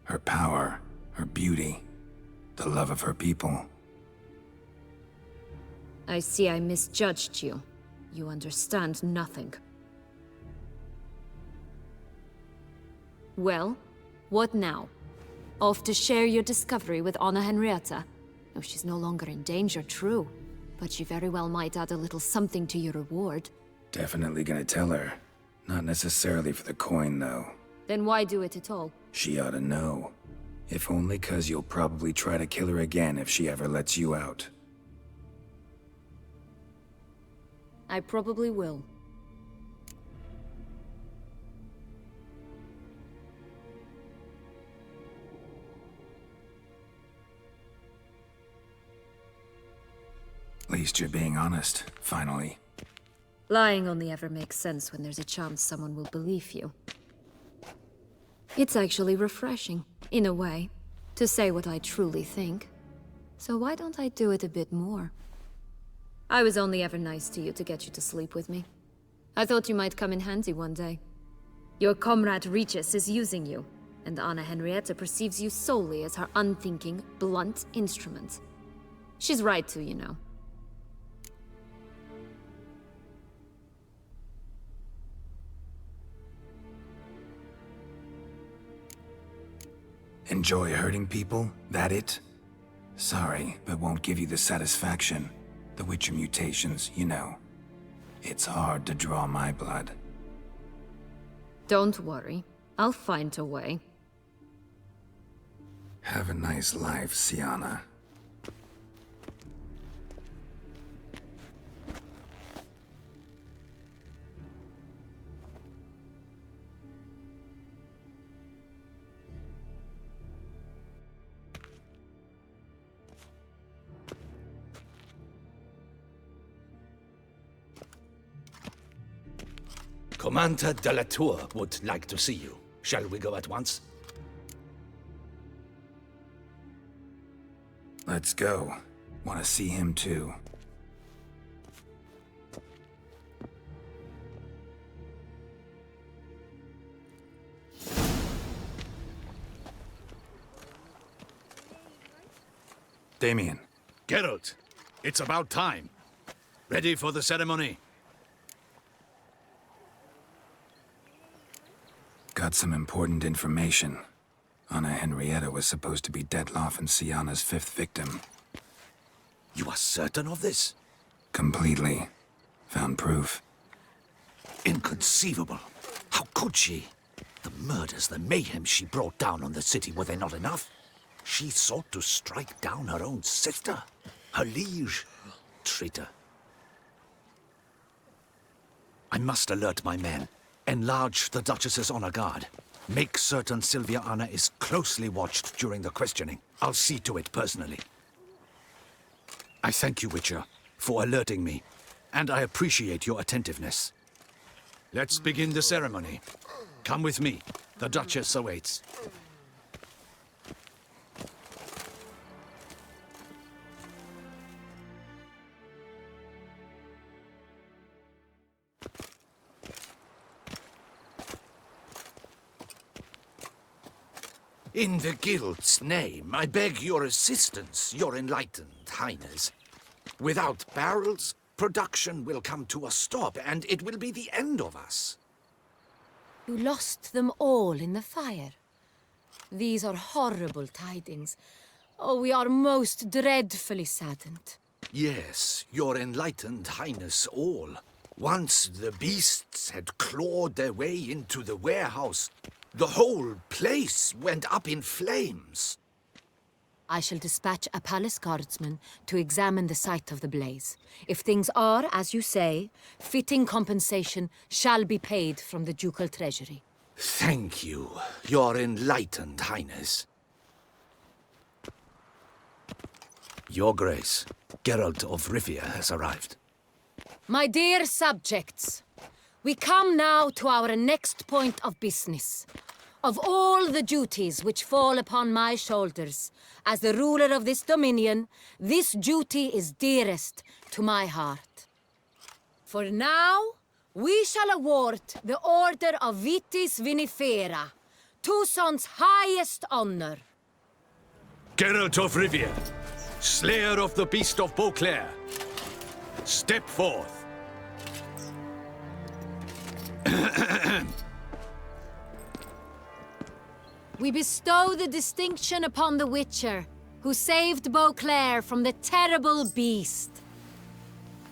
Her power, her beauty, the love of her people. I see I misjudged you. You understand nothing. Well, what now? Off to share your discovery with Anna Henrietta? Oh, she's no longer in danger, true. But she very well might add a little something to your reward. Definitely gonna tell her. Not necessarily for the coin, though. Then why do it at all? She ought to know. If only 'cause you'll probably try to kill her again if she ever lets you out. I probably will. At least you're being honest, finally. Lying only ever makes sense when there's a chance someone will believe you. It's actually refreshing, in a way, to say what I truly think. So why don't I do it a bit more? I was only ever nice to you to get you to sleep with me. I thought you might come in handy one day. Your comrade Regis is using you, and Anna Henrietta perceives you solely as her unthinking, blunt instrument. She's right to, you know. Enjoy hurting people? That it? Sorry, but won't give you the satisfaction. The Witcher mutations, you know. It's hard to draw my blood. Don't worry. I'll find a way. Have a nice life, Sienna. Commander de la Tour would like to see you. Shall we go at once? Let's go. Want to see him too. Damien. Geralt, it's about time. Ready for the ceremony? Got some important information. Anna Henrietta was supposed to be Detloff and Sienna's 5th victim. You are certain of this? Completely. Found proof. Inconceivable. How could she? The murders, the mayhem she brought down on the city, were they not enough? She sought to strike down her own sister, her liege. Traitor. I must alert my men. Enlarge the Duchess's honor guard. Make certain Sylvia Anna is closely watched during the questioning. I'll see to it personally. I thank you, Witcher, for alerting me, and I appreciate your attentiveness. Let's begin the ceremony. Come with me. The Duchess awaits. In the Guild's name, I beg your assistance, your enlightened highness. Without barrels, production will come to a stop, and it will be the end of us. You lost them all in the fire. These are horrible tidings. Oh, we are most dreadfully saddened. Yes, your enlightened highness all. Once the beasts had clawed their way into the warehouse, the whole place went up in flames. I shall dispatch a palace guardsman to examine the site of the blaze. If things are, as you say, fitting compensation shall be paid from the ducal treasury. Thank you, your enlightened highness. Your Grace, Geralt of Rivia has arrived. My dear subjects, we come now to our next point of business. Of all the duties which fall upon my shoulders, as the ruler of this dominion, this duty is dearest to my heart. For now, we shall award the Order of Vitis Vinifera Toussaint's highest honor. Geralt of Rivia, slayer of the beast of Beauclair, step forth. We bestow the distinction upon the Witcher, who saved Beauclair from the terrible beast.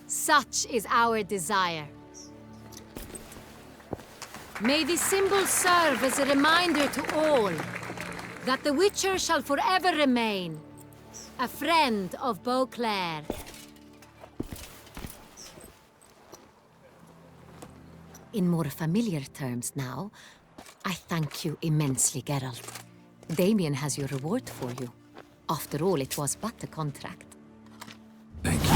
Such is our desire. May the symbol serve as a reminder to all that the Witcher shall forever remain a friend of Beauclair. In more familiar terms now, I thank you immensely, Geralt. Damien has your reward for you. After all, it was but a contract. Thank you.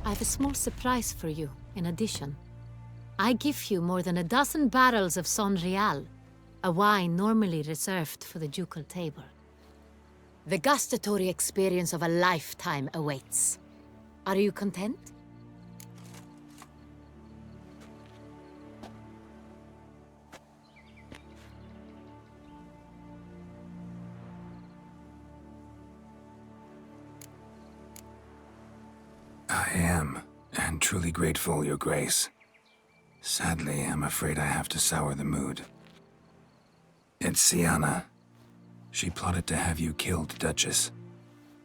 I have a small surprise for you, in addition. I give you more than a dozen barrels of Son Real, a wine normally reserved for the ducal table. The gustatory experience of a lifetime awaits. Are you content? I am, and truly grateful, Your Grace. Sadly, I'm afraid I have to sour the mood. It's Sienna. She plotted to have you killed, Duchess.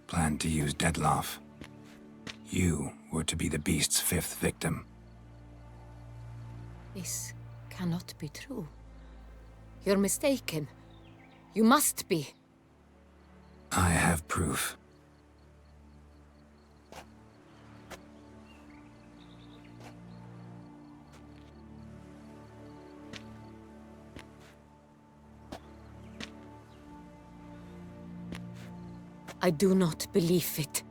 Planned to use Detloff. You were to be the beast's 5th victim. This cannot be true. You're mistaken. You must be. I have proof. I do not believe it.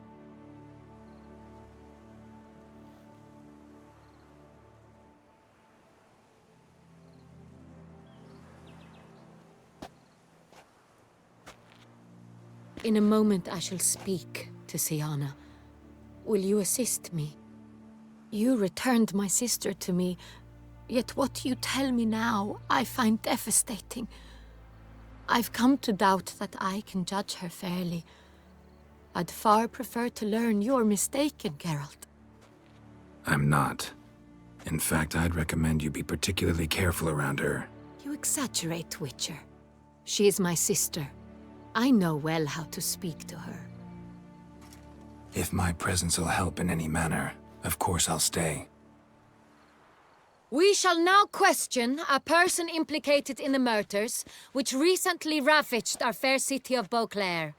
In a moment I shall speak to Sienna. Will you assist me? You returned my sister to me, yet what you tell me now I find devastating. I've come to doubt that I can judge her fairly. I'd far prefer to learn you're mistaken, Geralt. I'm not. In fact, I'd recommend you be particularly careful around her. You exaggerate, Witcher. She is my sister. I know well how to speak to her. If my presence will help in any manner, of course I'll stay. We shall now question a person implicated in the murders which recently ravaged our fair city of Beauclair.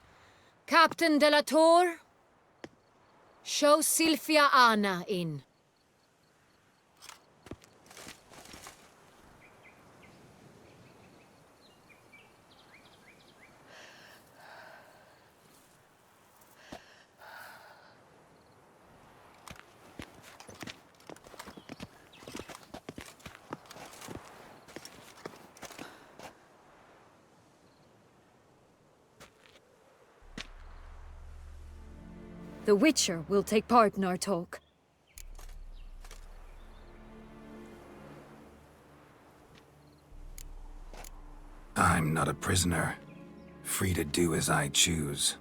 Captain de la Tour, show Sylvia Anna in. The Witcher will take part in our talk. I'm not a prisoner, free to do as I choose.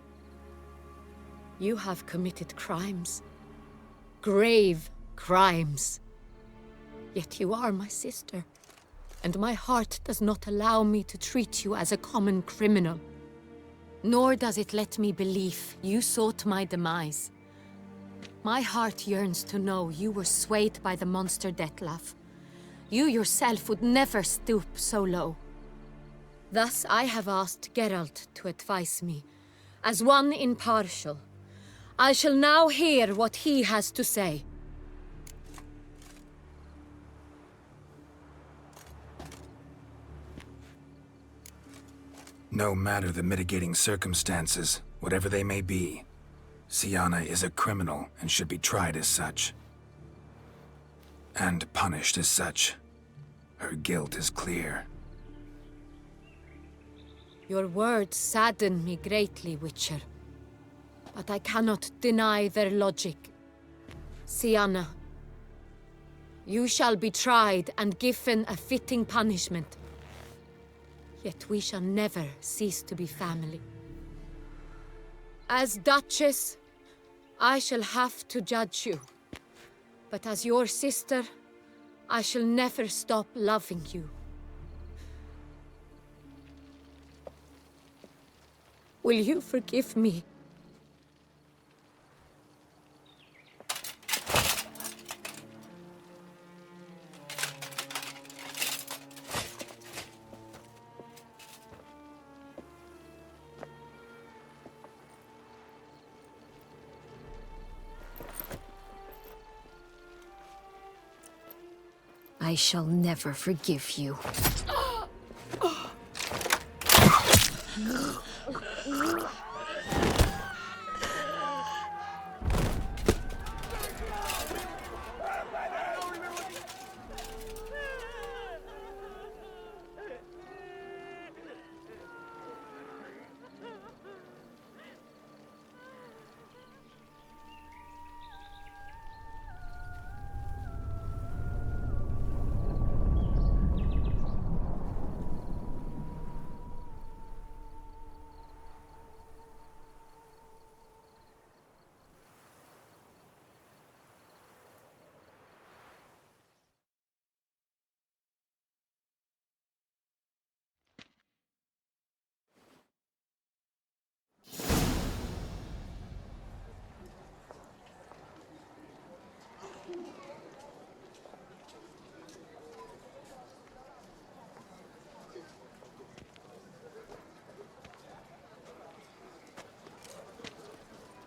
You have committed crimes. Grave crimes. Yet you are my sister, and my heart does not allow me to treat you as a common criminal. Nor does it let me believe you sought my demise. My heart yearns to know you were swayed by the monster Detloff. You yourself would never stoop so low. Thus I have asked Geralt to advise me, as one impartial. I shall now hear what he has to say. No matter the mitigating circumstances, whatever they may be, Sienna is a criminal and should be tried as such. And punished as such. Her guilt is clear. Your words sadden me greatly, Witcher. But I cannot deny their logic. Sienna, you shall be tried and given a fitting punishment. Yet we shall never cease to be family. As Duchess, I shall have to judge you. But as your sister, I shall never stop loving you. Will you forgive me? I shall never forgive you.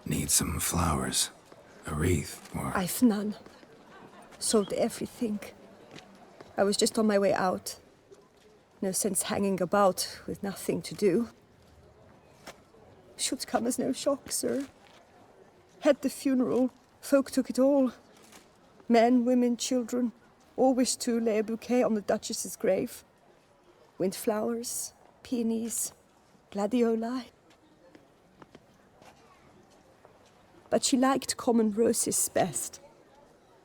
Need some flowers. A wreath, or... I've none. Sold everything. I was just on my way out. No sense hanging about with nothing to do. Should come as no shock, sir. Had the funeral. Folk took it all. Men, women, children. All wished to lay a bouquet on the Duchess's grave. Windflowers, peonies, gladioli. But she liked common roses best.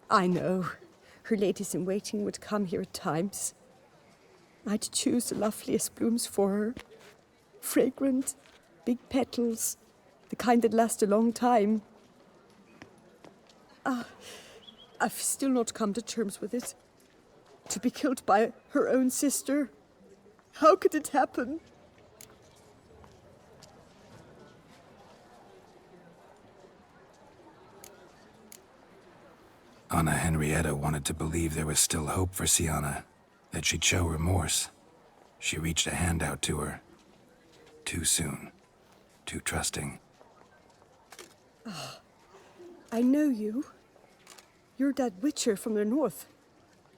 I know. Her ladies-in-waiting would come here at times. I'd choose the loveliest blooms for her. Fragrant, big petals, the kind that last a long time. I've still not come to terms with it. To be killed by her own sister. How could it happen? Anna Henrietta wanted to believe there was still hope for Sienna, that she'd show remorse. She reached a hand out to her. Too soon. Too trusting. I know you. You're that witcher from the north.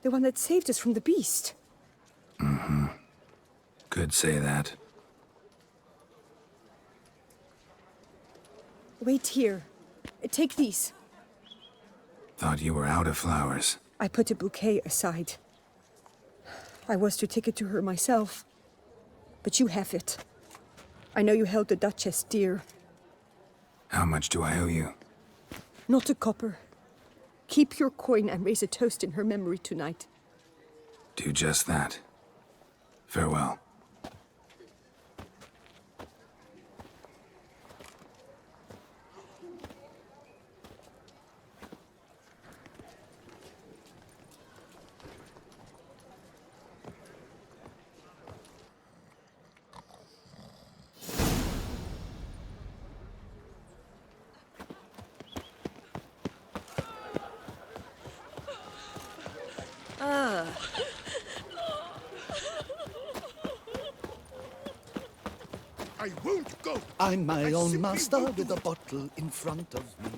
The one that saved us from the beast. Mm-hmm. Could say that. Wait here. Take these. Thought you were out of flowers. I put a bouquet aside. I was to take it to her myself. But you have it. I know you held the Duchess dear. How much do I owe you? Not a copper. Keep your coin and raise a toast in her memory tonight. Do just that. Farewell. I won't go. I'm my own master with a bottle in front of me.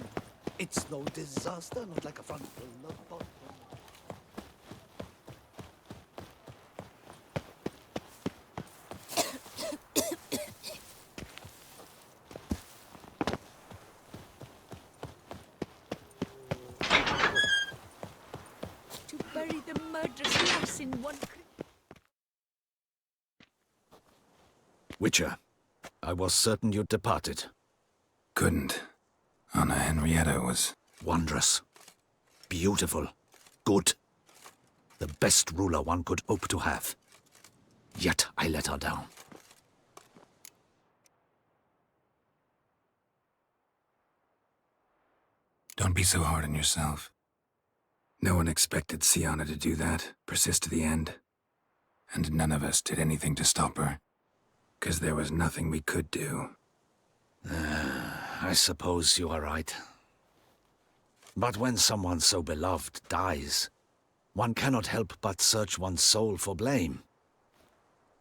It's no disaster, not like a frontal of bottle. To bury the murderous lass in one... Witcher, I was certain you'd departed. Couldn't. Anna Henrietta was... Wondrous. Beautiful. Good. The best ruler one could hope to have. Yet I let her down. Don't be so hard on yourself. No one expected Siana to do that, persist to the end. And none of us did anything to stop her. 'Cause there was nothing we could do. I suppose you are right. But when someone so beloved dies, one cannot help but search one's soul for blame.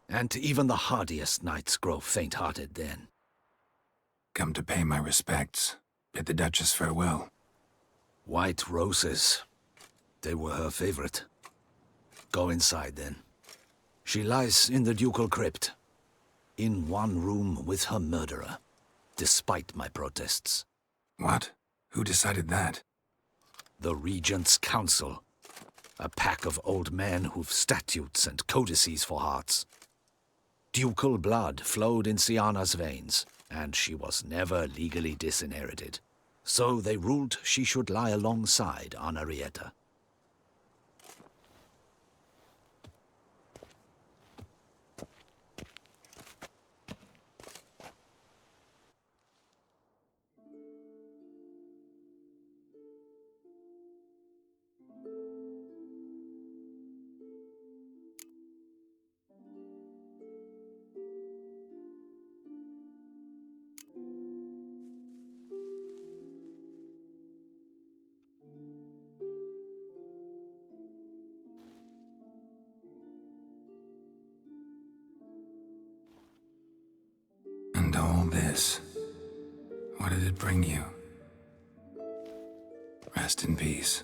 And even the hardiest knights grow faint-hearted then. Come to pay my respects. Bid the Duchess farewell. White roses. They were her favorite. Go inside then. She lies in the ducal crypt, in one room with her murderer, despite my protests. What? Who decided that? The Regent's Council. A pack of old men who've statutes and codices for hearts. Ducal blood flowed in Siana's veins, and she was never legally disinherited. So they ruled she should lie alongside Anarietta. And all this, what did it bring you? Rest in peace.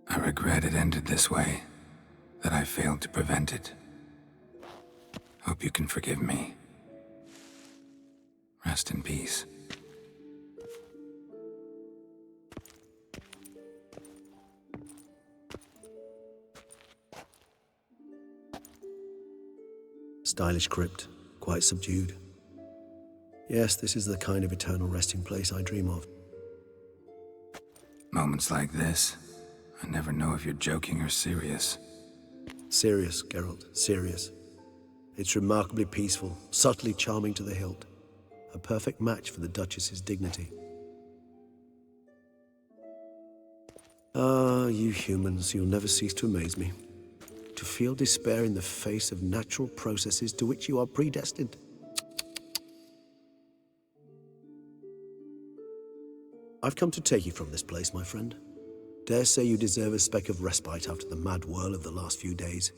I regret it ended this way, that I failed to prevent it. Hope you can forgive me. Rest in peace. Stylish crypt, quite subdued. Yes, this is the kind of eternal resting place I dream of. Moments like this, I never know if you're joking or serious. Serious, Geralt, serious. It's remarkably peaceful, subtly charming to the hilt. A perfect match for the Duchess's dignity. Ah, you humans, you'll never cease to amaze me. To feel despair in the face of natural processes to which you are predestined. I've come to take you from this place, my friend. Dare say you deserve a speck of respite after the mad whirl of the last few days.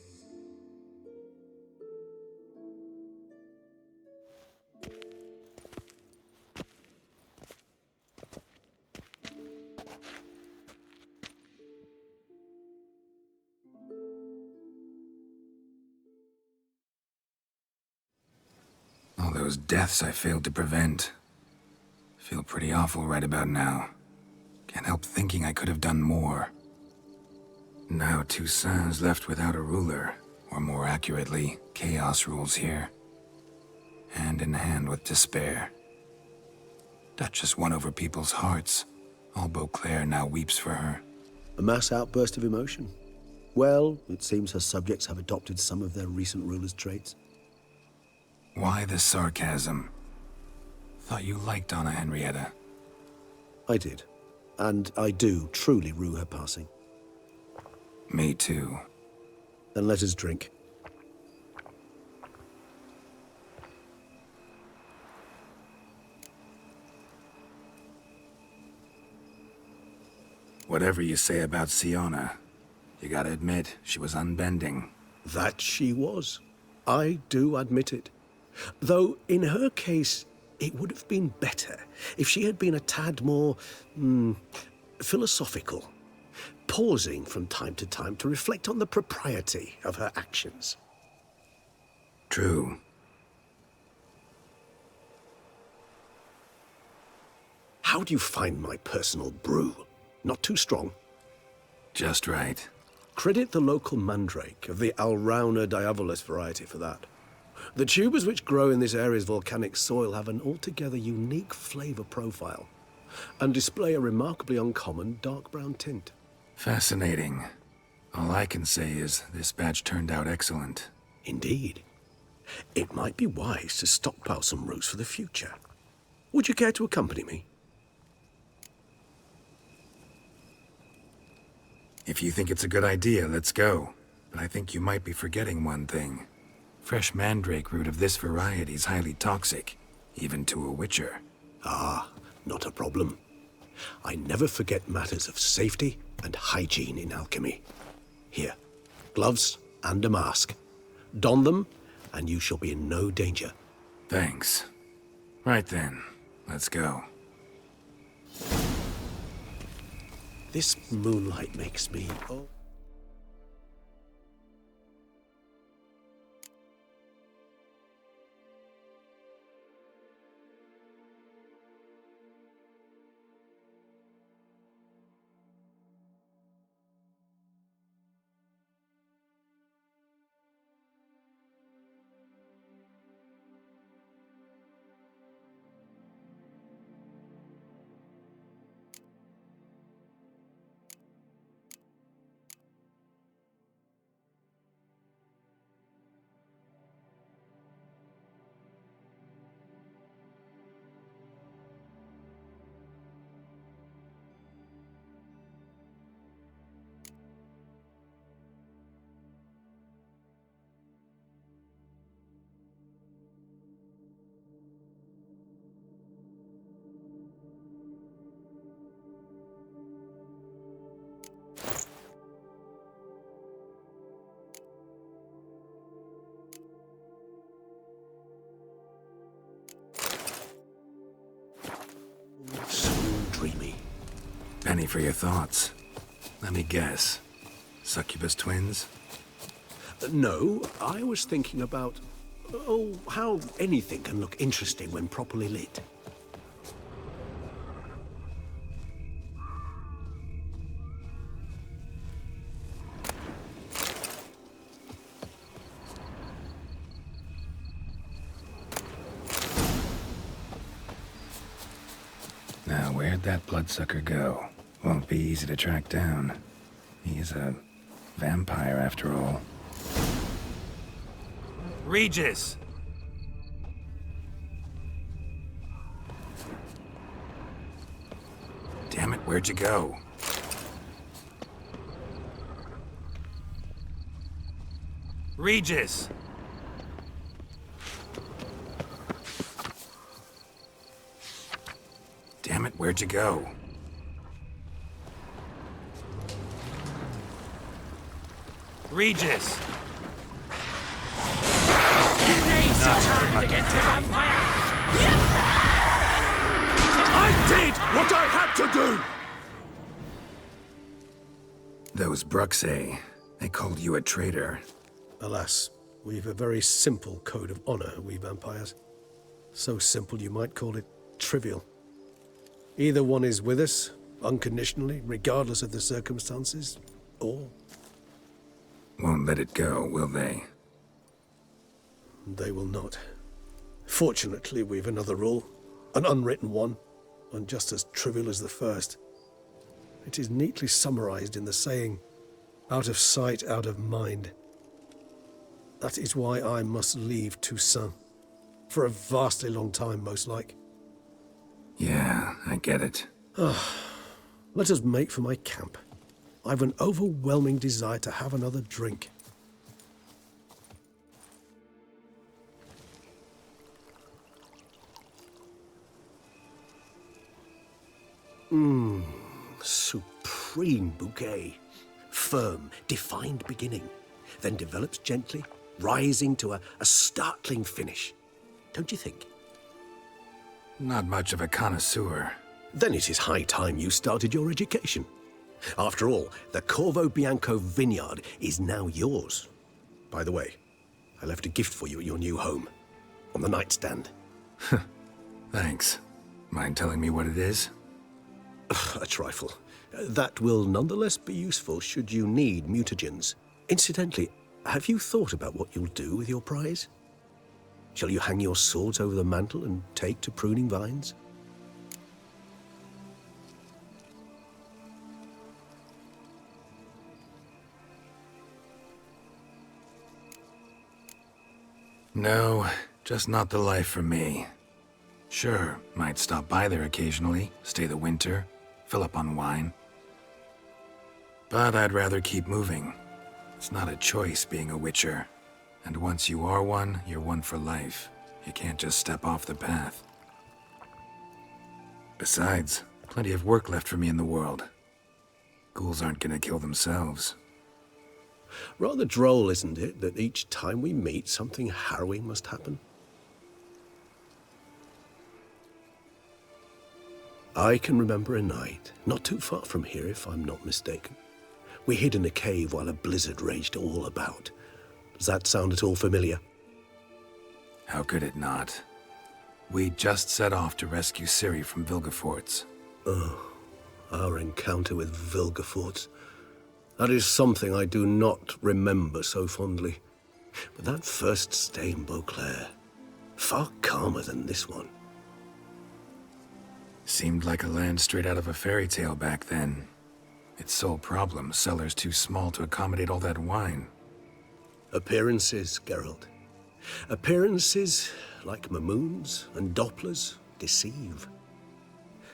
All those deaths I failed to prevent. Feel pretty awful right about now. Can't help thinking I could have done more. Now Toussaint's left without a ruler, or more accurately, chaos rules here. Hand in hand with despair. Duchess won over people's hearts. All Beauclair now weeps for her. A mass outburst of emotion. Well, it seems her subjects have adopted some of their recent ruler's traits. Why the sarcasm? Thought you liked Donna Henrietta. I did. And I do truly rue her passing. Me too. Then let us drink. Whatever you say about Siana, you gotta admit, she was unbending. That she was. I do admit it. Though, in her case, it would have been better if she had been a tad more, philosophical, pausing from time to time to reflect on the propriety of her actions. True. How do you find my personal brew? Not too strong? Just right. Credit the local mandrake of the Alrauna diabolus variety for that. The tubers which grow in this area's volcanic soil have an altogether unique flavour profile and display a remarkably uncommon dark brown tint. Fascinating. All I can say is this batch turned out excellent. Indeed. It might be wise to stockpile some roots for the future. Would you care to accompany me? If you think it's a good idea, let's go. But I think you might be forgetting one thing. Fresh mandrake root of this variety is highly toxic, even to a witcher. Ah, not a problem. I never forget matters of safety and hygiene in alchemy. Here, gloves and a mask. Don them, and you shall be in no danger. Thanks. Right then, let's go. This moonlight makes me... Oh. Dreamy. Penny for your thoughts. Let me guess. Succubus twins? No, I was thinking about... Oh, how anything can look interesting when properly lit. Now, where'd that bloodsucker go? Won't be easy to track down. He's a vampire, after all. Regis! Damn it, where'd you go? Regis! Damn it, where'd you go? Regis! I did what I had to do! Those Bruxae, they called you a traitor. Alas, we've a very simple code of honor, we vampires. So simple you might call it trivial. Either one is with us, unconditionally, regardless of the circumstances, or... Won't let it go, will they? They will not. Fortunately, we've another rule, an unwritten one, and just as trivial as the first. It is neatly summarized in the saying, out of sight, out of mind. That is why I must leave Toussaint. For a vastly long time, most like. Yeah, I get it. Let us make for my camp. I've an overwhelming desire to have another drink. Supreme bouquet. Firm, defined beginning, then develops gently, rising to a startling finish. Don't you think? Not much of a connoisseur. Then it is high time you started your education. After all, the Corvo Bianco vineyard is now yours. By the way, I left a gift for you at your new home. On the nightstand. Thanks. Mind telling me what it is? A trifle. That will nonetheless be useful should you need mutagens. Incidentally, have you thought about what you'll do with your prize? Shall you hang your swords over the mantle and take to pruning vines? No, just not the life for me. Sure, might stop by there occasionally, stay the winter, fill up on wine. But I'd rather keep moving. It's not a choice being a witcher. And once you are one, you're one for life. You can't just step off the path. Besides, plenty of work left for me in the world. Ghouls aren't gonna kill themselves. Rather droll, isn't it, that each time we meet, something harrowing must happen? I can remember a night, not too far from here if I'm not mistaken. We hid in a cave while a blizzard raged all about. Does that sound at all familiar? How could it not? We just set off to rescue Ciri from Vilgefortz. Oh, our encounter with Vilgefortz. That is something I do not remember so fondly. But that first stay in Beauclair, far calmer than this one. Seemed like a land straight out of a fairy tale back then. Its sole problem, cellars too small to accommodate all that wine. Appearances, Geralt. Appearances, like Mamoons and Dopplers, deceive.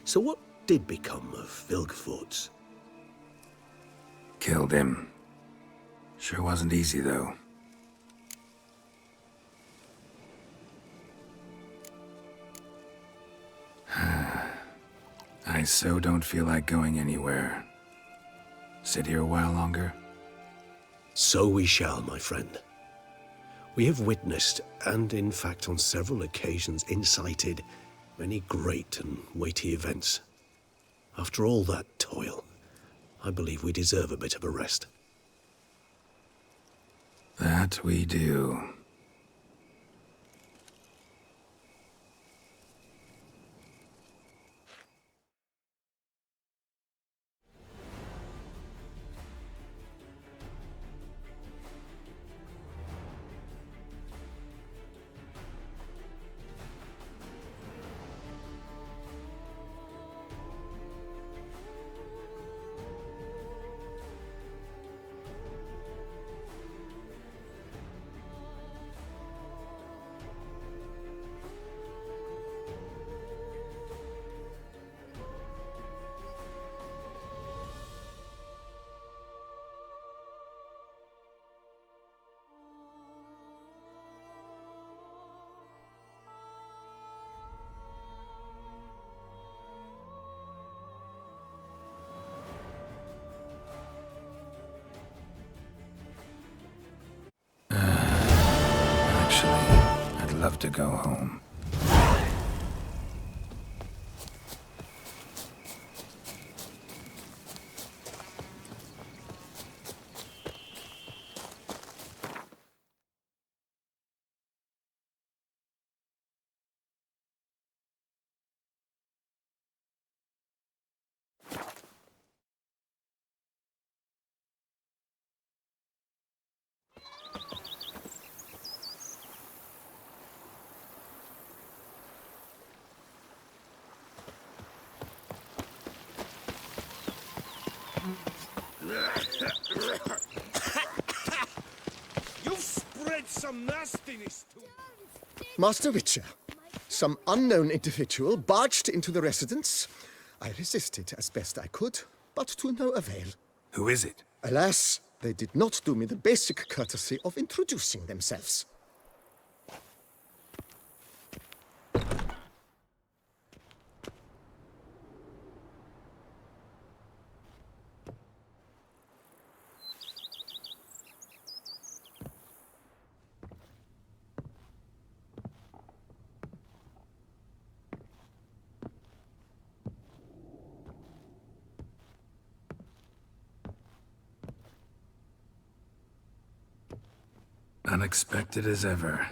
So what did become of Vilgefortz? Killed him. Sure wasn't easy, though. I so don't feel like going anywhere. Sit here a while longer? So we shall, my friend. We have witnessed, and in fact on several occasions incited, many great and weighty events. After all that toil, I believe we deserve a bit of a rest. That we do. I'd love to go home. You've spread some nastiness too. Master Witcher, some unknown individual barged into the residence. I resisted as best I could, but to no avail. Who is it? Alas, they did not do me the basic courtesy of introducing themselves. Unexpected as ever.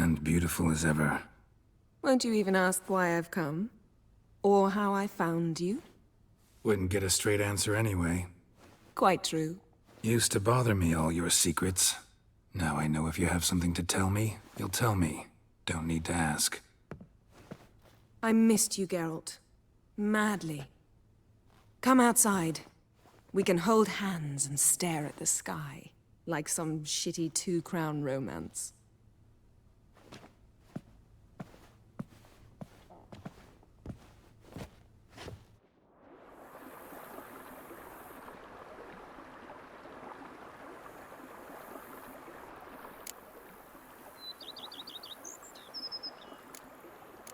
And beautiful as ever. Won't you even ask why I've come? Or how I found you? Wouldn't get a straight answer anyway. Quite true. Used to bother me, all your secrets. Now I know if you have something to tell me, you'll tell me. Don't need to ask. I missed you, Geralt. Madly. Come outside. We can hold hands and stare at the sky, like some shitty two-crown romance.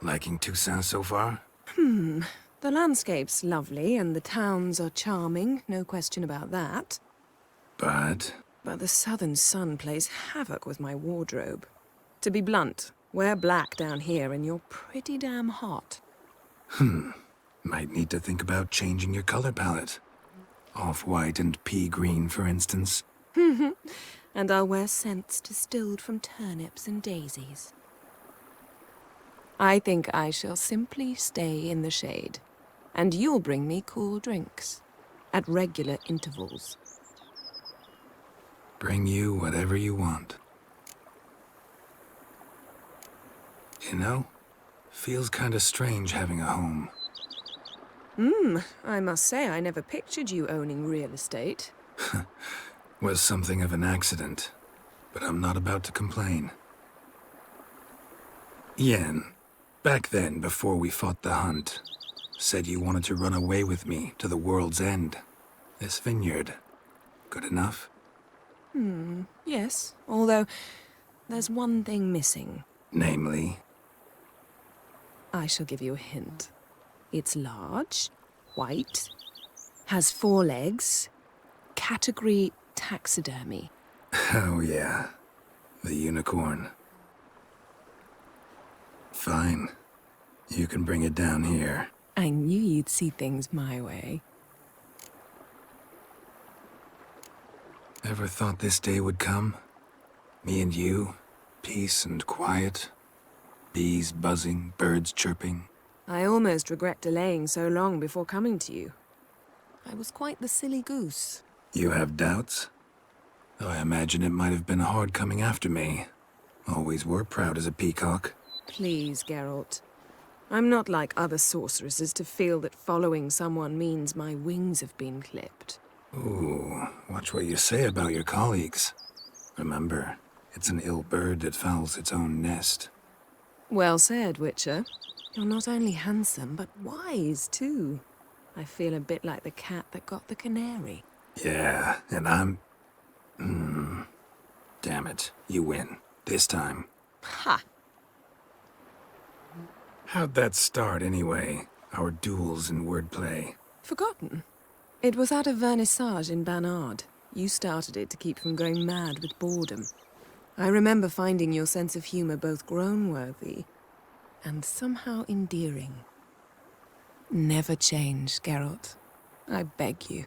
Liking Toussaint so far? The landscape's lovely, and the towns are charming, no question about that. But the southern sun plays havoc with my wardrobe. To be blunt, wear black down here and you're pretty damn hot. Might need to think about changing your color palette. Off-white and pea green, for instance. And I'll wear scents distilled from turnips and daisies. I think I shall simply stay in the shade, and you'll bring me cool drinks, at regular intervals. Bring you whatever you want. You know, feels kinda strange having a home. I must say I never pictured you owning real estate. Was something of an accident, but I'm not about to complain. Yen, back then, before we fought the hunt, said you wanted to run away with me to the world's end. This vineyard, good enough? Yes, although there's one thing missing. Namely? I shall give you a hint. It's large, white, has 4 legs, category taxidermy. Oh yeah, the unicorn. Fine. You can bring it down here. I knew you'd see things my way. Ever thought this day would come? Me and you, peace and quiet. Bees buzzing, birds chirping. I almost regret delaying so long before coming to you. I was quite the silly goose. You have doubts? Though I imagine it might have been hard coming after me. Always were proud as a peacock. Please, Geralt. I'm not like other sorceresses to feel that following someone means my wings have been clipped. Ooh, watch what you say about your colleagues. Remember, it's an ill bird that fouls its own nest. Well said, Witcher. You're not only handsome, but wise, too. I feel a bit like the cat that got the canary. Yeah, and I'm... Damn it, you win. This time. Ha! How'd that start, anyway? Our duels in wordplay. Forgotten. It was at a vernissage in Banard. You started it to keep from going mad with boredom. I remember finding your sense of humor both groan-worthy and somehow endearing. Never change, Geralt. I beg you.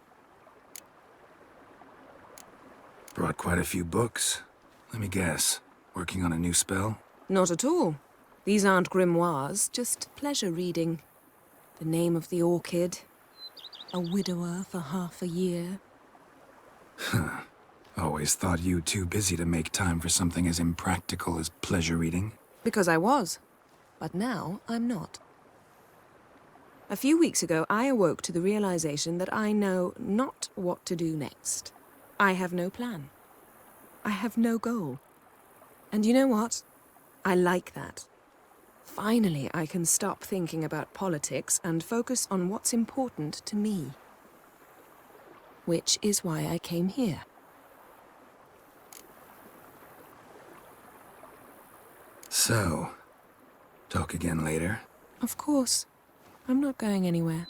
Brought quite a few books. Let me guess. Working on a new spell? Not at all. These aren't grimoires, just pleasure reading. The Name of the Orchid. A widower for half a year. Huh. Always thought you too busy to make time for something as impractical as pleasure reading. Because I was. But now I'm not. A few weeks ago, I awoke to the realization that I know not what to do next. I have no plan. I have no goal. And you know what? I like that. Finally, I can stop thinking about politics and focus on what's important to me. Which is why I came here. So, talk again later? Of course. I'm not going anywhere.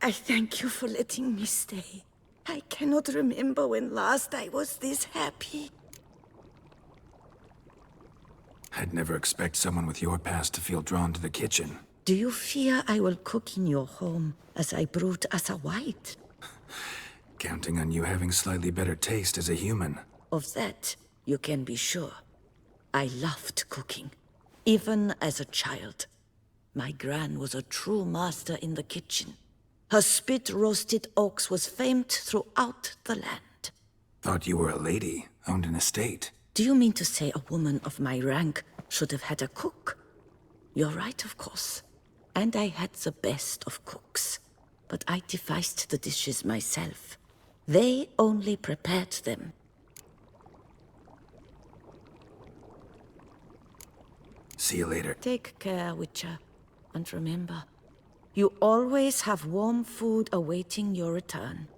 I thank you for letting me stay. I cannot remember when last I was this happy. I'd never expect someone with your past to feel drawn to the kitchen. Do you fear I will cook in your home as I brewed as a white? Counting on you having slightly better taste as a human. Of that, you can be sure. I loved cooking, even as a child. My gran was a true master in the kitchen. Her spit-roasted ox was famed throughout the land. Thought you were a lady, owned an estate. Do you mean to say a woman of my rank should have had a cook? You're right, of course. And I had the best of cooks. But I devised the dishes myself. They only prepared them. See you later. Take care, Witcher. And remember, you always have warm food awaiting your return.